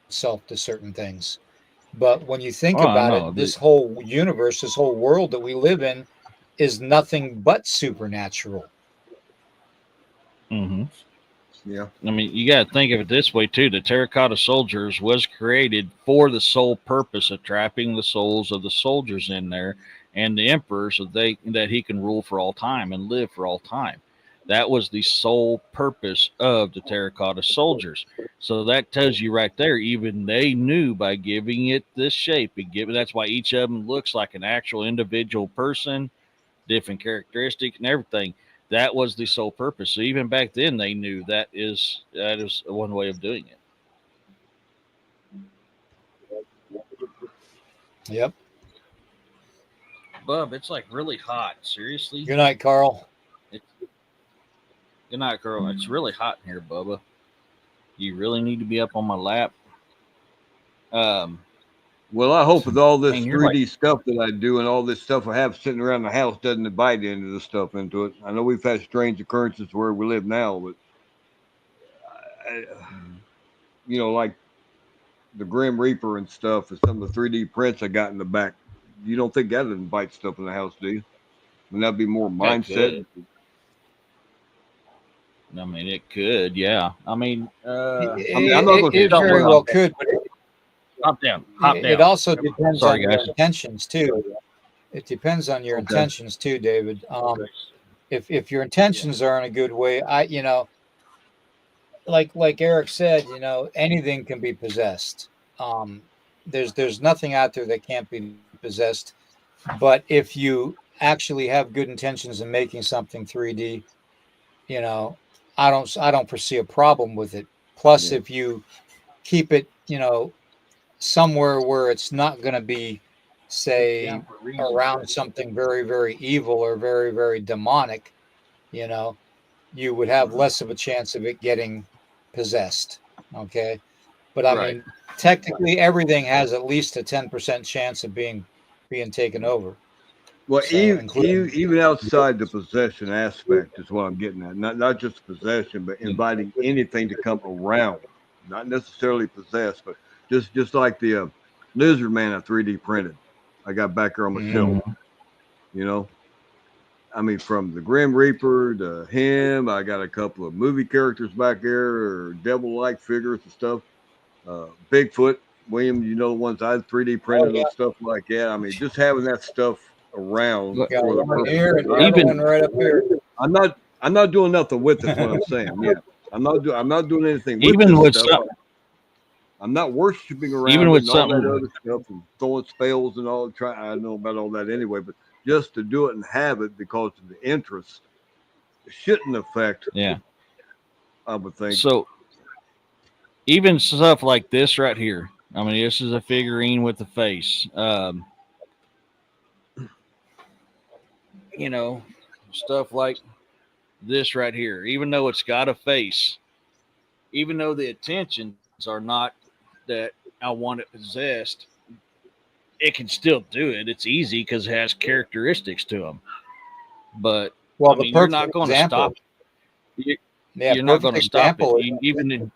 [SPEAKER 6] itself to certain things. But when you think
[SPEAKER 5] Oh, I
[SPEAKER 6] about
[SPEAKER 5] know.
[SPEAKER 6] it, this whole universe, this whole world that we live in is nothing but supernatural.
[SPEAKER 5] Mhm.
[SPEAKER 3] Yeah.
[SPEAKER 5] I mean, you got to think of it this way too. The terracotta soldiers was created for the sole purpose of trapping the souls of the soldiers in there and the emperor, so that he can rule for all time and live for all time. That was the sole purpose of the terracotta soldiers. So that tells you right there, even they knew by giving it this shape and that's why each of them looks like an actual individual person, different characteristics and everything. That was the sole purpose. So even back then, they knew that is one way of doing it.
[SPEAKER 6] Yep.
[SPEAKER 5] Bub, it's like really hot. Seriously,
[SPEAKER 6] Good night, Carl.
[SPEAKER 5] it's, good night, girl. It's really hot in here, Bubba. You really need to be up on my lap. Um,
[SPEAKER 3] Well, I hope with all this
[SPEAKER 5] man, you're like
[SPEAKER 3] 3D stuff that I do and all this stuff I have sitting around the house doesn't invite any of this stuff into it. I know we've had strange occurrences where we live now, but I, like the Grim Reaper and stuff and some of the 3D prints I got in the back. You don't think that would invite stuff in the house, do you? Would that be more
[SPEAKER 5] that
[SPEAKER 3] mindset?
[SPEAKER 5] could. I mean, it could. Yeah. I mean,
[SPEAKER 3] I mean, I'm not going to
[SPEAKER 6] It
[SPEAKER 3] say
[SPEAKER 5] don't
[SPEAKER 6] very
[SPEAKER 5] worry.
[SPEAKER 3] somewhere.
[SPEAKER 6] well could, but
[SPEAKER 5] Hop down. Hop
[SPEAKER 6] it
[SPEAKER 5] down.
[SPEAKER 6] also depends
[SPEAKER 5] Sorry,
[SPEAKER 6] on your
[SPEAKER 5] guys.
[SPEAKER 6] intentions too. It depends on your
[SPEAKER 3] Okay.
[SPEAKER 6] intentions too, David. If your intentions are in a good way, like Eric said, anything can be possessed. There's nothing out there that can't be possessed. But if you actually have good intentions in making something 3D, I don't foresee a problem with it. Plus, if you keep it, somewhere where it's not going to be, say, around something very, very evil or very, very demonic, you would have less of a chance of it getting possessed. Okay. But I
[SPEAKER 5] Right.
[SPEAKER 6] mean, technically everything has at least a 10% chance of being taken over.
[SPEAKER 3] Well,
[SPEAKER 6] So,
[SPEAKER 3] even outside the possession aspect is what I'm getting at. Not just possession, but inviting anything to come around. Not necessarily possessed, but just like the lizard man I 3D printed. I got back here on my shelf. You know, I mean, from the Grim Reaper to him, I got a couple of movie characters back there, or devil-like figures and stuff. Bigfoot, William, the ones I 3D printed and stuff like that. I mean, just having that stuff around
[SPEAKER 5] Look,
[SPEAKER 6] got
[SPEAKER 3] for the
[SPEAKER 6] one
[SPEAKER 3] purpose.
[SPEAKER 6] here and
[SPEAKER 5] Even-
[SPEAKER 6] one right up here.
[SPEAKER 3] I'm not doing nothing with it. Is what I'm saying. Yeah, I'm not doing anything with
[SPEAKER 5] Even
[SPEAKER 3] this
[SPEAKER 5] with
[SPEAKER 3] stuff.
[SPEAKER 5] some,
[SPEAKER 3] I'm not worshiping around
[SPEAKER 5] Even
[SPEAKER 3] it
[SPEAKER 5] with
[SPEAKER 3] and all that
[SPEAKER 5] something-
[SPEAKER 3] other stuff and throwing spells and all. I know about all that anyway, but just to do it and have it because of the interest shouldn't affect.
[SPEAKER 5] yeah.
[SPEAKER 3] I would think.
[SPEAKER 5] So even stuff like this right here. I mean, this is a figurine with the face. Stuff like this right here. Even though it's got a face, even though the intentions are not that I want it possessed, it can still do it. It's easy because it has characteristics to them. But
[SPEAKER 6] Well,
[SPEAKER 5] I mean, you're not going to stop. You're not going to stop it. Even in,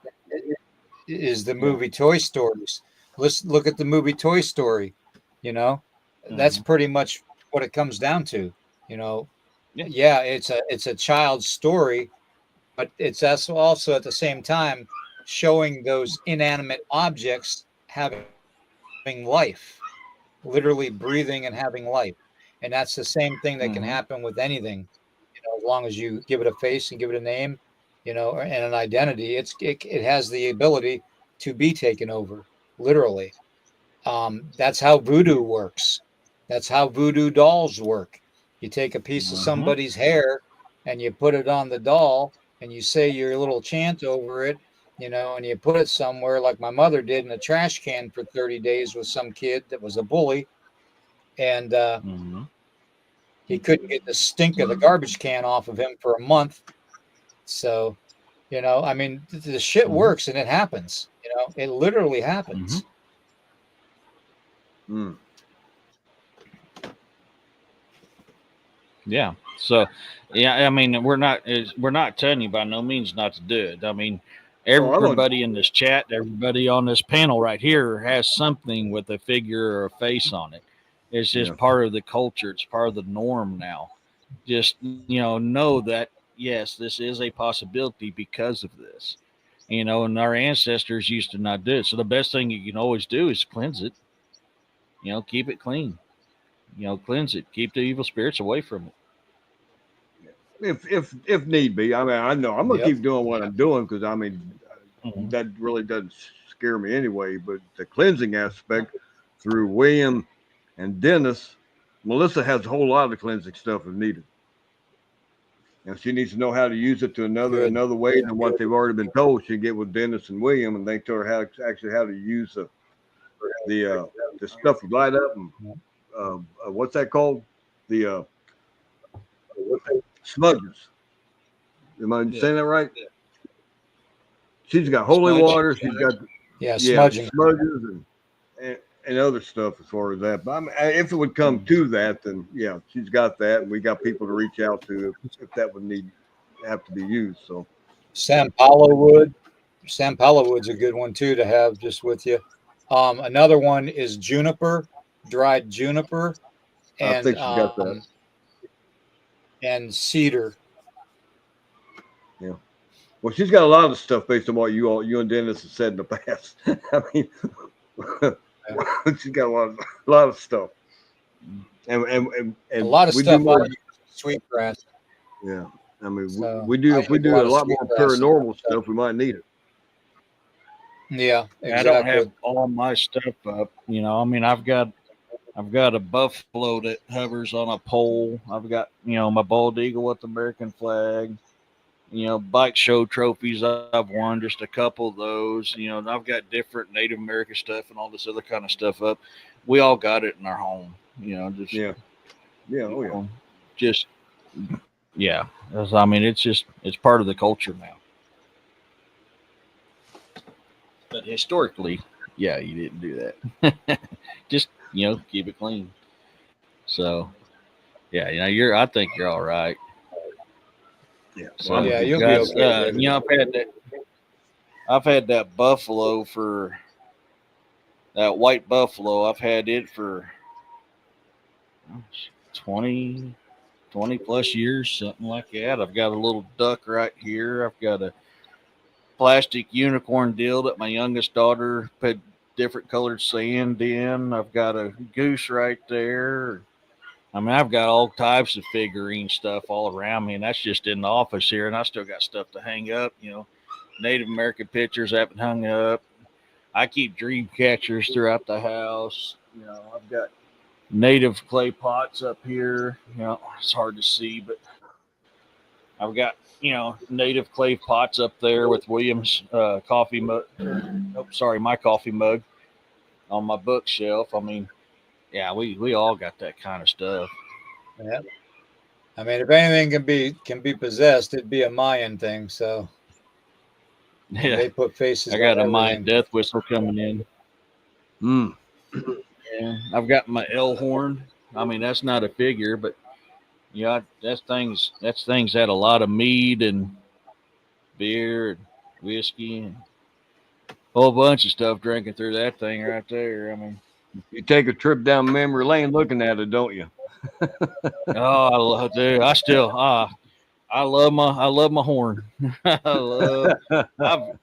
[SPEAKER 6] is the movie Toy Stories. Let's look at the movie Toy Story. That's pretty much what it comes down to. Yeah, it's a child's story, but it's also at the same time showing those inanimate objects having life, literally breathing and having life. And that's the same thing that can happen with anything, as long as you give it a face and give it a name, and an identity. It has the ability to be taken over, literally. That's how voodoo works. That's how voodoo dolls work. You take a piece of somebody's hair and you put it on the doll and you say your little chant over it, and you put it somewhere like my mother did in a trash can for 30 days with some kid that was a bully. And he couldn't get the stink of the garbage can off of him for a month. So, I mean, the shit works and it happens. It literally happens.
[SPEAKER 5] Yeah. So, yeah, I mean, we're not telling you by no means not to do it. I mean, everybody in this chat, everybody on this panel right here has something with a figure or a face on it. It's just part of the culture. It's part of the norm now. Just, know that, yes, this is a possibility because of this. And our ancestors used to not do it. So the best thing you can always do is cleanse it. Keep it clean. Cleanse it. Keep the evil spirits away from it.
[SPEAKER 3] If need be. I mean, I know I'm gonna keep doing what I'm doing because I mean that really doesn't scare me anyway. But the cleansing aspect through William and Dennis, Melissa has a whole lot of cleansing stuff if needed. And she needs to know how to use it to another way than what they've already been told. She get with Dennis and William, and they tell her how to use the stuff to light up and what's that called? The smudges. Am I saying that right? She's got holy water. She's got
[SPEAKER 6] smudging.
[SPEAKER 3] smudges and other stuff as far as that. But I mean, if it would come to that, then she's got that, and we got people to reach out to if that would have to be used. So
[SPEAKER 6] Sam Paulo wood's a good one too to have just with you. Another one is juniper, dried juniper, and
[SPEAKER 3] I think she's got that.
[SPEAKER 6] And cedar.
[SPEAKER 3] Yeah. Well, she's got a lot of stuff based on what you and Dennis have said in the past. I mean, she's got a lot of stuff. and
[SPEAKER 6] A lot of
[SPEAKER 3] we
[SPEAKER 6] stuff
[SPEAKER 3] do more.
[SPEAKER 6] I use sweetgrass.
[SPEAKER 3] Yeah, I mean,
[SPEAKER 6] So
[SPEAKER 3] we do.
[SPEAKER 6] I
[SPEAKER 3] If we
[SPEAKER 6] use
[SPEAKER 3] do a lot more
[SPEAKER 6] sweetgrass and
[SPEAKER 3] paranormal stuff, we might need it.
[SPEAKER 6] Yeah,
[SPEAKER 5] I don't
[SPEAKER 6] exactly.
[SPEAKER 5] have all my stuff up. You know, I mean, I've got a buffalo that hovers on a pole. I've got, you know, my bald eagle with the American flag. You know, bike show trophies. I've won just a couple of those. You know, and I've got different Native American stuff and all this other kind of stuff up. We all got it in our home. You know, just
[SPEAKER 3] Yeah, yeah,
[SPEAKER 5] you
[SPEAKER 3] oh yeah.
[SPEAKER 5] know, just yeah. I mean, it's part of the culture now. But historically, yeah, you didn't do that. Just, you know, keep it clean. So yeah, you know, I think you're all right.
[SPEAKER 3] Yeah,
[SPEAKER 5] So
[SPEAKER 6] Yeah, you'll be okay, David.
[SPEAKER 5] you know, I've had that buffalo for that white buffalo. I've had it for 20 plus years, something like that. I've got a little duck right here. I've got a plastic unicorn deal that my youngest daughter put different colored sand in. I've got a goose right there. I mean, I've got all types of figurine stuff all around me, and that's just in the office here. And I still got stuff to hang up, you know, Native American pictures I haven't hung up. I keep dream catchers throughout the house. You know, I've got native clay pots up here. You know, it's hard to see, but I've got, you know, native clay pots up there with Williams coffee mug. Oh, sorry, my coffee mug on my bookshelf. I mean, yeah, we all got that kind of stuff.
[SPEAKER 6] Yeah. I mean, if anything can be possessed, it'd be a Mayan thing. So
[SPEAKER 5] Yeah,
[SPEAKER 6] they put faces
[SPEAKER 5] I got
[SPEAKER 6] on
[SPEAKER 5] a Mayan
[SPEAKER 6] everything.
[SPEAKER 5] death whistle coming in.
[SPEAKER 3] Mm.
[SPEAKER 5] Yeah, I've got my L horn. I mean, that's not a figure, but yeah, that's things that a lot of mead and beer and whiskey and a whole bunch of stuff drinking through that thing right there. I mean,
[SPEAKER 3] You take a trip down memory lane looking at it, don't you?
[SPEAKER 5] oh, I love, dude. I love my horn. I've,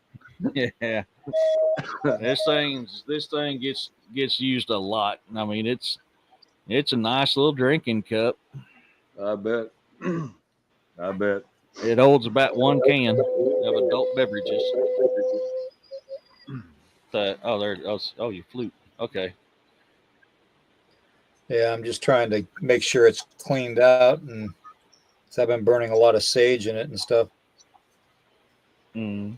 [SPEAKER 5] yeah. This thing gets used a lot. I mean, it's a nice little drinking cup.
[SPEAKER 3] I bet. I bet.
[SPEAKER 5] It holds about 1 can of adult beverages. Oh, you flute. Okay.
[SPEAKER 6] Yeah, I'm just trying to make sure it's cleaned out, and so I've been burning a lot of sage in it and stuff.
[SPEAKER 5] Mm.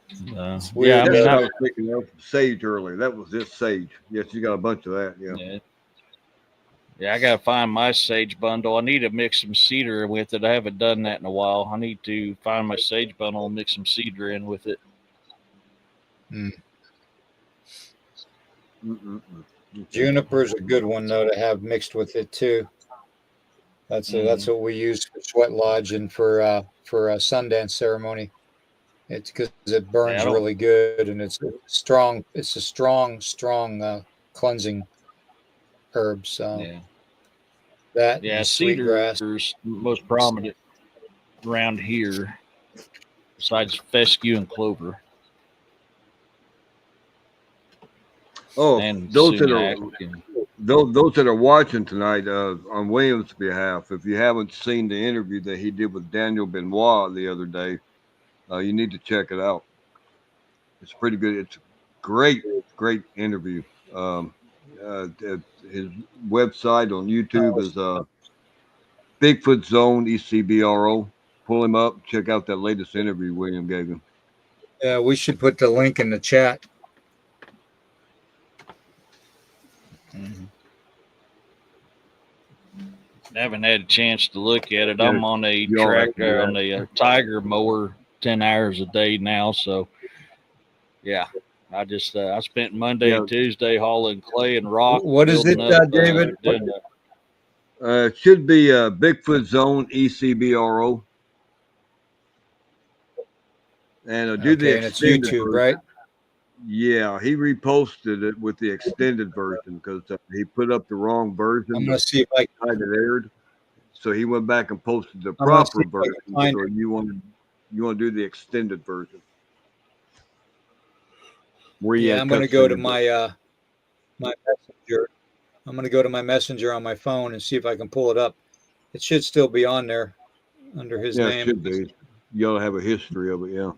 [SPEAKER 6] It's
[SPEAKER 5] Yeah, I
[SPEAKER 6] weird.
[SPEAKER 3] That's
[SPEAKER 5] mean,
[SPEAKER 3] what I was thinking of. Sage earlier. That was just sage. Yes, you got a bunch of that. Yeah.
[SPEAKER 5] yeah, I gotta find my sage bundle. I need to mix some cedar with it. I haven't done that in a while. I need to find my sage bundle and mix some cedar in with it.
[SPEAKER 6] Juniper's a good one though to have mixed with it too. That's what we use for Sweat Lodge and for a Sundance ceremony. It's because it burns
[SPEAKER 5] Yeah,
[SPEAKER 6] really good and it's strong. It's a strong cleansing herb. So
[SPEAKER 5] yeah,
[SPEAKER 6] that
[SPEAKER 5] yeah.
[SPEAKER 6] and sweetgrass.
[SPEAKER 5] Cedar's most prominent around here, besides fescue and clover.
[SPEAKER 3] Oh,
[SPEAKER 5] And
[SPEAKER 3] those that
[SPEAKER 5] sumac.
[SPEAKER 3] are those that are watching tonight, on William's behalf, if you haven't seen the interview that he did with Daniel Benoit the other day, you need to check it out. It's pretty good. It's a great interview. His website on YouTube is Bigfoot Zone ECBRO. Pull him up. Check out that latest interview William gave him.
[SPEAKER 6] Yeah, we should put the link in the chat.
[SPEAKER 5] Mm-hmm. I haven't had a chance to look at it.
[SPEAKER 3] Yeah,
[SPEAKER 5] I'm on a
[SPEAKER 3] you all right,
[SPEAKER 5] tractor on a Tiger mower 10 hours a day now. So, yeah, I just I spent Monday and Tuesday hauling clay and rock.
[SPEAKER 6] What is it, David?
[SPEAKER 3] It should be Bigfoot Zone ECBRO. And do the
[SPEAKER 6] and it's
[SPEAKER 3] extended
[SPEAKER 6] YouTube,
[SPEAKER 3] version.
[SPEAKER 6] right?
[SPEAKER 3] Yeah, he reposted it with the extended version because he put up the wrong version.
[SPEAKER 6] I'm gonna see if I
[SPEAKER 3] had it aired, so he went back and posted the
[SPEAKER 6] I'm gonna see
[SPEAKER 3] proper
[SPEAKER 6] if I can
[SPEAKER 3] version.
[SPEAKER 6] find
[SPEAKER 3] So you want to do the extended version. Where
[SPEAKER 6] I'm going to go to my my messenger. I'm going to go to my messenger on my phone and see if I can pull it up. It should still be on there under his
[SPEAKER 3] Yeah, it
[SPEAKER 6] name.
[SPEAKER 3] should be. You ought to have a history of it, yeah.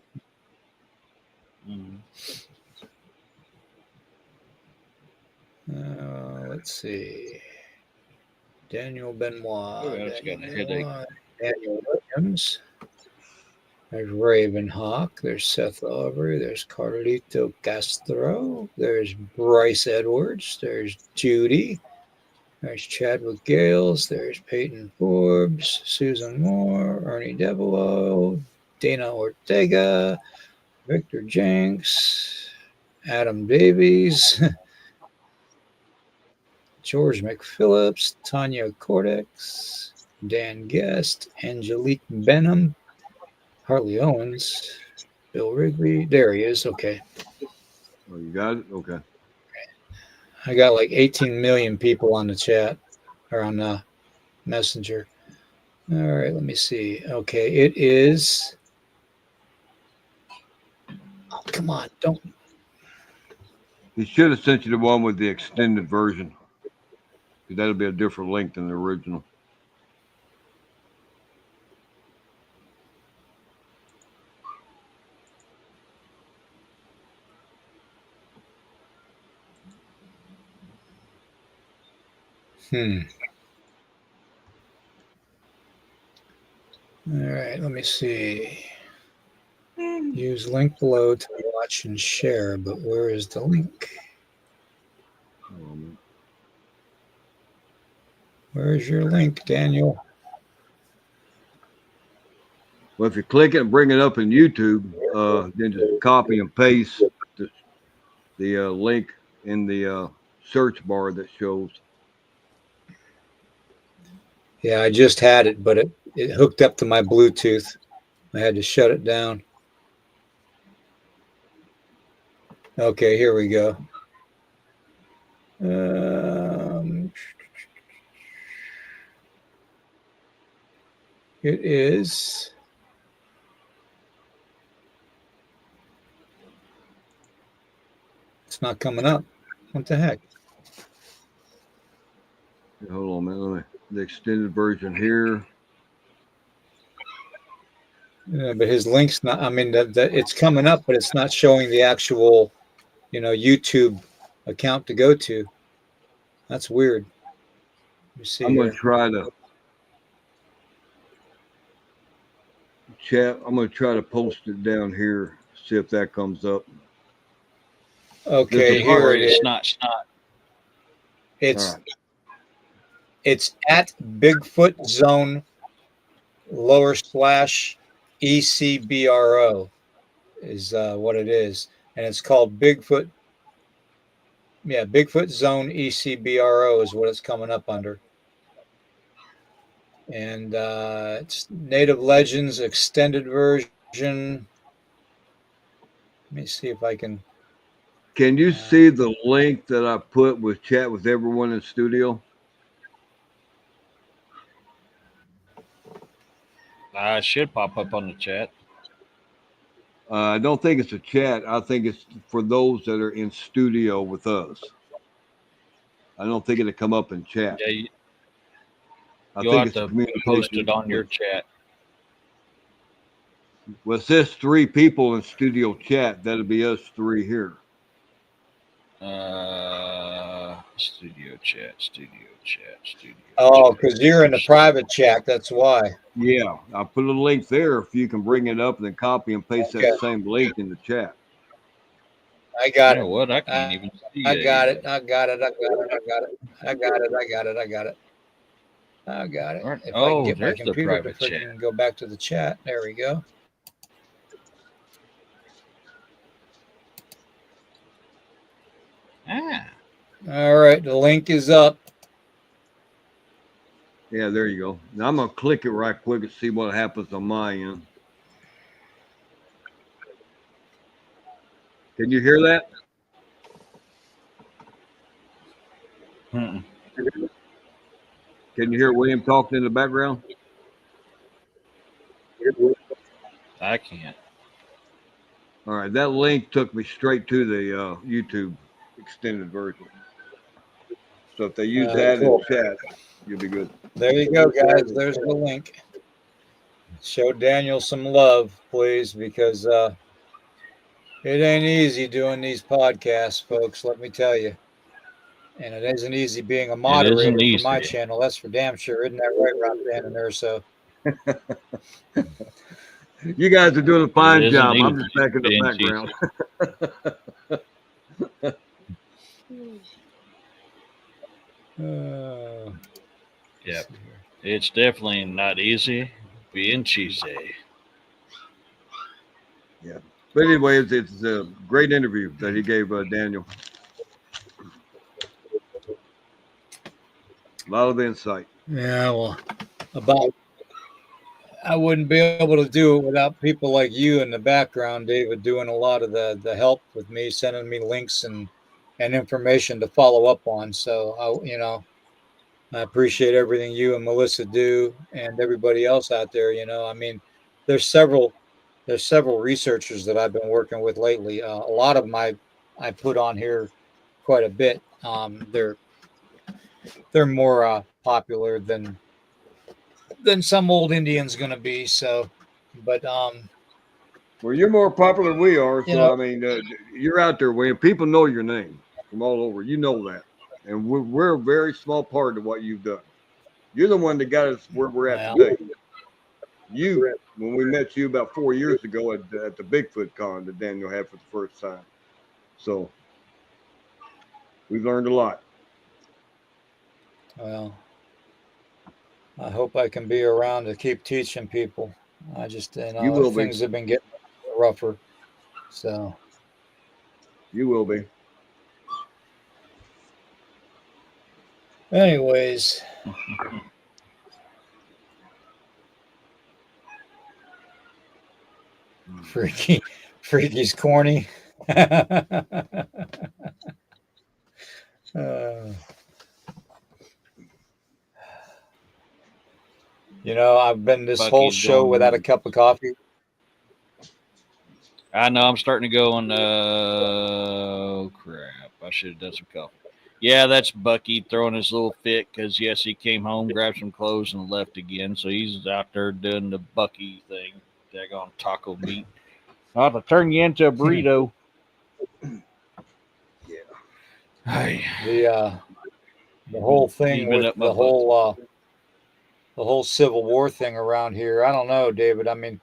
[SPEAKER 6] Let's see. Daniel Benoit.
[SPEAKER 5] Oh, that's got a headache.
[SPEAKER 6] Daniel Williams. There's Ravenhawk. There's Seth Aubrey. There's Carlito Castro. There's Bryce Edwards. There's Judy. There's Chadwick Gales. There's Peyton Forbes. Susan Moore. Ernie Devereaux. Dana Ortega. Victor Jenks. Adam Davies. George McPhillips. Tanya Cordex. Dan Guest. Angelique Benham. Harley Owens, Bill Wrigley. There he is. Okay.
[SPEAKER 3] Oh, you got it? Okay.
[SPEAKER 6] I got like 18 million people on the chat or on the messenger. All right, let me see. Okay, it is. Oh, come on. Don't.
[SPEAKER 3] He should have sent you the one with the extended version. That'll be a different link than the original.
[SPEAKER 6] All right, let me see. Use link below to watch and share, but where is the link? Where's your link, Daniel?
[SPEAKER 3] Well, if you click it and bring it up in YouTube, then just copy and paste the link in the search bar that shows.
[SPEAKER 6] Yeah, I just had it, but it hooked up to my Bluetooth. I had to shut it down. Okay, here we go. It is. It's not coming up. What the heck?
[SPEAKER 3] Hold on a minute. Let me, the extended version here.
[SPEAKER 6] Yeah, but his link's not. I mean, it's coming up, but it's not showing the actual, YouTube account to go to. That's weird. Let me see.
[SPEAKER 3] I'm going to try to chat. I'm going to try to post it down here. See if that comes up.
[SPEAKER 6] Okay, here it is.
[SPEAKER 5] Snot.
[SPEAKER 6] It's
[SPEAKER 3] right.
[SPEAKER 6] It's at Bigfoot Zone /ECBRO is what it is, and it's called Bigfoot. Yeah, Bigfoot Zone ECBRO is what it's coming up under, and it's Native Legends extended version. Let me see if I can.
[SPEAKER 3] Can you see the link that I put with chat with everyone in studio?
[SPEAKER 5] It should pop up on the chat.
[SPEAKER 3] I don't think it's a chat. I think it's for those that are in studio with us. I don't think it'll come up in chat.
[SPEAKER 5] Yeah,
[SPEAKER 3] You'll
[SPEAKER 5] have to post it on your chat.
[SPEAKER 3] Well, it says 3 people in studio chat. That'll be us 3 here.
[SPEAKER 5] Studio chat.
[SPEAKER 6] Oh, because you're in the private chat. That's why.
[SPEAKER 3] Yeah, I'll put a link there if you can bring it up and then copy and paste that same link in the chat.
[SPEAKER 6] I got it.
[SPEAKER 5] You know what? I can't even see
[SPEAKER 6] I
[SPEAKER 5] it.
[SPEAKER 6] got it. I got it. If I can get my computer to freaking go back to the chat. There we go. All right, the link is up.
[SPEAKER 3] Yeah, there you go. Now I'm going to click it right quick and see what happens on my end. Can you hear that? Can you hear William talking in the background?
[SPEAKER 5] I can't.
[SPEAKER 3] All right, that link took me straight to the YouTube extended version. So if they use that
[SPEAKER 6] cool.
[SPEAKER 3] in chat, you'll be good.
[SPEAKER 6] There you go, guys. There's the link. Show Daniel some love, please, because it ain't easy doing these podcasts, folks. Let me tell you. And it isn't easy being a moderator for my
[SPEAKER 5] easy.
[SPEAKER 6] channel. That's for damn sure. Isn't that right, Rob Van and Urso?
[SPEAKER 3] You guys are doing a fine
[SPEAKER 5] isn't
[SPEAKER 3] job. I'm
[SPEAKER 5] easy
[SPEAKER 3] just back in the
[SPEAKER 5] being
[SPEAKER 3] background.
[SPEAKER 5] Yeah, it's definitely not easy being cheesy.
[SPEAKER 3] Yeah. But anyways, it's a great interview that he gave Daniel. A lot of insight.
[SPEAKER 6] Yeah, well, I wouldn't be able to do it without people like you in the background, David, doing a lot of the help with me, sending me links and information to follow up on. So I appreciate everything you and Melissa do, and everybody else out there. I mean, there's several researchers that I've been working with lately. A lot of them I put on here quite a bit. They're more popular than some old Indian's going to be. So, but
[SPEAKER 3] well, you're more popular than we are. So I mean, you're out there, William. People know your name from all over. You know that, and we're a very small part of what you've done. You're the one that got us where we're at today. You, when we met you about 4 years ago at the Bigfoot con that Daniel had for the first time. So we've learned a lot.
[SPEAKER 6] Well, I hope I can be around to keep teaching people. I just,
[SPEAKER 3] you will
[SPEAKER 6] things
[SPEAKER 3] be.
[SPEAKER 6] have been getting rougher. So
[SPEAKER 3] you will be.
[SPEAKER 6] Anyways. Freaky's corny. I've been this whole show without a cup of coffee.
[SPEAKER 5] I know I'm starting to go on. Oh crap! I should have done some coffee. Yeah, that's Bucky throwing his little fit because yes, he came home, grabbed some clothes, and left again. So he's out there doing the Bucky thing. Daggone taco meat. I'll have to turn you into a burrito.
[SPEAKER 3] Yeah.
[SPEAKER 5] Hey.
[SPEAKER 6] The whole thing with the whole Civil War thing around here. I don't know, David. I mean,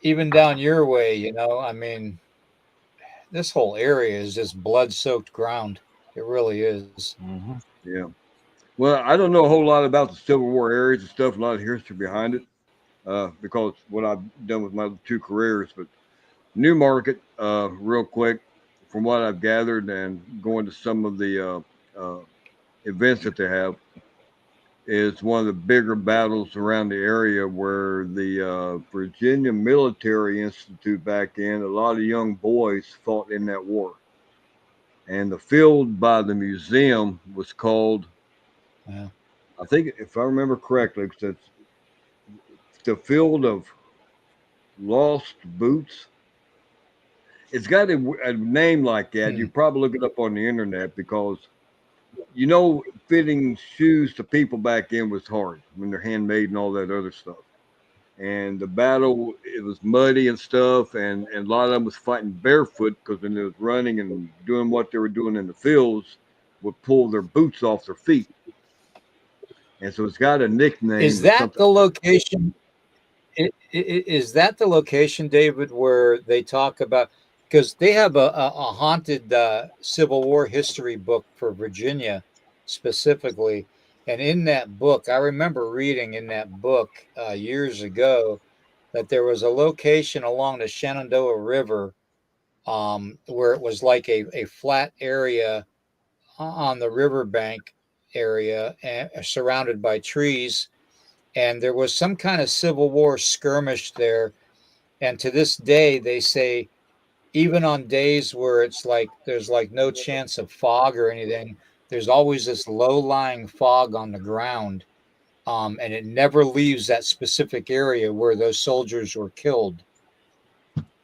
[SPEAKER 6] even down your way, I mean, this whole area is just blood-soaked ground. It really is.
[SPEAKER 5] Mm-hmm.
[SPEAKER 3] Yeah. Well, I don't know a whole lot about the Civil War areas and stuff, a lot of history behind it, because what I've done with my 2 careers. But New Market, real quick, from what I've gathered and going to some of the events that they have, is one of the bigger battles around the area where the Virginia Military Institute back in, a lot of young boys fought in that war. And the field by the museum was called, I think, if I remember correctly, it's the Field of Lost Boots. It's got a name like that. You probably look it up on the internet because, fitting shoes to people back then was hard when they're handmade and all that other stuff. And the battle, it was muddy and stuff, and a lot of them was fighting barefoot because when they was running and doing what they were doing in the fields, would pull their boots off their feet. And so it's got a nickname.
[SPEAKER 6] Is that the location? Is that the location, David, where they talk about, because they have a haunted Civil War history book for Virginia specifically. And in that book, I remember reading in that book years ago that there was a location along the Shenandoah River where it was like a flat area on the riverbank area surrounded by trees. And there was some kind of Civil War skirmish there. And to this day, they say, even on days where it's like there's like no chance of fog or anything, there's always this low-lying fog on the ground. And it never leaves that specific area where those soldiers were killed.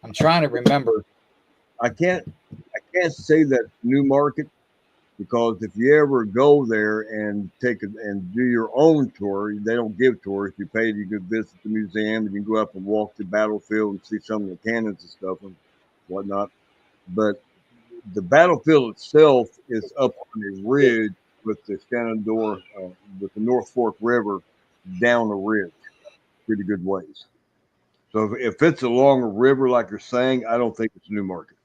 [SPEAKER 6] I'm trying to remember.
[SPEAKER 3] I can't say that New Market because if you ever go there and and do your own tour, they don't give tours. You pay to go visit the museum, and you go up and walk the battlefield and see some of the cannons and stuff and whatnot. But the battlefield itself is up on a ridge with the Shenandoah, with the North Fork River down the ridge, pretty good ways. So if it's along a river like you're saying, I don't think it's New Market.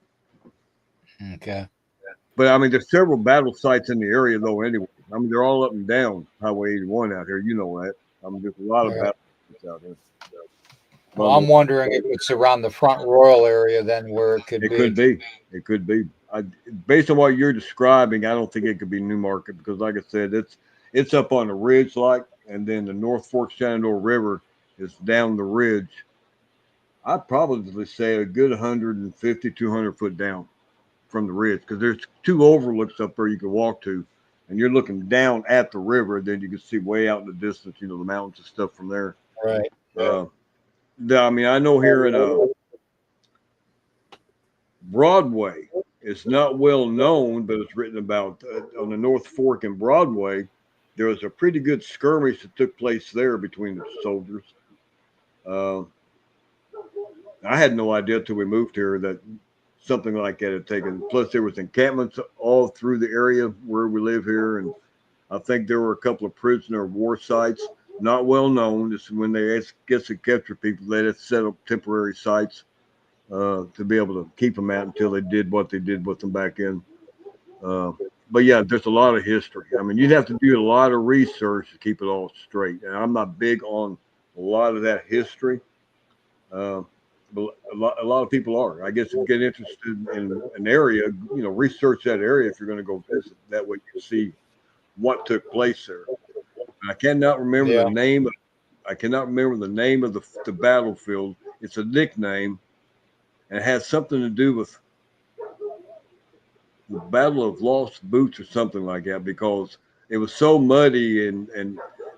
[SPEAKER 6] Okay.
[SPEAKER 3] But I mean, there's several battle sites in the area, though. Anyway, I mean, they're all up and down Highway 81 out here. You know that. I mean, there's a lot of
[SPEAKER 6] All right.
[SPEAKER 3] battle sites out here.
[SPEAKER 6] Well, I'm wondering if it's around the Front Royal area then where it could
[SPEAKER 3] It
[SPEAKER 6] be.
[SPEAKER 3] could be. It could be. Based on what you're describing, I don't think it could be New Market because, like I said, it's up on the ridge, and then the North Fork Shenandoah River is down the ridge. I'd probably say a good 150, 200 foot down from the ridge because there's two overlooks up there you can walk to, and you're looking down at the river. Then you can see way out in the distance, the mountains and stuff from there.
[SPEAKER 6] Right.
[SPEAKER 3] I mean, I know here in Broadway, it's not well known, but it's written about on the North Fork and Broadway. There was a pretty good skirmish that took place there between the soldiers. I had no idea till we moved here that something like that had taken. Plus, there was encampments all through the area where we live here, and I think there were a couple of prisoner of war sites, not well known. Just when they get to capture people, they had set up temporary sites to be able to keep them out until they did what they did with them back in. But yeah, there's a lot of history. I mean, you'd have to do a lot of research to keep it all straight. And I'm not big on a lot of that history. But a lot of people are. I guess if you get interested in an area, research that area if you're going to go visit. That way you see what took place there. I cannot remember the name. I cannot remember the name of the battlefield. It's a nickname, and it has something to do with the Battle of Lost Boots or something like that because it was so muddy and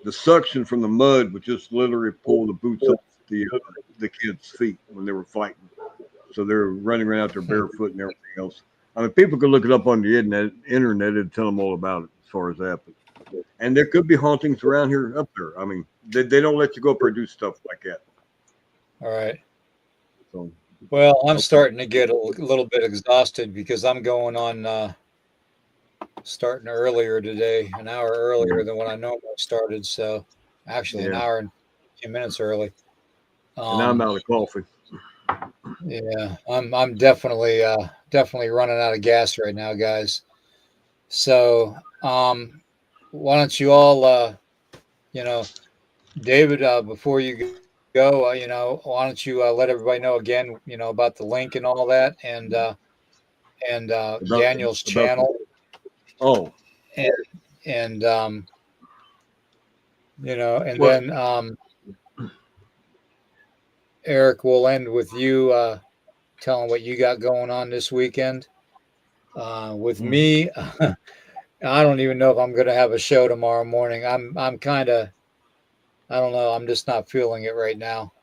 [SPEAKER 3] the suction from the mud would just literally pull the boots off the kids' feet when they were fighting. So they were running around out there barefoot and everything else. I mean, people could look it up on the internet and tell them all about it as far as that. And there could be hauntings around here up there. I mean, they don't let you go up there and do stuff like that.
[SPEAKER 6] All right.
[SPEAKER 3] So,
[SPEAKER 6] well, I'm starting to get a little bit exhausted because I'm going on starting earlier today, an hour earlier than when I normally started. So actually an hour and 10 minutes early.
[SPEAKER 3] And I'm out of coffee.
[SPEAKER 6] Yeah, I'm definitely running out of gas right now, guys. So why don't you all David, before you go, why don't you let everybody know again, about the link and all that, and Daniel's channel.
[SPEAKER 3] Oh,
[SPEAKER 6] and then Eric, will end with you telling what you got going on this weekend. With me, I don't even know if I'm going to have a show tomorrow morning. I'm kind of, I don't know. I'm just not feeling it right now.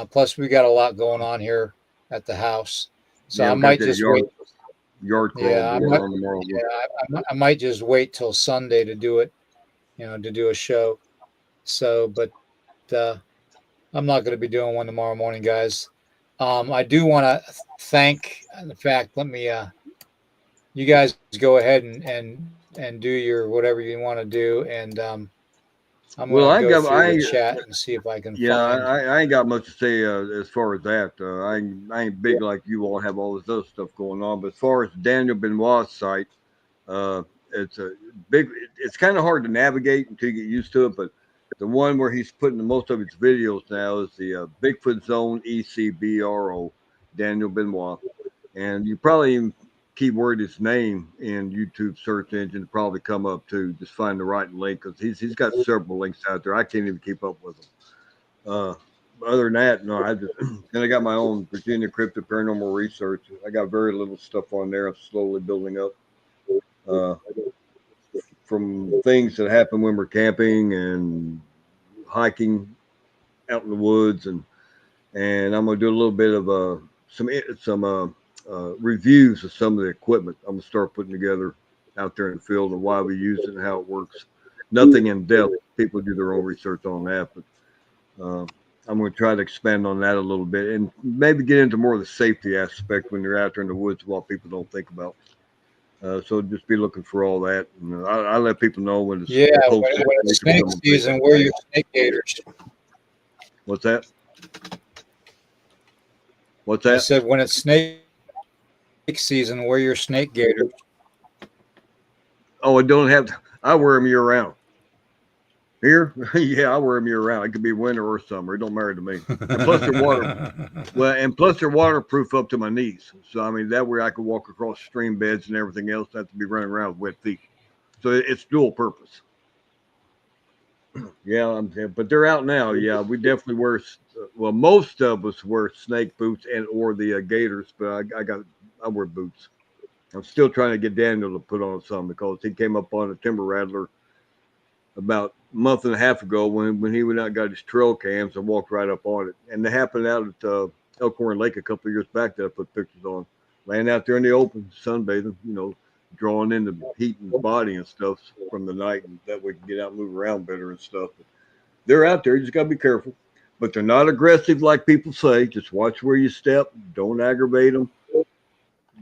[SPEAKER 6] Plus, we got a lot going on here at the house, so I might just wait.
[SPEAKER 3] Yard crawl tomorrow.
[SPEAKER 6] I might just wait till Sunday to do it. To do a show. So, but I'm not going to be doing one tomorrow morning, guys. I do want to thank. In fact, let me. You guys go ahead and do your whatever you want to do, and I'm going to go through the chat and see if I can find.
[SPEAKER 3] I ain't got much to say as far as that. I ain't big like you all have all this other stuff going on. But as far as Daniel Benoit's site, it's a big. It's kind of hard to navigate until you get used to it. But the one where he's putting the most of his videos now is the Bigfoot Zone ECBRO, Daniel Benoit, and you probably even keyword his name in YouTube search engine to probably come up too. Just find the right link because he's got several links out there. I can't even keep up with them. Other than that, no, and I got my own Virginia Crypto Paranormal Research. I got very little stuff on there. I'm slowly building up from things that happen when we're camping and hiking out in the woods, and I'm gonna do a little bit of some reviews of some of the equipment I'm gonna start putting together out there in the field and why we use it and how it works. Nothing in depth. People do their own research on that, but I'm going to try to expand on that a little bit and maybe get into more of the safety aspect when you're out there in the woods, what people don't think about. So just be looking for all that. And I let people know when it's
[SPEAKER 6] when it's snake season, wear your snake gaiters.
[SPEAKER 3] What's that?
[SPEAKER 6] I said when it's snake season, wear your snake gaiters.
[SPEAKER 3] Oh, I don't have to. I wear them year round. Here, yeah, I wear them year round. It could be winter or summer. It don't matter to me. And plus they're waterproof up to my knees. So I mean that way I can walk across stream beds and everything else. Not to be running around with wet feet. So it's dual purpose. Yeah, but they're out now. Yeah, we definitely wear. Well, most of us wear snake boots or the gaiters, but I wear boots. I'm still trying to get Daniel to put on some because he came up on a timber rattler about a month and a half ago when he went out and got his trail cams and walked right up on it. And it happened out at Elkhorn Lake a couple of years back that I put pictures on. Laying out there in the open, sunbathing, drawing in the heat in the body and stuff from the night, and that way we can get out and move around better and stuff. But they're out there. You just got to be careful. But they're not aggressive like people say. Just watch where you step. Don't aggravate them.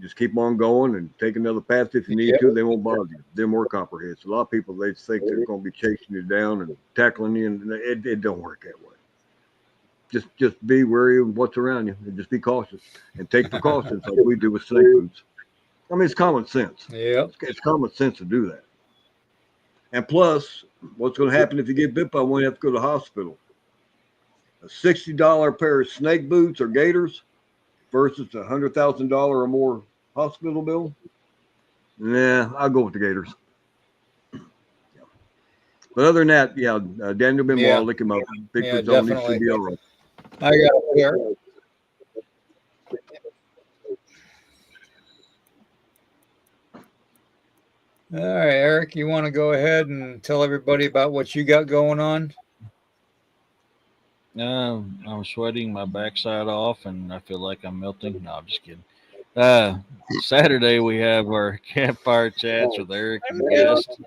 [SPEAKER 3] Just keep on going and take another path if you need to. They won't bother you. They're more comprehensive. A lot of people, they think they're going to be chasing you down and tackling you, and it don't work that way. Just be wary of what's around you and just be cautious and take precautions like we do with snake boots. I mean, it's common sense.
[SPEAKER 6] Yeah.
[SPEAKER 3] It's common sense to do that. And plus, what's going to happen if you get bit by one, you have to go to the hospital. A $60 pair of snake boots or gaiters versus a $100,000 or more hospital bill. Nah, I'll go with the gaiters. But other than that, Daniel Benoit, look him up. Pictures on these should be all right.
[SPEAKER 6] I got it here. All right, Eric, you want to go ahead and tell everybody about what you got going on?
[SPEAKER 5] I'm sweating my backside off, and I feel like I'm melting. No, I'm just kidding. Saturday we have our campfire chats with Eric and guests,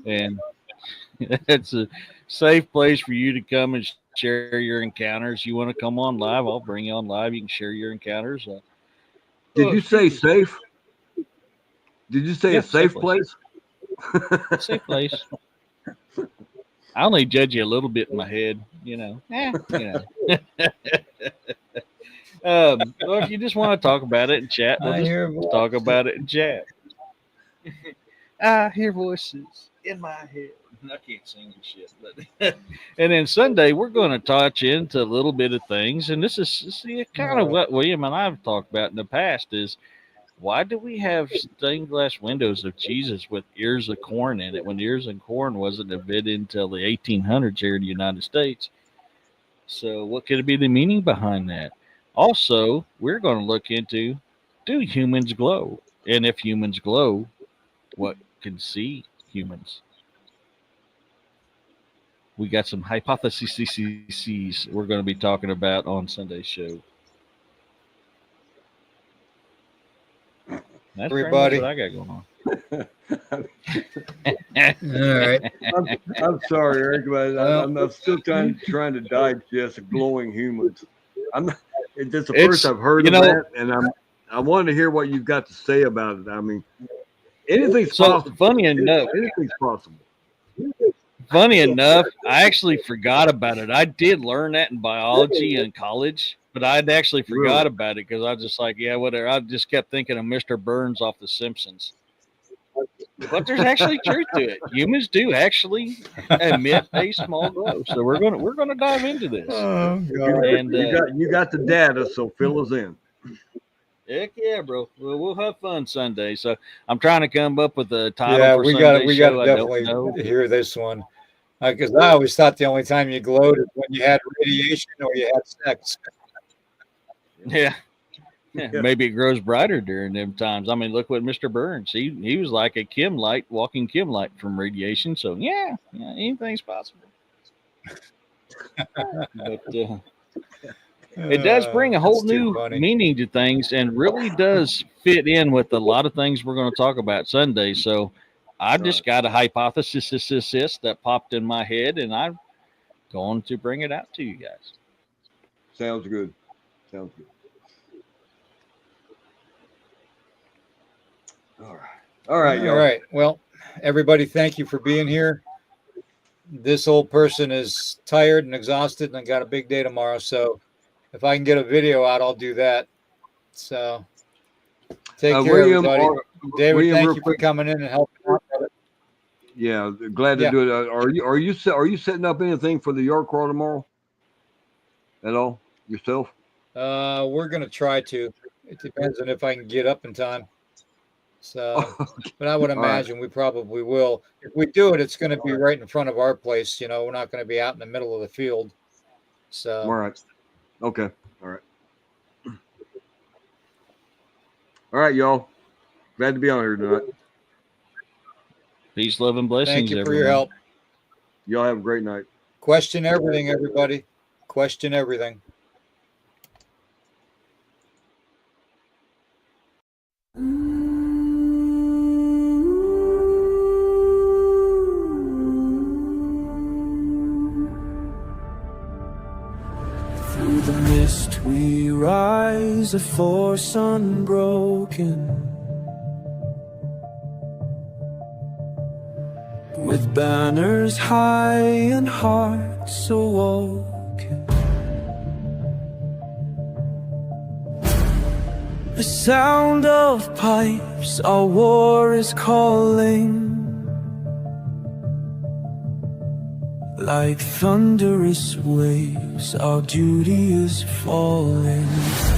[SPEAKER 5] and it's a safe place for you to come and share your encounters. You want to come on live? I'll bring you on live. You can share your encounters.
[SPEAKER 3] Did you say safe? Did you say a safe place?
[SPEAKER 5] Safe place. I only judge you a little bit in my head, Well, if you just want to talk about it and chat, we'll just talk about it and chat. I hear voices in my head. I can't sing and shit, but and then Sunday we're going to touch into a little bit of things, and this is kind of what William and I have talked about in the past is why do we have stained glass windows of Jesus with ears of corn in it when ears of corn wasn't invented until the 1800s here in the United States? So what could be the meaning behind that? Also, we're going to look into, do humans glow? And if humans glow, what can see humans? We got some hypotheses we're going to be talking about on Sunday's show. That's
[SPEAKER 6] everybody
[SPEAKER 5] what I got going on.
[SPEAKER 6] All right.
[SPEAKER 3] I'm sorry, Eric, but I'm still trying to digest glowing humans. It's the first I've heard of that, and I wanted to hear what you've got to say about it. I mean, anything's possible.
[SPEAKER 5] Funny enough,
[SPEAKER 3] anything's possible.
[SPEAKER 5] Funny enough, I actually forgot about it. I did learn that in biology in college, but I'd actually forgot about it because I was just like, yeah, whatever. I just kept thinking of Mr. Burns off The Simpsons. But there's actually truth to it. Humans do actually emit a small glow. So we're gonna dive into this.
[SPEAKER 6] Oh, God.
[SPEAKER 3] And you got the data, so fill us in.
[SPEAKER 5] Heck yeah, bro. Well, we'll have fun Sunday. So I'm trying to come up with a title for
[SPEAKER 6] we
[SPEAKER 5] Sunday's
[SPEAKER 6] got
[SPEAKER 5] show.
[SPEAKER 6] to definitely hear this one. Because I always thought the only time you glowed is when you had radiation or you had sex.
[SPEAKER 5] Yeah. Maybe it grows brighter during them times. I mean, look what Mr. Burns. He was like a walking Kim light from radiation. So yeah, anything's possible. But it does bring a whole new meaning to things, and really does fit in with a lot of things we're going to talk about Sunday. So I've just got a hypothesis that popped in my head, and I'm going to bring it out to you guys.
[SPEAKER 3] Sounds good. Sounds good. All right. All right, y'all.
[SPEAKER 6] All right. Well, everybody, thank you for being here. This old person is tired and exhausted, and I got a big day tomorrow. So if I can get a video out, I'll do that. So take care,
[SPEAKER 3] William,
[SPEAKER 6] everybody. David,
[SPEAKER 3] William,
[SPEAKER 6] thank
[SPEAKER 3] real
[SPEAKER 6] you for
[SPEAKER 3] quick.
[SPEAKER 6] coming in and helping out.
[SPEAKER 3] Yeah, glad to
[SPEAKER 6] Yeah.
[SPEAKER 3] do it. Are you setting up anything for the yard crawl tomorrow? At all yourself?
[SPEAKER 6] We're gonna try to. It depends on if I can get up in time. So, but I would
[SPEAKER 3] All right.
[SPEAKER 6] imagine we probably will. If we do it, it's going to be right in front of our place. You know, we're not going to be out in the middle of the field. So,
[SPEAKER 3] All right. Okay. All right. All right, y'all. Glad to be on here tonight.
[SPEAKER 5] Peace, love, and blessings.
[SPEAKER 6] thank you for
[SPEAKER 5] everyone.
[SPEAKER 6] your help.
[SPEAKER 3] Y'all have a great night.
[SPEAKER 6] Question everything, everybody. Question everything.
[SPEAKER 1] Through the mist we rise, a force unbroken, with banners high and hearts awoken. The sound of pipes, our war is calling. Like thunderous waves, our duty is falling.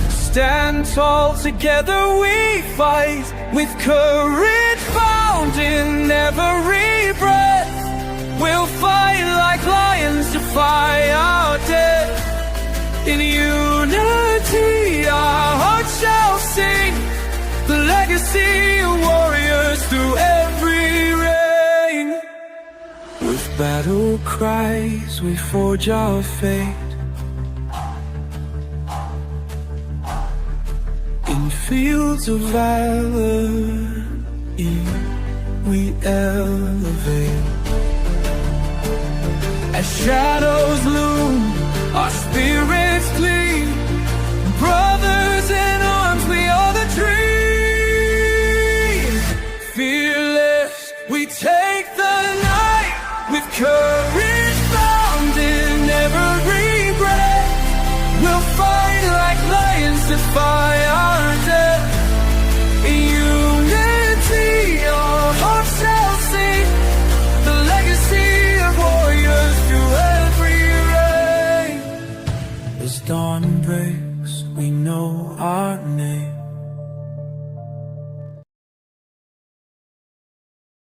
[SPEAKER 1] Stand tall, together we fight, with courage found in every breath. We'll fight like lions, defy our death. In unity our hearts shall sing, the legacy of warriors through every reign. With battle cries we forge our fate, in fields of valor we elevate. As shadows loom, our spirit